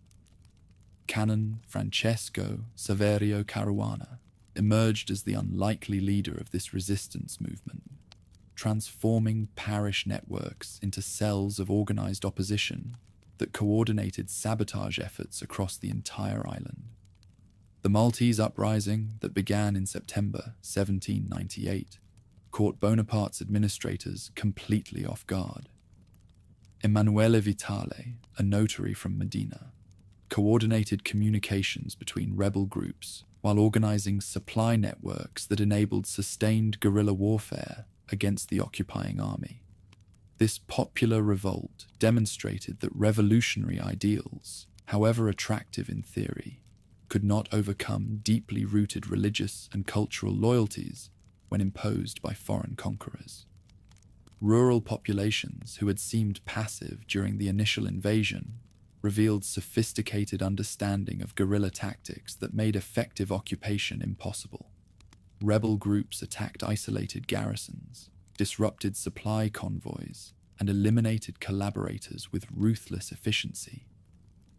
Canon Francesco Saverio Caruana emerged as the unlikely leader of this resistance movement, transforming parish networks into cells of organized opposition that coordinated sabotage efforts across the entire island. The Maltese uprising that began in September 1798 caught Bonaparte's administrators completely off guard. Emanuele Vitale, a notary from Medina, coordinated communications between rebel groups while organizing supply networks that enabled sustained guerrilla warfare against the occupying army. This popular revolt demonstrated that revolutionary ideals, however attractive in theory, could not overcome deeply rooted religious and cultural loyalties when imposed by foreign conquerors. Rural populations who had seemed passive during the initial invasion revealed sophisticated understanding of guerrilla tactics that made effective occupation impossible. Rebel groups attacked isolated garrisons, disrupted supply convoys, and eliminated collaborators with ruthless efficiency.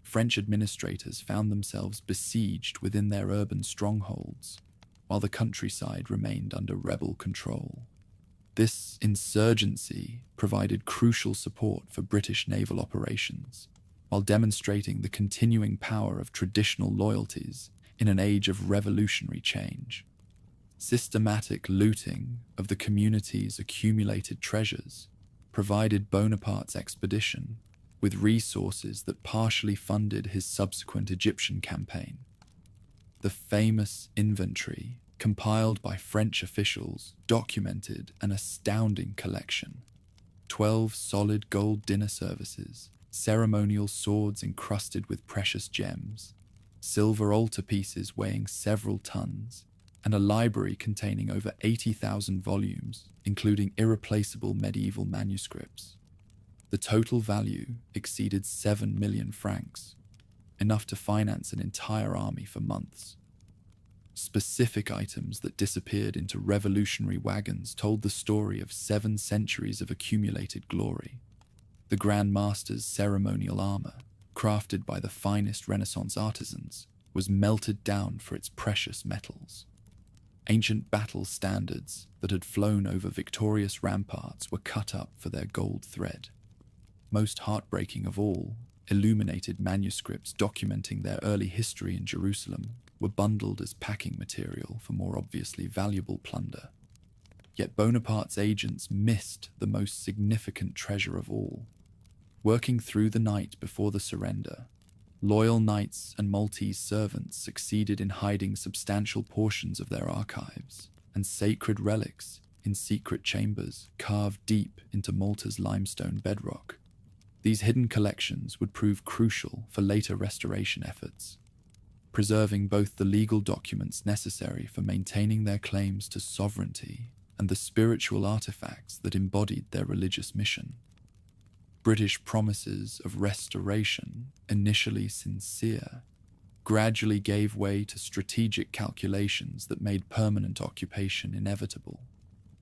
French administrators found themselves besieged within their urban strongholds, while the countryside remained under rebel control. This insurgency provided crucial support for British naval operations, while demonstrating the continuing power of traditional loyalties in an age of revolutionary change. Systematic looting of the community's accumulated treasures provided Bonaparte's expedition with resources that partially funded his subsequent Egyptian campaign. The famous inventory compiled by French officials documented an astounding collection: 12 solid gold dinner services, ceremonial swords encrusted with precious gems, silver altarpieces weighing several tons, and a library containing over 80,000 volumes, including irreplaceable medieval manuscripts. The total value exceeded 7 million francs, enough to finance an entire army for months. Specific items that disappeared into revolutionary wagons told the story of 7 centuries of accumulated glory. The Grand Master's ceremonial armor, crafted by the finest Renaissance artisans, was melted down for its precious metals. Ancient battle standards that had flown over victorious ramparts were cut up for their gold thread. Most heartbreaking of all, illuminated manuscripts documenting their early history in Jerusalem were bundled as packing material for more obviously valuable plunder. Yet Bonaparte's agents missed the most significant treasure of all. Working through the night before the surrender, loyal knights and Maltese servants succeeded in hiding substantial portions of their archives and sacred relics in secret chambers carved deep into Malta's limestone bedrock. These hidden collections would prove crucial for later restoration efforts, preserving both the legal documents necessary for maintaining their claims to sovereignty and the spiritual artifacts that embodied their religious mission. British promises of restoration, initially sincere, gradually gave way to strategic calculations that made permanent occupation inevitable.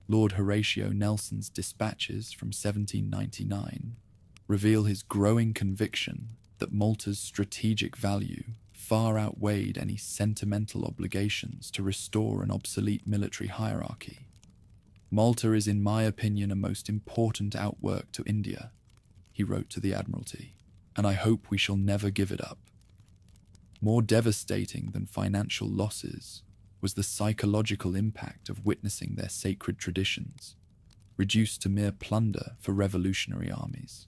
Lord Horatio Nelson's dispatches from 1799 reveal his growing conviction that Malta's strategic value far outweighed any sentimental obligations to restore an obsolete military hierarchy. Malta is, in my opinion, a most important outwork to India, he wrote to the Admiralty, and I hope we shall never give it up. More devastating than financial losses was the psychological impact of witnessing their sacred traditions reduced to mere plunder for revolutionary armies.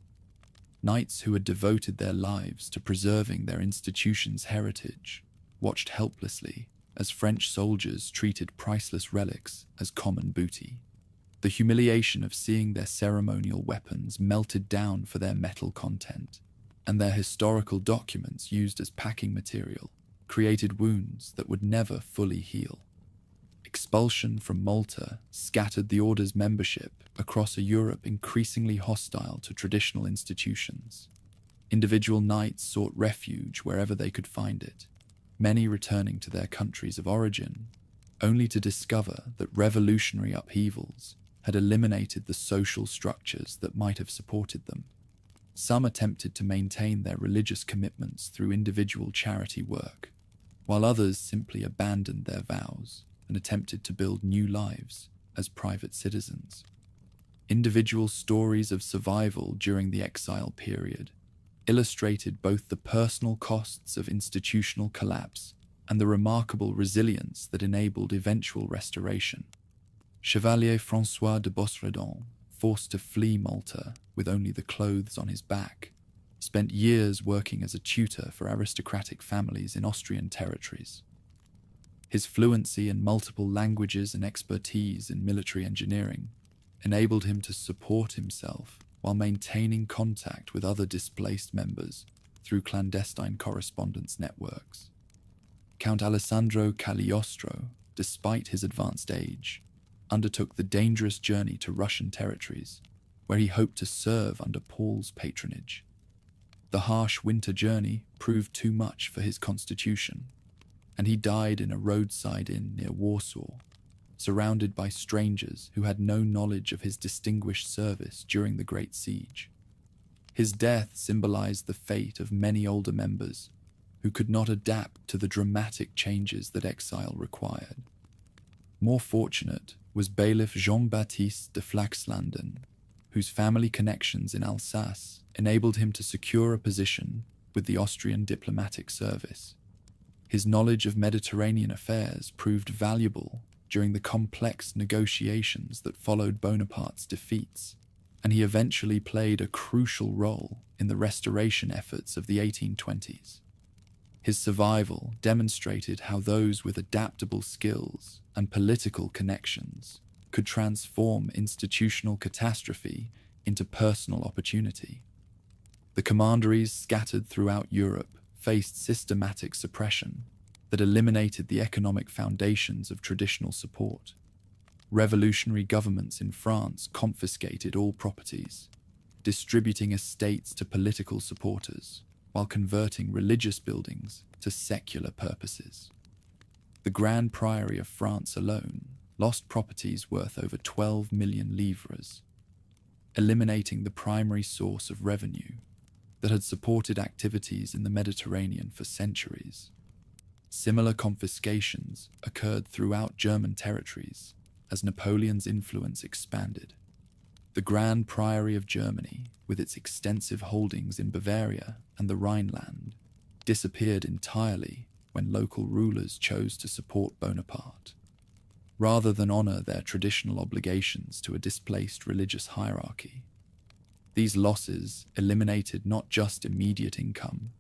Knights who had devoted their lives to preserving their institution's heritage watched helplessly as French soldiers treated priceless relics as common booty. The humiliation of seeing their ceremonial weapons melted down for their metal content, and their historical documents used as packing material, created wounds that would never fully heal. Expulsion from Malta scattered the Order's membership across a Europe increasingly hostile to traditional institutions. Individual knights sought refuge wherever they could find it, many returning to their countries of origin, only to discover that revolutionary upheavals had eliminated the social structures that might have supported them. Some attempted to maintain their religious commitments through individual charity work, while others simply abandoned their vows and attempted to build new lives as private citizens. Individual stories of survival during the exile period illustrated both the personal costs of institutional collapse and the remarkable resilience that enabled eventual restoration. Chevalier François de Bosredon, forced to flee Malta with only the clothes on his back, spent years working as a tutor for aristocratic families in Austrian territories. His fluency in multiple languages and expertise in military engineering enabled him to support himself while maintaining contact with other displaced members through clandestine correspondence networks. Count Alessandro Cagliostro, despite his advanced age, undertook the dangerous journey to Russian territories, where he hoped to serve under Paul's patronage. The harsh winter journey proved too much for his constitution, and he died in a roadside inn near Warsaw, surrounded by strangers who had no knowledge of his distinguished service during the Great Siege. His death symbolized the fate of many older members who could not adapt to the dramatic changes that exile required. More fortunate was bailiff Jean-Baptiste de Flaxlanden, whose family connections in Alsace enabled him to secure a position with the Austrian diplomatic service. His knowledge of Mediterranean affairs proved valuable during the complex negotiations that followed Bonaparte's defeats, and he eventually played a crucial role in the restoration efforts of the 1820s. His survival demonstrated how those with adaptable skills and political connections could transform institutional catastrophe into personal opportunity. The commanderies scattered throughout Europe faced systematic suppression that eliminated the economic foundations of traditional support. Revolutionary governments in France confiscated all properties, distributing estates to political supporters, while converting religious buildings to secular purposes. The Grand Priory of France alone lost properties worth over 12 million livres, eliminating the primary source of revenue that had supported activities in the Mediterranean for centuries. Similar confiscations occurred throughout German territories as Napoleon's influence expanded. The Grand Priory of Germany, with its extensive holdings in Bavaria and the Rhineland, disappeared entirely when local rulers chose to support Bonaparte, rather than honor their traditional obligations to a displaced religious hierarchy. These losses eliminated not just immediate income,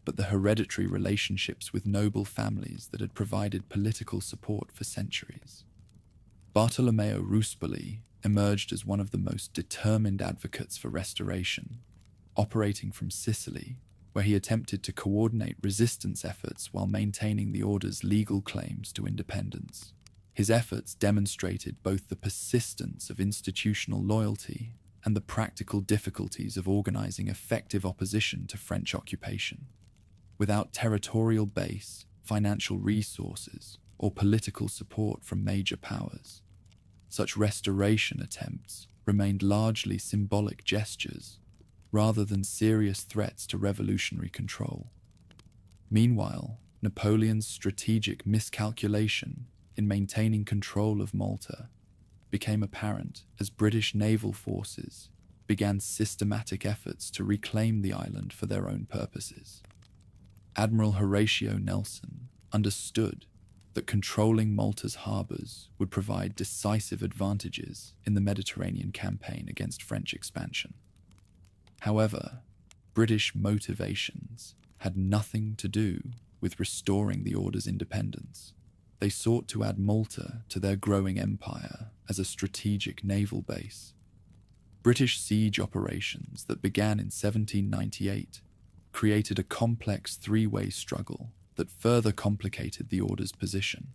but the hereditary relationships with noble families that had provided political support for centuries. Bartolomeo Ruspoli emerged as one of the most determined advocates for restoration, operating from Sicily, where he attempted to coordinate resistance efforts while maintaining the order's legal claims to independence. His efforts demonstrated both the persistence of institutional loyalty and the practical difficulties of organizing effective opposition to French occupation. Without territorial base, financial resources, or political support from major powers, such restoration attempts remained largely symbolic gestures rather than serious threats to revolutionary control. Meanwhile, Napoleon's strategic miscalculation in maintaining control of Malta became apparent as British naval forces began systematic efforts to reclaim the island for their own purposes. Admiral Horatio Nelson understood that controlling Malta's harbours would provide decisive advantages in the Mediterranean campaign against French expansion. However, British motivations had nothing to do with restoring the order's independence. They sought to add Malta to their growing empire as a strategic naval base. British siege operations that began in 1798 created a complex three-way struggle that further complicated the order's position.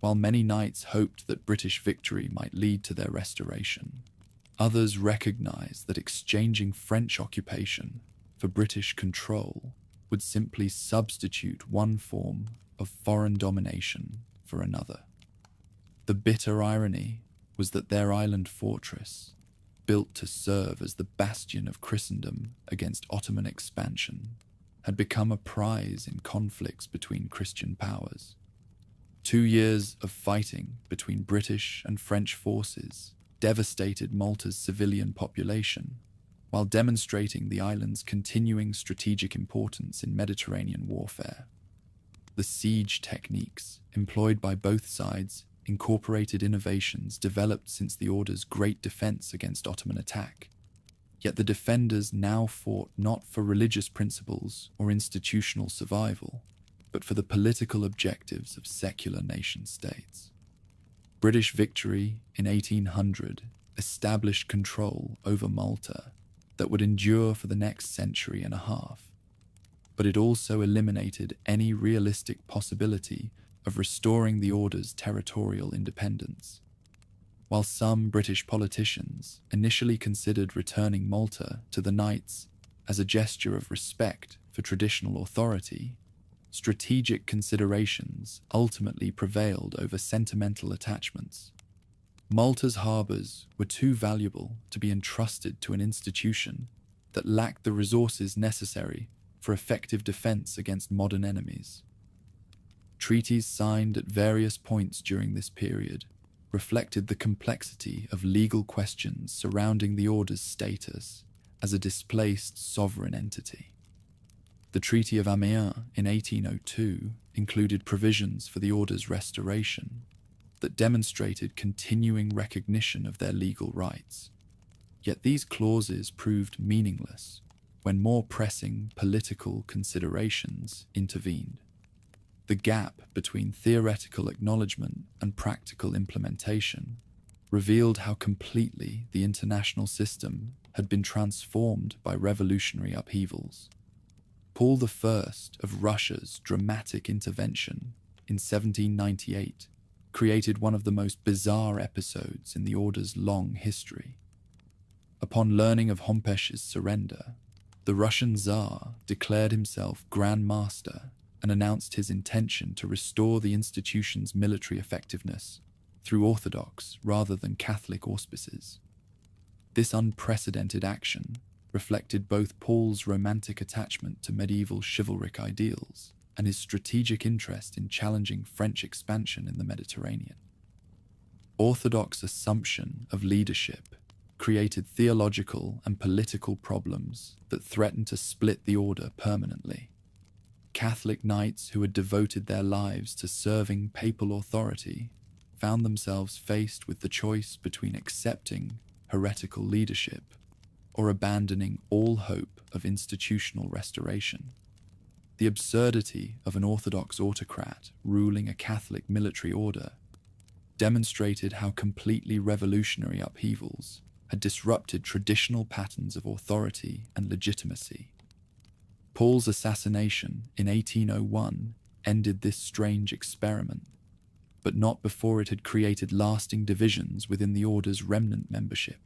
While many knights hoped that British victory might lead to their restoration, others recognized that exchanging French occupation for British control would simply substitute one form of foreign domination for another. The bitter irony was that their island fortress, built to serve as the bastion of Christendom against Ottoman expansion, had become a prize in conflicts between Christian powers. 2 years of fighting between British and French forces devastated Malta's civilian population, while demonstrating the island's continuing strategic importance in Mediterranean warfare. The siege techniques employed by both sides incorporated innovations developed since the order's great defense against Ottoman attack. Yet the defenders now fought not for religious principles or institutional survival, but for the political objectives of secular nation-states. British victory in 1800 established control over Malta that would endure for the next century and a half, but it also eliminated any realistic possibility of restoring the order's territorial independence. While some British politicians initially considered returning Malta to the Knights as a gesture of respect for traditional authority, strategic considerations ultimately prevailed over sentimental attachments. Malta's harbours were too valuable to be entrusted to an institution that lacked the resources necessary for effective defence against modern enemies. Treaties signed at various points during this period reflected the complexity of legal questions surrounding the order's status as a displaced sovereign entity. The Treaty of Amiens in 1802 included provisions for the order's restoration that demonstrated continuing recognition of their legal rights. Yet these clauses proved meaningless when more pressing political considerations intervened. The gap between theoretical acknowledgement and practical implementation revealed how completely the international system had been transformed by revolutionary upheavals. Paul I of Russia's dramatic intervention in 1798 created one of the most bizarre episodes in the order's long history. Upon learning of Hompesch's surrender, the Russian Tsar declared himself Grand Master and announced his intention to restore the institution's military effectiveness through Orthodox rather than Catholic auspices. This unprecedented action reflected both Paul's romantic attachment to medieval chivalric ideals and his strategic interest in challenging French expansion in the Mediterranean. Orthodox assumption of leadership created theological and political problems that threatened to split the order permanently. Catholic knights who had devoted their lives to serving papal authority found themselves faced with the choice between accepting heretical leadership or abandoning all hope of institutional restoration. The absurdity of an Orthodox autocrat ruling a Catholic military order demonstrated how completely revolutionary upheavals had disrupted traditional patterns of authority and legitimacy. Paul's assassination in 1801 ended this strange experiment, but not before it had created lasting divisions within the order's remnant membership.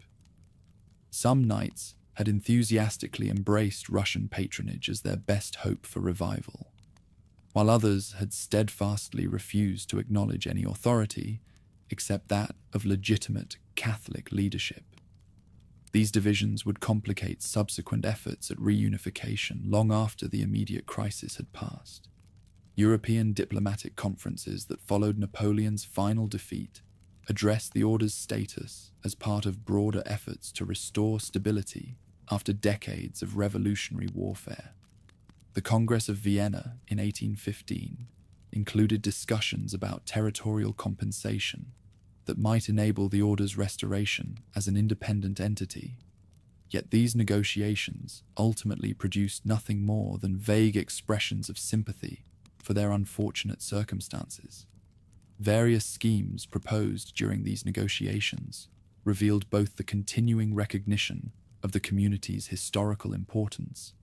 Some knights had enthusiastically embraced Russian patronage as their best hope for revival, while others had steadfastly refused to acknowledge any authority except that of legitimate Catholic leadership. These divisions would complicate subsequent efforts at reunification long after the immediate crisis had passed. European diplomatic conferences that followed Napoleon's final defeat addressed the order's status as part of broader efforts to restore stability after decades of revolutionary warfare. The Congress of Vienna in 1815 included discussions about territorial compensation that might enable the order's restoration as an independent entity. Yet these negotiations ultimately produced nothing more than vague expressions of sympathy for their unfortunate circumstances. Various schemes proposed during these negotiations revealed both the continuing recognition of the community's historical importance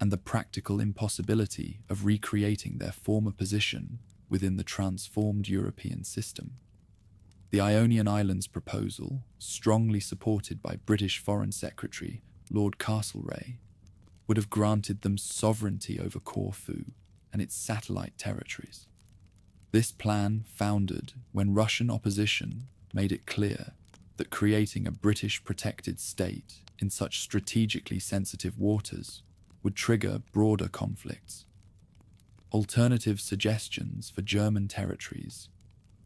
and the practical impossibility of recreating their former position within the transformed European system. The Ionian Islands proposal, strongly supported by British Foreign Secretary Lord Castlereagh, would have granted them sovereignty over Corfu and its satellite territories. This plan foundered when Russian opposition made it clear that creating a British protected state in such strategically sensitive waters would trigger broader conflicts. Alternative suggestions for German territories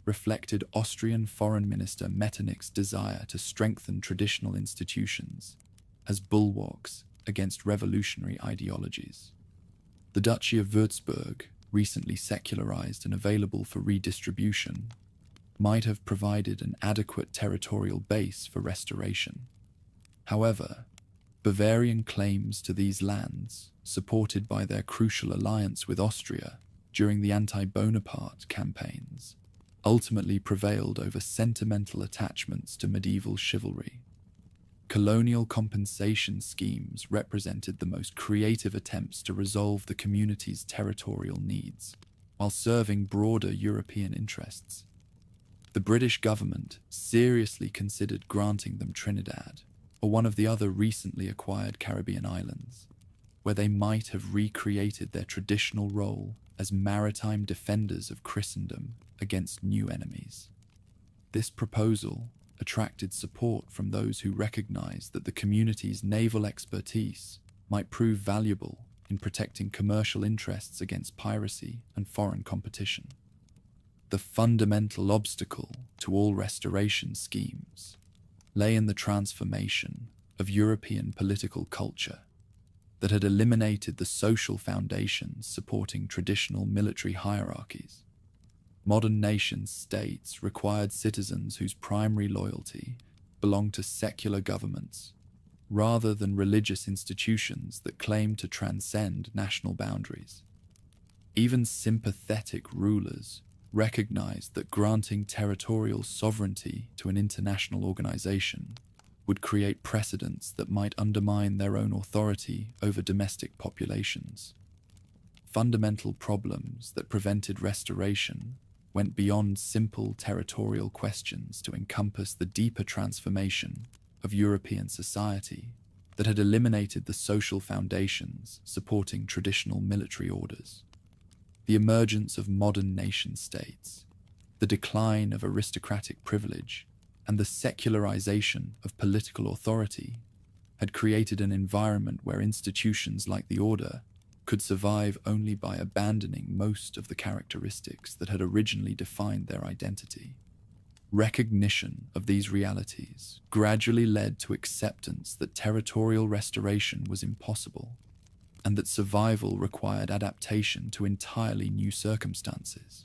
reflected Austrian Foreign Minister Metternich's desire to strengthen traditional institutions as bulwarks against revolutionary ideologies. The Duchy of Würzburg, recently secularized and available for redistribution, might have provided an adequate territorial base for restoration. However, Bavarian claims to these lands, supported by their crucial alliance with Austria during the anti-Bonaparte campaigns, ultimately prevailed over sentimental attachments to medieval chivalry. Colonial compensation schemes represented the most creative attempts to resolve the community's territorial needs, while serving broader European interests. The British government seriously considered granting them Trinidad, or one of the other recently acquired Caribbean islands, where they might have recreated their traditional role as maritime defenders of Christendom against new enemies. This proposal attracted support from those who recognized that the community's naval expertise might prove valuable in protecting commercial interests against piracy and foreign competition. The fundamental obstacle to all restoration schemes lay in the transformation of European political culture that had eliminated the social foundations supporting traditional military hierarchies. Modern nation-states required citizens whose primary loyalty belonged to secular governments, rather than religious institutions that claimed to transcend national boundaries. Even sympathetic rulers recognized that granting territorial sovereignty to an international organization would create precedents that might undermine their own authority over domestic populations. Fundamental problems that prevented restoration went beyond simple territorial questions to encompass the deeper transformation of European society that had eliminated the social foundations supporting traditional military orders. The emergence of modern nation-states, the decline of aristocratic privilege, and the secularization of political authority had created an environment where institutions like the Order could survive only by abandoning most of the characteristics that had originally defined their identity. Recognition of these realities gradually led to acceptance that territorial restoration was impossible, and that survival required adaptation to entirely new circumstances.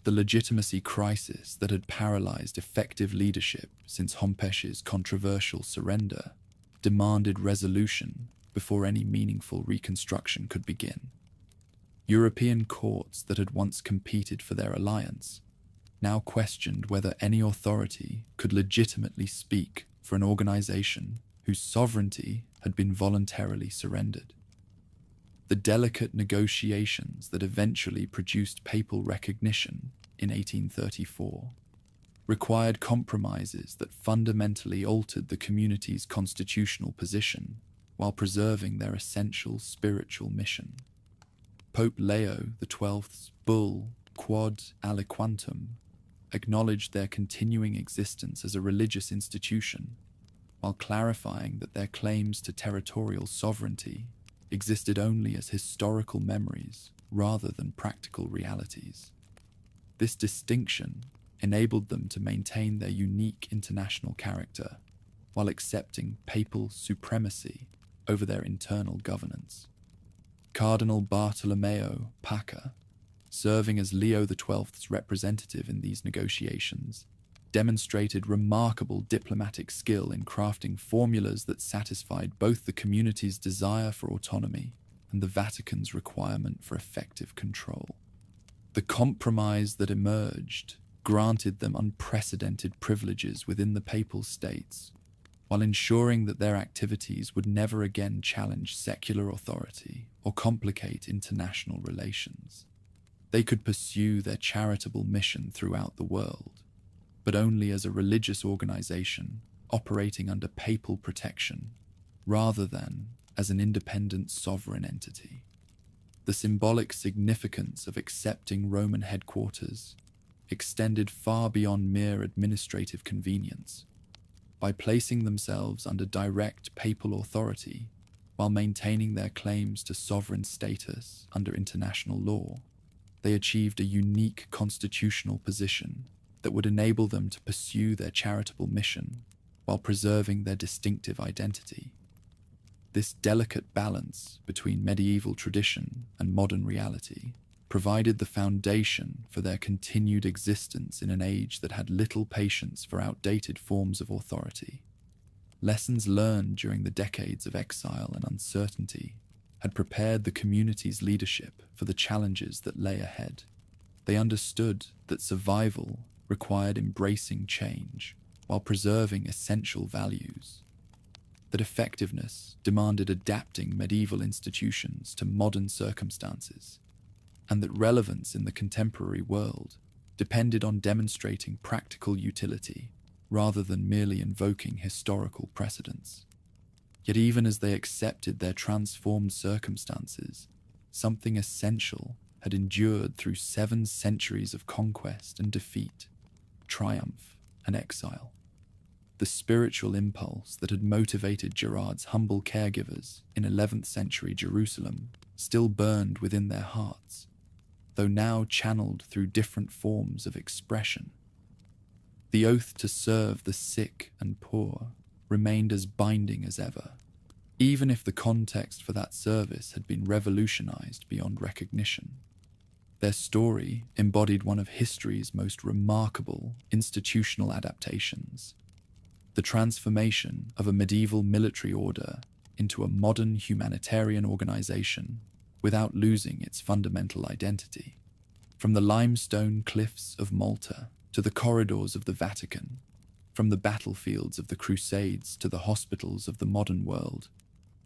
The legitimacy crisis that had paralyzed effective leadership since Hompesch's controversial surrender demanded resolution before any meaningful reconstruction could begin. European courts that had once competed for their alliance now questioned whether any authority could legitimately speak for an organization whose sovereignty had been voluntarily surrendered. The delicate negotiations that eventually produced papal recognition in 1834, required compromises that fundamentally altered the community's constitutional position while preserving their essential spiritual mission. Pope Leo XII's bull Quod Aliquantum acknowledged their continuing existence as a religious institution, while clarifying that their claims to territorial sovereignty existed only as historical memories rather than practical realities. This distinction enabled them to maintain their unique international character while accepting papal supremacy over their internal governance. Cardinal Bartolomeo Pacca, serving as Leo XII's representative in these negotiations, demonstrated remarkable diplomatic skill in crafting formulas that satisfied both the community's desire for autonomy and the Vatican's requirement for effective control. The compromise that emerged granted them unprecedented privileges within the Papal States, while ensuring that their activities would never again challenge secular authority or complicate international relations. They could pursue their charitable mission throughout the world, but only as a religious organization operating under papal protection, rather than as an independent sovereign entity. The symbolic significance of accepting Roman headquarters extended far beyond mere administrative convenience. By placing themselves under direct papal authority while maintaining their claims to sovereign status under international law, they achieved a unique constitutional position that would enable them to pursue their charitable mission while preserving their distinctive identity. This delicate balance between medieval tradition and modern reality provided the foundation for their continued existence in an age that had little patience for outdated forms of authority. Lessons learned during the decades of exile and uncertainty had prepared the community's leadership for the challenges that lay ahead. They understood that survival required embracing change while preserving essential values, that effectiveness demanded adapting medieval institutions to modern circumstances, and that relevance in the contemporary world depended on demonstrating practical utility rather than merely invoking historical precedents. Yet even as they accepted their transformed circumstances, something essential had endured through 7 centuries of conquest and defeat, triumph and exile. The spiritual impulse that had motivated Gerard's humble caregivers in 11th century Jerusalem still burned within their hearts, though now channeled through different forms of expression. The oath to serve the sick and poor remained as binding as ever, even if the context for that service had been revolutionized beyond recognition. Their story embodied one of history's most remarkable institutional adaptations, the transformation of a medieval military order into a modern humanitarian organization without losing its fundamental identity. From the limestone cliffs of Malta to the corridors of the Vatican, from the battlefields of the Crusades to the hospitals of the modern world,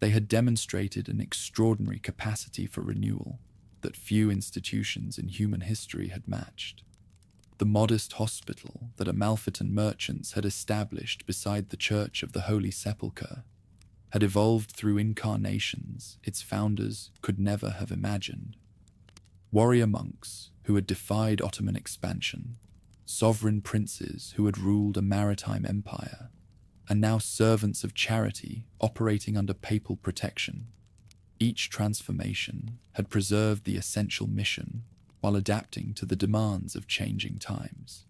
they had demonstrated an extraordinary capacity for renewal that few institutions in human history had matched. The modest hospital that Amalfitan merchants had established beside the Church of the Holy Sepulchre had evolved through incarnations its founders could never have imagined. Warrior monks who had defied Ottoman expansion, sovereign princes who had ruled a maritime empire, and now servants of charity operating under papal protection. Each transformation had preserved the essential mission while adapting to the demands of changing times.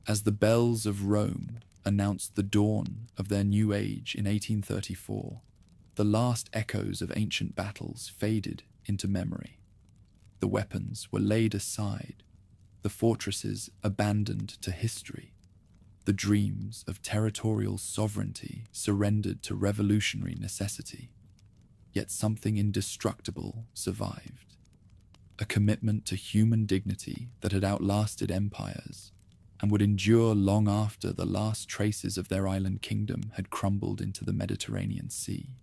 As the bells of Rome announced the dawn of their new age in 1834, the last echoes of ancient battles faded into memory. The weapons were laid aside, the fortresses abandoned to history, the dreams of territorial sovereignty surrendered to revolutionary necessity. Yet something indestructible survived, a commitment to human dignity that had outlasted empires and would endure long after the last traces of their island kingdom had crumbled into the Mediterranean Sea.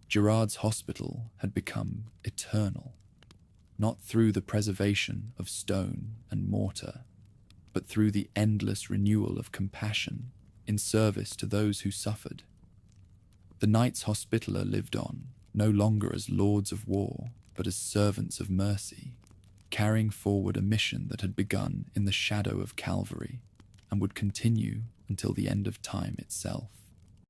Gerard's hospital had become eternal, not through the preservation of stone and mortar, but through the endless renewal of compassion in service to those who suffered. The Knights Hospitaller lived on, no longer as lords of war, but as servants of mercy, carrying forward a mission that had begun in the shadow of Calvary and would continue until the end of time itself.